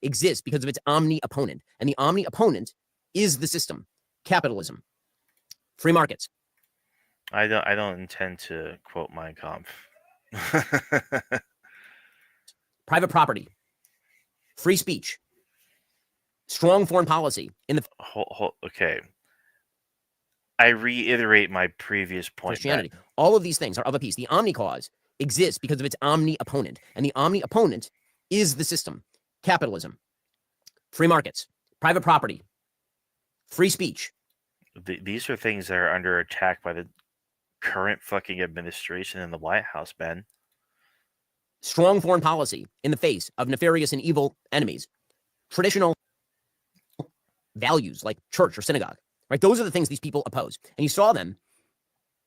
Exists because of its omni opponent, and the omni opponent is the system: capitalism, free markets. I don't intend to quote Mein Kampf. Private property, free speech, strong foreign policy in the okay. I reiterate my previous point. Christianity. All of these things are of a piece. The omni cause exists because of its omni opponent, and the omni opponent is the system: capitalism, free markets, private property, free speech. These are things that are under attack by the current fucking administration in the White House, Ben. Strong foreign policy in the face of nefarious and evil enemies. Traditional values like church or synagogue, right? Those are the things these people oppose. And you saw them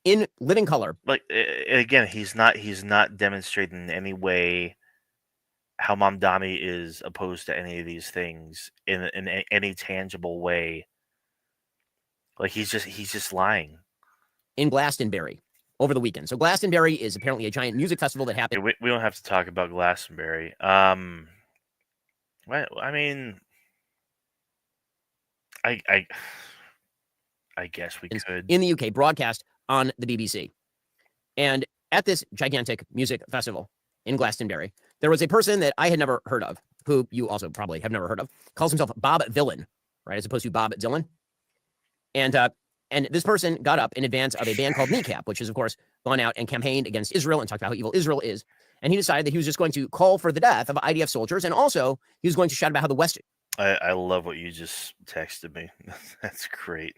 in living color. Like, again, he's not demonstrating in any way how MAMDANI is opposed to any of these things in any tangible way. Like, he's just lying. In Glastonbury over the weekend. So Glastonbury is apparently a giant music festival that happened. We don't have to talk about Glastonbury. Well, I mean, I guess we could. In the UK, broadcast on the BBC. And at this gigantic music festival in Glastonbury, there was a person that I had never heard of, who you also probably have never heard of, calls himself Bob Villain, right, as opposed to Bob Dylan. And this person got up in advance of a band called Kneecap, which has, of course, gone out and campaigned against Israel and talked about how evil Israel is. And he decided that he was just going to call for the death of IDF soldiers. And also, he was going to shout about how the West... I love what you just texted me. That's great.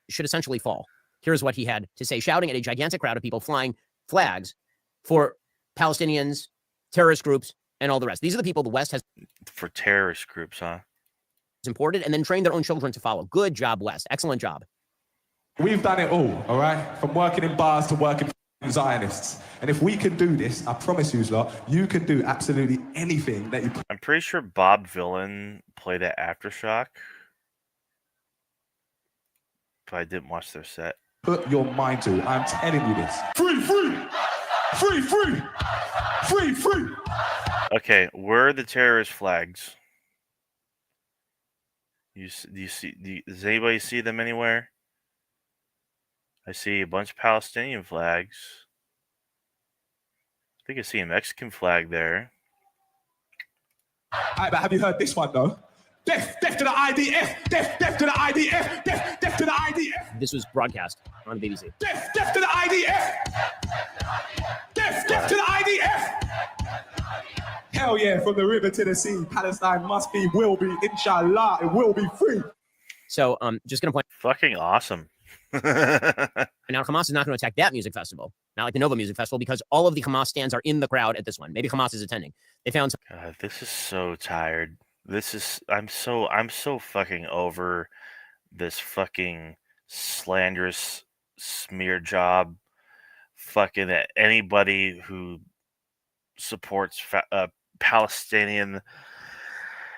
should essentially fall. Here's what he had to say, shouting at a gigantic crowd of people flying flags for Palestinians, terrorist groups, and all the rest. These are the people the West has... For terrorist groups, huh? ...imported and then trained their own children to follow. Good job, West. Excellent job. We've done it all right? From working in bars to working for Zionists. And if we can do this, I promise you, lot, you can do absolutely anything that you... I'm pretty sure Bob Villain played at Aftershock. But I didn't watch their set. Put your mind to it. I'm telling you this. Free, free! Free, free! Free, free! Okay, where are the terrorist flags? Does anybody see them anywhere? I see a bunch of Palestinian flags. I think I see a Mexican flag there. Alright, but have you heard this one though? Death, death to the IDF! Death, death to the IDF! Death, death to the IDF! This was broadcast on the BBC. Death, death to the IDF! Death, death to the IDF! Hell yeah, from the river to the sea, Palestine must be, will be, inshallah, it will be free. So, just gonna point. Fucking awesome. Now, Hamas is not going to attack that music festival, not like the Nova Music Festival, because all of the Hamas stands are in the crowd at this one. Maybe Hamas is attending. They found some... God, this is so tired. I'm so fucking over this fucking slanderous smear job. Fucking anybody who supports Palestinian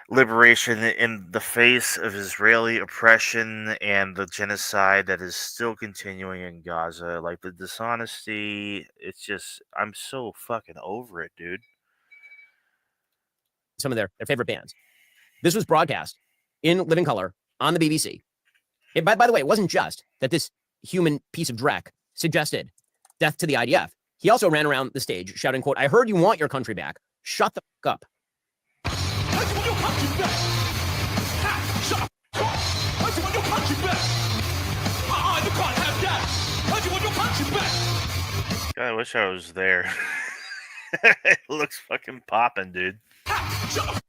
liberation in the face of Israeli oppression and the genocide that is still continuing in Gaza. Like, the dishonesty, it's just, I'm so fucking over it, dude. Some of their favorite bands. This was broadcast in living color on the BBC. By the way, it wasn't just that this human piece of dreck suggested death to the IDF. He also ran around the stage shouting, quote, "I heard you want your country back. Shut the fuck up." God, I wish I was there. It looks fucking popping, dude. Okay,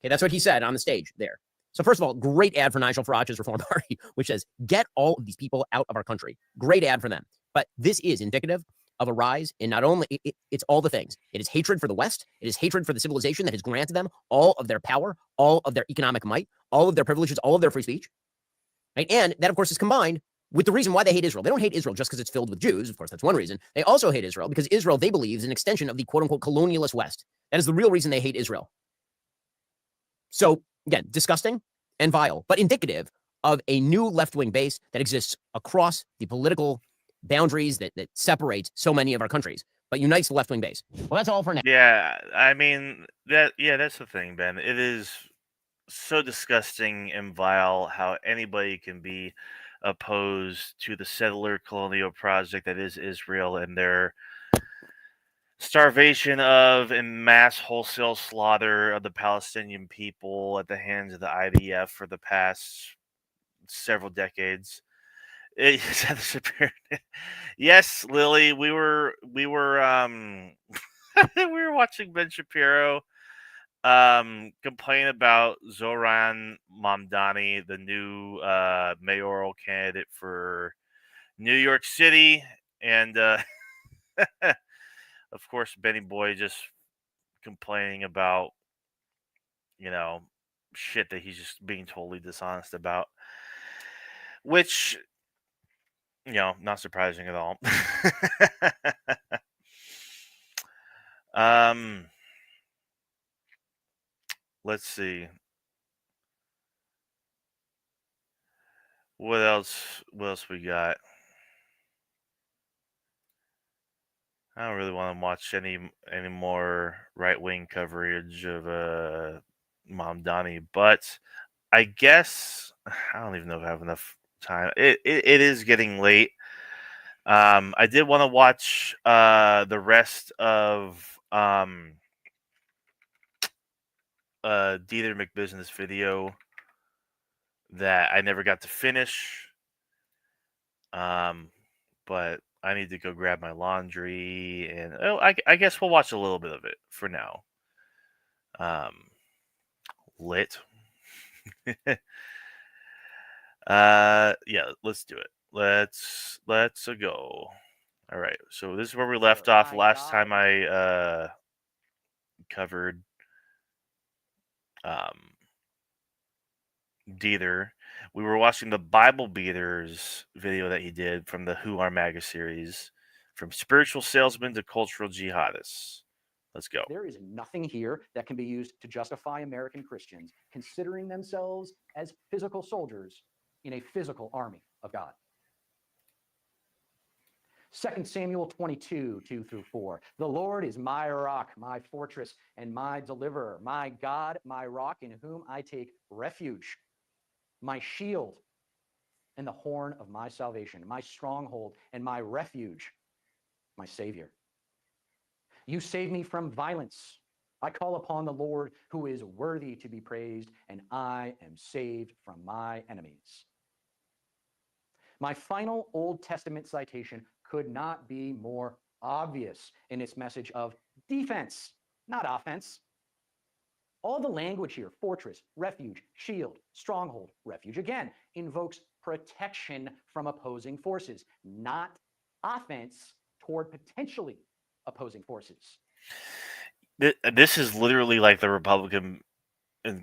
that's what he said on the stage there. So first of all, great ad for Nigel Farage's Reform Party, which says, get all of these people out of our country. Great ad for them. But this is indicative of a rise in not only, it's all the things. It is hatred for the West. It is hatred for the civilization that has granted them all of their power, all of their economic might, all of their privileges, all of their free speech. Right? And that, of course, is combined with the reason why they hate Israel. They don't hate Israel just because it's filled with Jews. Of course, that's one reason. They also hate Israel because Israel, they believe, is an extension of the quote-unquote colonialist West. That is the real reason they hate Israel. So, again, disgusting and vile, but indicative of a new left-wing base that exists across the political boundaries that separate so many of our countries, but unites the left-wing base. Well, that's all for now. Yeah, I mean, that's the thing, Ben. It is so disgusting and vile how anybody can be opposed to the settler colonial project that is Israel and their starvation of and mass wholesale slaughter of the Palestinian people at the hands of the IDF for the past several decades. Yes, Lily, we were we were watching Ben Shapiro complain about Zoran Mamdani, the new mayoral candidate for New York City, and of course Benny Boy just complaining about, shit that he's just being totally dishonest about, which, not surprising at all. Let's see. What else we got? I don't really want to watch any more right-wing coverage of Mamdani, but I guess I don't even know if I have enough time. It is getting late. I did want to watch the rest of Deter McBusiness video that I never got to finish. But I need to go grab my laundry, and I guess we'll watch a little bit of it for now. Lit. Yeah, let's do it. Let's go. All right. So this is where we left off last time I covered Deter. We were watching the Bible Beaters video that he did from the Who Are MAGA series, from spiritual salesman to cultural jihadists. Let's go. There is nothing here that can be used to justify American Christians considering themselves as physical soldiers in a physical army of God. 2 Samuel 22, 2-4. The Lord is my rock, my fortress, and my deliverer, my God, my rock, in whom I take refuge, my shield and the horn of my salvation, my stronghold and my refuge, my Savior. You save me from violence. I call upon the Lord who is worthy to be praised, and I am saved from my enemies. My final Old Testament citation could not be more obvious in its message of defense, not offense. All the language here, fortress, refuge, shield, stronghold, refuge, again, invokes protection from opposing forces, not offense toward potentially opposing forces. This is literally like the Republican,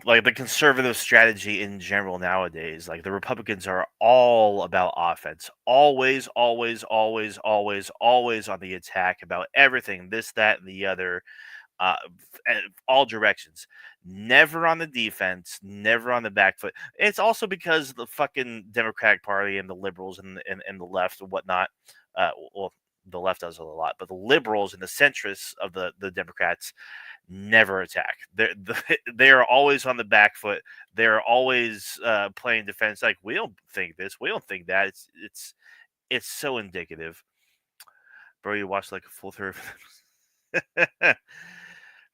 like the conservative strategy in general nowadays. Like the Republicans are all about offense, always on the attack about everything, this, that, and the other, all directions. Never on the defense, never on the back foot. It's also because the fucking Democratic Party and the liberals and the left and whatnot. Well, the left does it a lot, but the liberals and the centrists of the Democrats never attack. They are always on the back foot. They're always playing defense. Like, we don't think this, we don't think that. It's so indicative. Bro, you watched like a full through.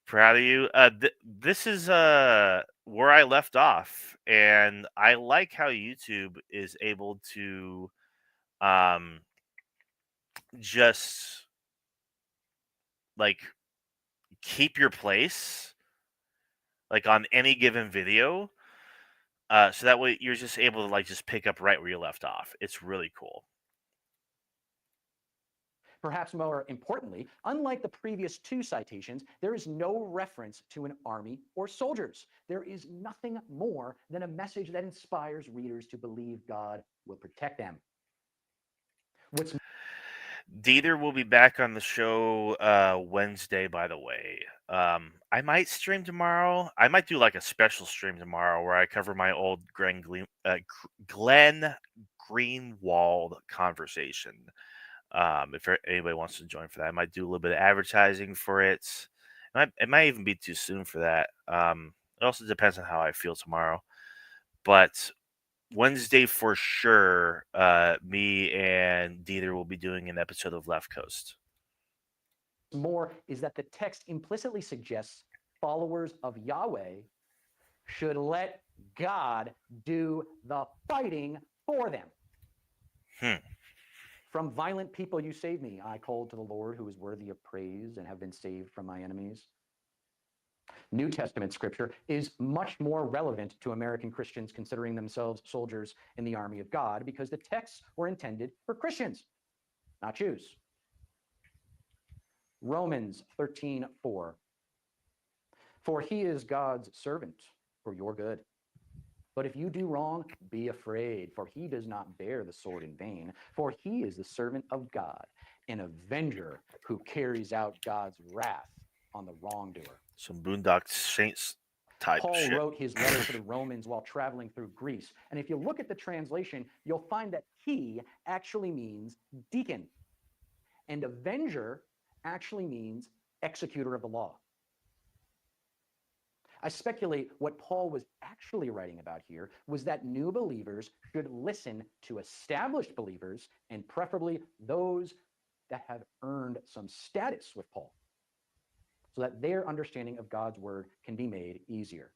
Proud of you. This is where I left off, and I like how YouTube is able to just like keep your place like on any given video. So that way you're just able to like just pick up right where you left off. It's really cool. Perhaps more importantly, unlike the previous two citations, there is no reference to an army or soldiers. There is nothing more than a message that inspires readers to believe God will protect them. Deter will be back on the show Wednesday, by the way. I might stream tomorrow. I might do like a special stream tomorrow where I cover my old Glenn Greenwald conversation. If anybody wants to join for that, I might do a little bit of advertising for it. It might even be too soon for that. It also depends on how I feel tomorrow. But Wednesday for sure, me and Deter will be doing an episode of Left Coast. More is that the text implicitly suggests followers of Yahweh should let God do the fighting for them. From violent people you save me. I called to the Lord who is worthy of praise and have been saved from my enemies. New Testament scripture is much more relevant to American Christians considering themselves soldiers in the army of God because the texts were intended for Christians, not Jews. Romans 13:4. For he is God's servant for your good. But if you do wrong, be afraid, for he does not bear the sword in vain, for he is the servant of God, an avenger who carries out God's wrath on the wrongdoer. Some Boondock Saints type Paul shit. wrote his letter to the Romans while traveling through Greece. And if you look at the translation, you'll find that he actually means deacon. And avenger actually means executor of the law. I speculate what Paul was actually writing about here was that new believers should listen to established believers and preferably those that have earned some status with Paul so that their understanding of God's word can be made easier.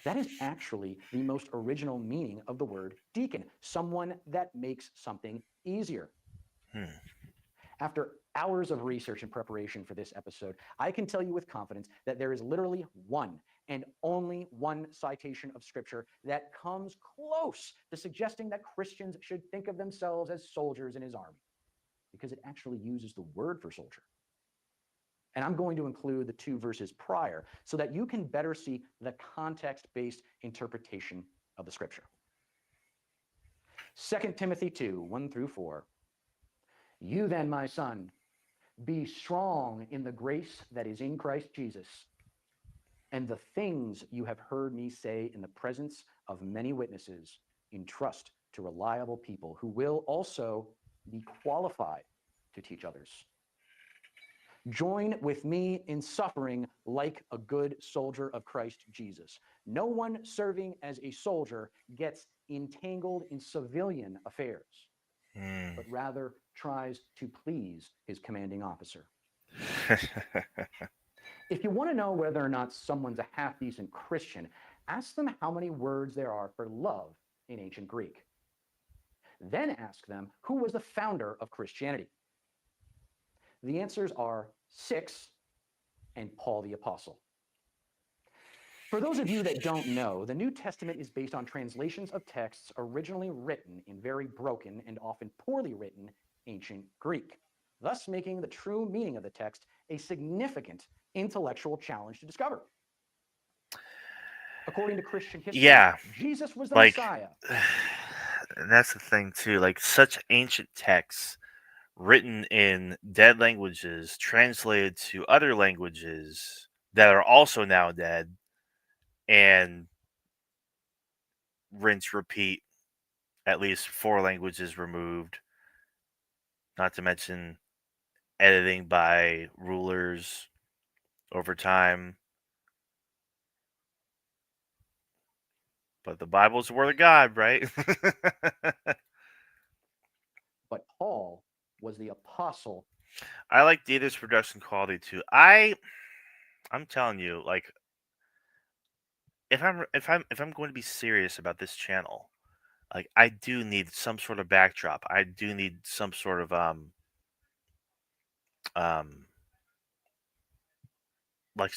That is actually the most original meaning of the word deacon, someone that makes something easier. After hours of research and preparation for this episode, I can tell you with confidence that there is literally one and only one citation of scripture that comes close to suggesting that Christians should think of themselves as soldiers in his army, because it actually uses the word for soldier. And I'm going to include the two verses prior so that you can better see the context-based interpretation of the scripture. 2 Timothy 2:1-4. You then, my son, be strong in the grace that is in Christ Jesus, and the things you have heard me say in the presence of many witnesses, entrust to reliable people who will also be qualified to teach others. Join with me in suffering like a good soldier of Christ Jesus. No one serving as a soldier gets entangled in civilian affairs, but rather tries to please his commanding officer. If you want to know whether or not someone's a half-decent Christian, ask them how many words there are for love in ancient Greek. Then ask them who was the founder of Christianity. The answers are 6 and Paul the Apostle. For those of you that don't know, the New Testament is based on translations of texts originally written in very broken and often poorly written ancient Greek, thus making the true meaning of the text a significant intellectual challenge to discover. According to Christian history, Jesus was the Messiah. And that's the thing too, like such ancient texts written in dead languages translated to other languages that are also now dead, and rinse repeat, at least 4 languages removed, not to mention editing by rulers over time. But the Bible's the word of God, right? But Paul was the apostle. I like Deter's production quality too. I'm telling you, like, if I'm going to be serious about this channel, like, I do need some sort of backdrop. I do need some sort of like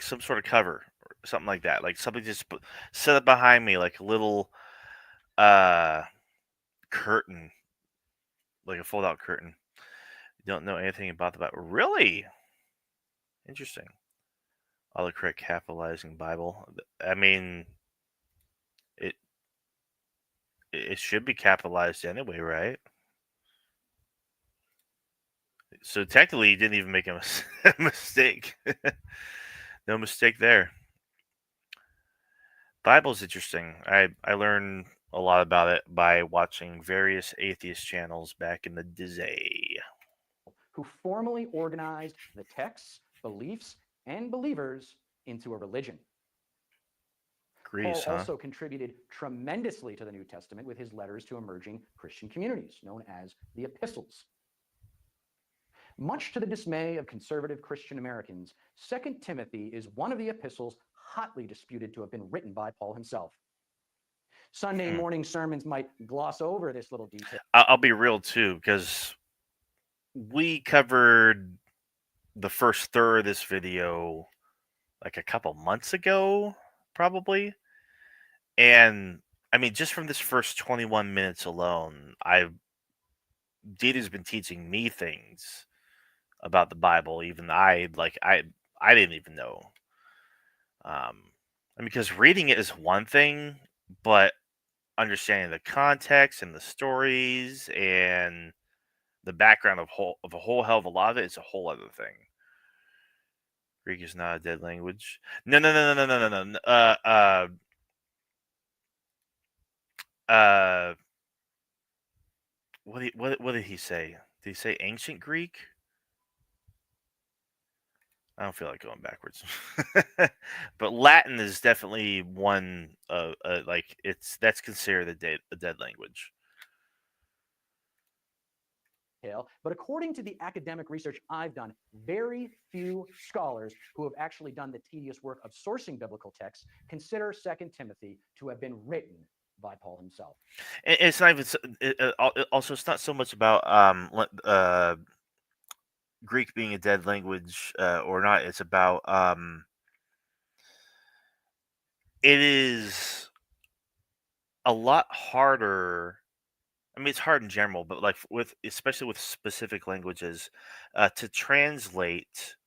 some sort of cover or something like that. Like something just set up behind me, like a little curtain, like a fold out curtain. You don't know anything about the Bible. Really? Interesting. Autocorrect capitalizing Bible. I mean, it it should be capitalized anyway, right? So technically, you didn't even make a mistake. No mistake there. Bible's interesting. I learned a lot about it by watching various atheist channels back in the day. Who formally organized the texts, beliefs, and believers into a religion. Greece, Paul huh? also contributed tremendously to the New Testament with his letters to emerging Christian communities, known as the epistles. Much to the dismay of conservative Christian Americans, 2 Timothy is one of the epistles hotly disputed to have been written by Paul himself. Sunday morning sermons might gloss over this little detail. I'll be real too, because we covered the first third of this video like a couple months ago, probably. And I mean, just from this first 21 minutes alone, Deter's been teaching me things about the Bible. Even I didn't even know. I mean, because reading it is one thing, but understanding the context and the stories and the background of a whole hell of a lot of it is a whole other thing. Greek is not a dead language. No. What did he say? Did he say ancient Greek? I don't feel like going backwards. But Latin is definitely one like that's considered a dead language. But according to the academic research I've done, very few scholars who have actually done the tedious work of sourcing biblical texts consider 2 Timothy to have been written by Paul himself. It's not even also it's not so much about Greek being a dead language or not. It's about it is a lot harder. I mean, it's hard in general, but like especially with specific languages, to translate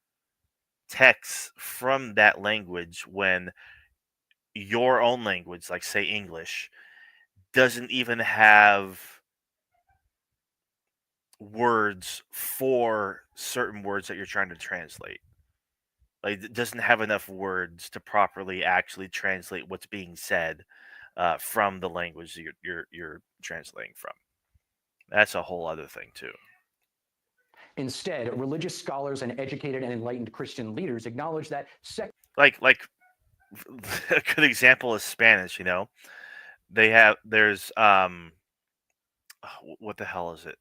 texts from that language when your own language, like say English, doesn't even have words for certain words that you're trying to translate. Like it doesn't have enough words to properly actually translate what's being said from the language that you're translating from. That's a whole other thing too. Instead, religious scholars and educated and enlightened Christian leaders acknowledge that like a good example is Spanish. You know, there's what the hell is it?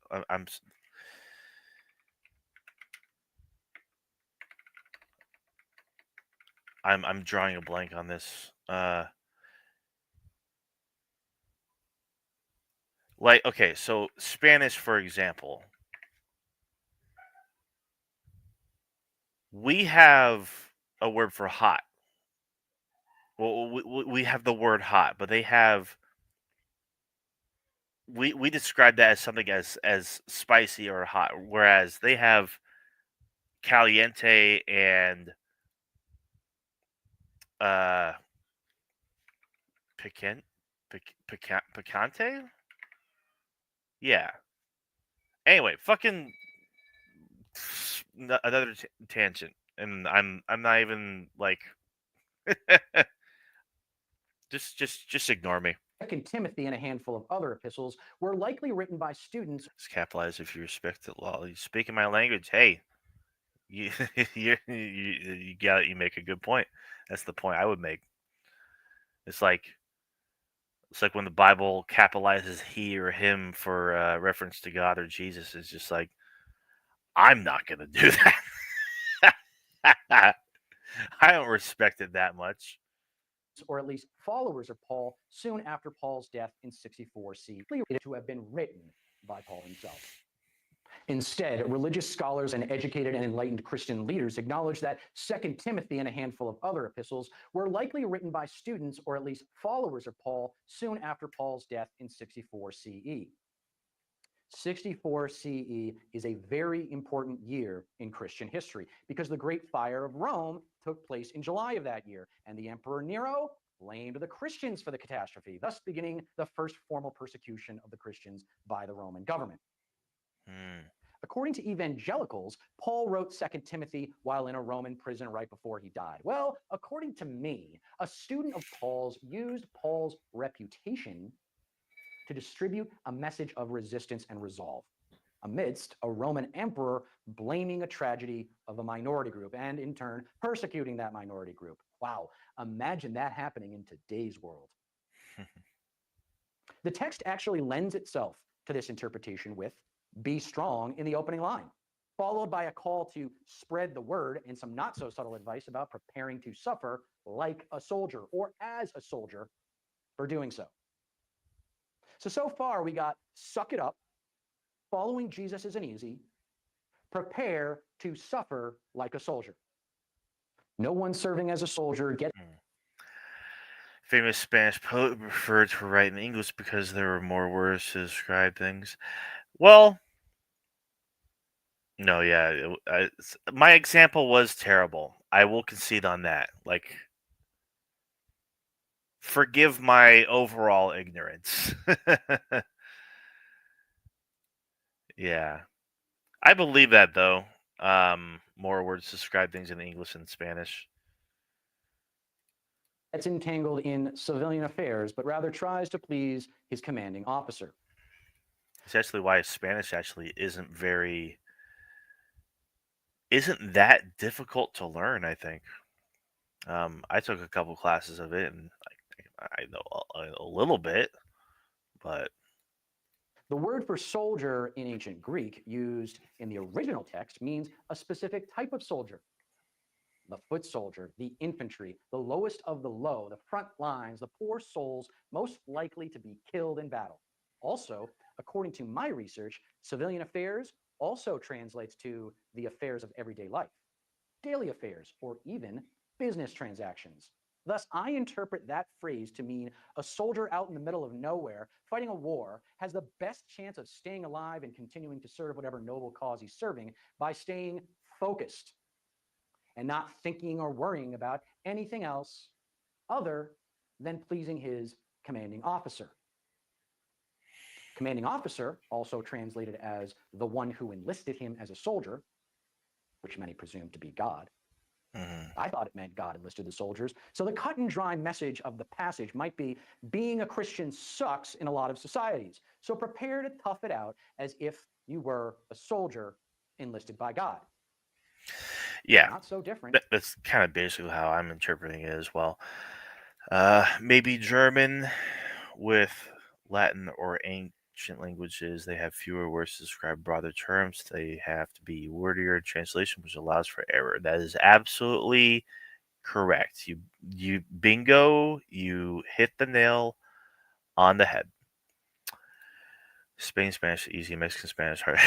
I'm drawing a blank on this. Like, okay, so Spanish, for example, we have a word for hot. Well, we have the word hot, but they have we describe that as something as spicy or hot, whereas they have caliente and picante. Yeah. Anyway, fucking another tangent, and I'm not even like just ignore me. 2 Timothy and a handful of other epistles were likely written by students. It's capitalized if you respect the law. You speak in my language. Hey, you you got it. You make a good point. That's the point I would make. It's like when the Bible capitalizes he or him for reference to God or Jesus. It's just like I'm not gonna do that. I don't respect it that much. Or at least followers of Paul soon after Paul's death in 64 CE, to have been written by Paul himself. Instead, religious scholars and educated and enlightened Christian leaders acknowledge that 2 Timothy and a handful of other epistles were likely written by students or at least followers of Paul soon after Paul's death in 64 CE. 64 CE is a very important year in Christian history because the Great Fire of Rome took place in July of that year, and the Emperor Nero blamed the Christians for the catastrophe, thus beginning the first formal persecution of the Christians by the Roman government. According to evangelicals, Paul wrote 2 Timothy while in a Roman prison right before he died. Well, according to me, a student of Paul's used Paul's reputation to distribute a message of resistance and resolve amidst a Roman emperor blaming a tragedy of a minority group and in turn persecuting that minority group. Wow, imagine that happening in today's world. The text actually lends itself to this interpretation with "be strong" in the opening line, followed by a call to spread the word and some not so subtle advice about preparing to suffer like a soldier or as a soldier for doing so. So far we got suck it up, following Jesus isn't easy, prepare to suffer like a soldier. No one serving as a soldier gets... Famous Spanish poet preferred to write in English because there were more words to describe things. Well, no, yeah. My example was terrible. I will concede on that. Like, forgive my overall ignorance. Yeah. I believe that, though. More words to describe things in English and Spanish. Gets entangled in civilian affairs, but rather tries to please his commanding officer. It's actually why Spanish actually isn't that difficult to learn, I think. I took a couple classes of it, and I know a little bit, but The word for soldier in ancient Greek used in the original text means a specific type of soldier. The foot soldier, the infantry, the lowest of the low, the front lines, the poor souls most likely to be killed in battle. Also, according to my research, civilian affairs also translates to the affairs of everyday life, daily affairs, or even business transactions. Thus, I interpret that phrase to mean a soldier out in the middle of nowhere fighting a war has the best chance of staying alive and continuing to serve whatever noble cause he's serving by staying focused and not thinking or worrying about anything else other than pleasing his commanding officer. Commanding officer, also translated as the one who enlisted him as a soldier, which many presume to be God. I thought it meant God enlisted the soldiers. So the cut and dry message of the passage might be, being a Christian sucks in a lot of societies. So prepare to tough it out as if you were a soldier enlisted by God. yeah, Not so different. That's kind of basically how I'm interpreting it as well. Maybe German with Latin or ancient languages, they have fewer words to describe broader terms. They have to be wordier translation, which allows for error. That is absolutely correct. You bingo, you hit the nail on the head. Spain Spanish easy, Mexican Spanish hard.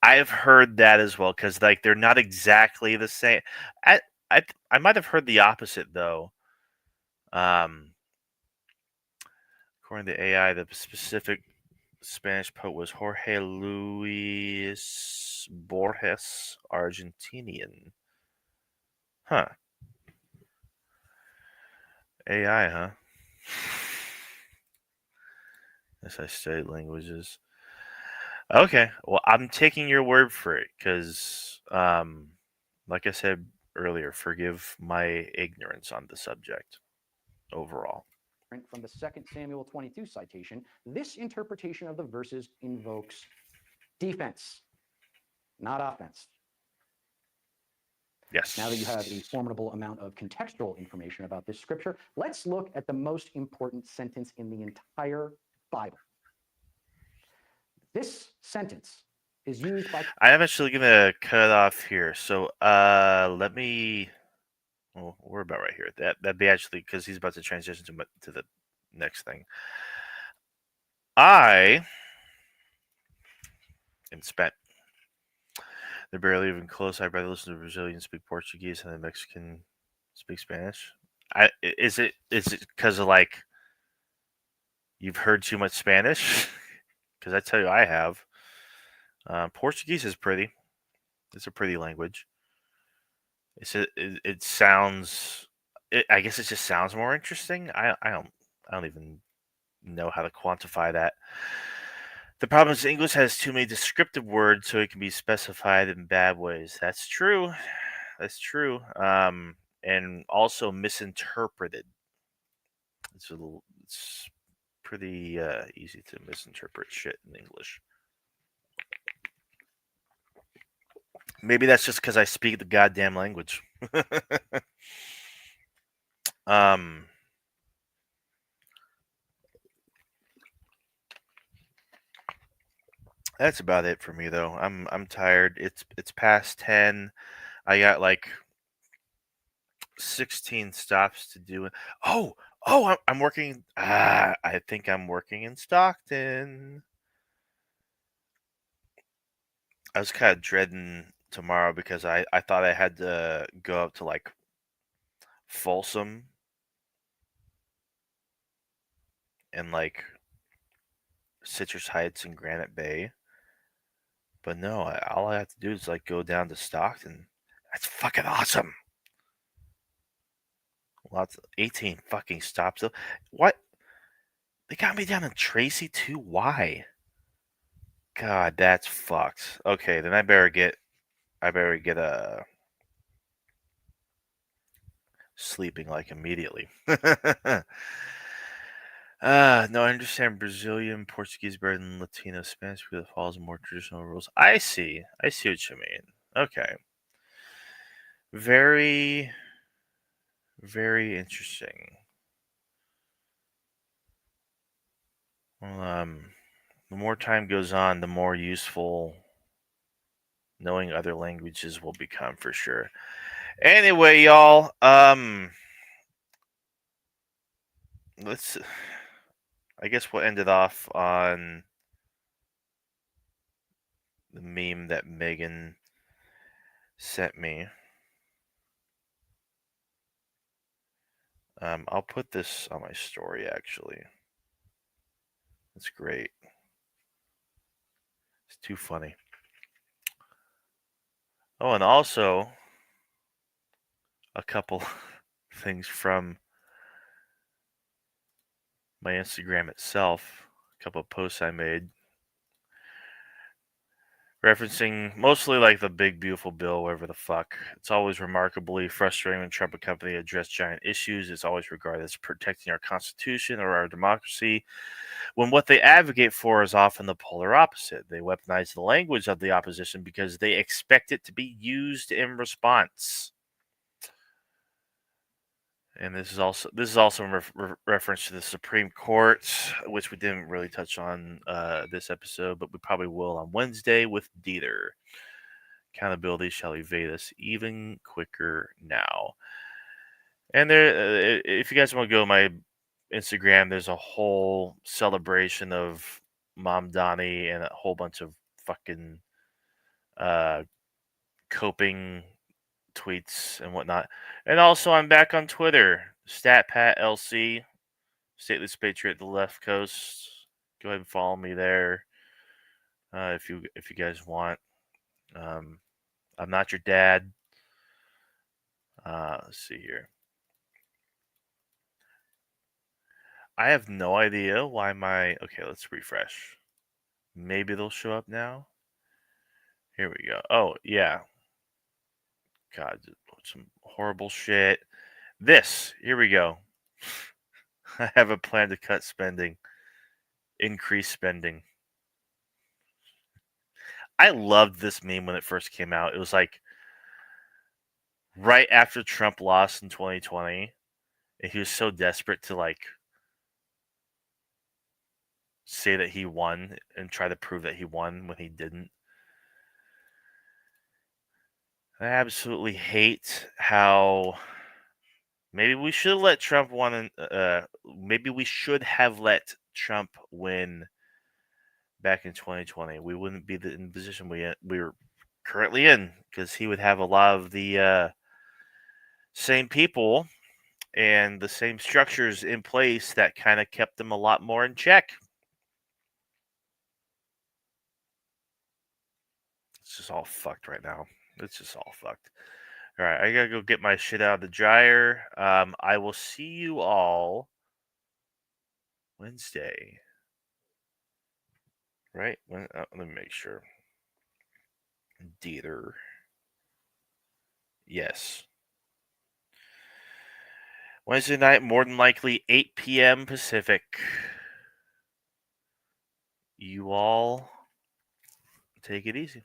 I've heard that as well, because like they're not exactly the same. I might have heard the opposite though. According to AI, the specific Spanish poet was Jorge Luis Borges, Argentinian. Huh. AI, huh? Yes, I studied languages. Okay, well, I'm taking your word for it because, like I said earlier, forgive my ignorance on the subject overall. From the 2 Samuel 22 citation, this interpretation of the verses invokes defense, not offense. Yes. Now that you have a formidable amount of contextual information about this scripture, let's look at the most important sentence in the entire Bible. This sentence is used by... I am actually going to cut it off here. So let me... Well, we're about right here. That'd be actually... Because he's about to transition to the next thing. I and spent. They're barely even close. I'd rather listen to Brazilians speak Portuguese than the Mexican speak Spanish. Is it because of like you've heard too much Spanish? Because I tell you, I have. Portuguese is pretty. It's a pretty language. It sounds. I guess it just sounds more interesting. I don't even know how to quantify that. The problem is English has too many descriptive words, so it can be specified in bad ways. That's true. That's true. And also misinterpreted. It's pretty easy to misinterpret shit in English. Maybe that's just because I speak the goddamn language. That's about it for me though. I'm tired. It's past 10. I got like 16 stops to do. Oh, I'm working. I think I'm working in Stockton. I was kind of dreading tomorrow because I thought I had to go up to like Folsom and like Citrus Heights and Granite Bay. But no, all I have to do is like go down to Stockton. That's fucking awesome. Lots of 18 fucking stops though. What? They got me down in Tracy too? Why? God, that's fucked. Okay, then I better get sleeping like immediately. No, I understand Brazilian, Portuguese, better than Latino, Spanish because it follows more traditional rules. I see what you mean. Okay. Very, very interesting. Well, the more time goes on, the more useful knowing other languages will become for sure. Anyway, y'all, let's. I guess we'll end it off on the meme that Megan sent me. I'll put this on my story actually. It's great. It's too funny. Oh, and also a couple things from my Instagram itself. A couple of posts I made referencing mostly like the big beautiful bill, whatever the fuck. It's always remarkably frustrating when Trump and company address giant issues. It's always regarded as protecting our Constitution or our democracy, when what they advocate for is often the polar opposite. They weaponize the language of the opposition because they expect it to be used in response. And this is also in reference to the Supreme Court, which we didn't really touch on this episode, but we probably will on Wednesday with Deter. Accountability shall evade us even quicker now. And there, if you guys want to go to my Instagram, there's a whole celebration of MAMDANI and a whole bunch of fucking coping tweets and whatnot. And also, I'm back on Twitter, StatPatLC, Stateless Patriot, the Left Coast. Go ahead and follow me there if you guys want. I'm not your dad. Let's see here. I have no idea why my... Okay, let's refresh. Maybe they'll show up now. Here we go. Oh, yeah. God, some horrible shit. Here we go. I have a plan to cut spending. Increase spending. I loved this meme when it first came out. It was like right after Trump lost in 2020. And he was so desperate to like say that he won and try to prove that he won when he didn't. I absolutely hate how maybe we should let Trump win. Maybe we should have let Trump win back in 2020. We wouldn't be in the position we're currently in, because he would have a lot of the same people and the same structures in place that kind of kept them a lot more in check. It's just all fucked right now. It's just all fucked. All right, I gotta go get my shit out of the dryer. I will see you all Wednesday. Right? Let me make sure. Deter. Yes. Wednesday night, more than likely 8 p.m. Pacific. You all take it easy.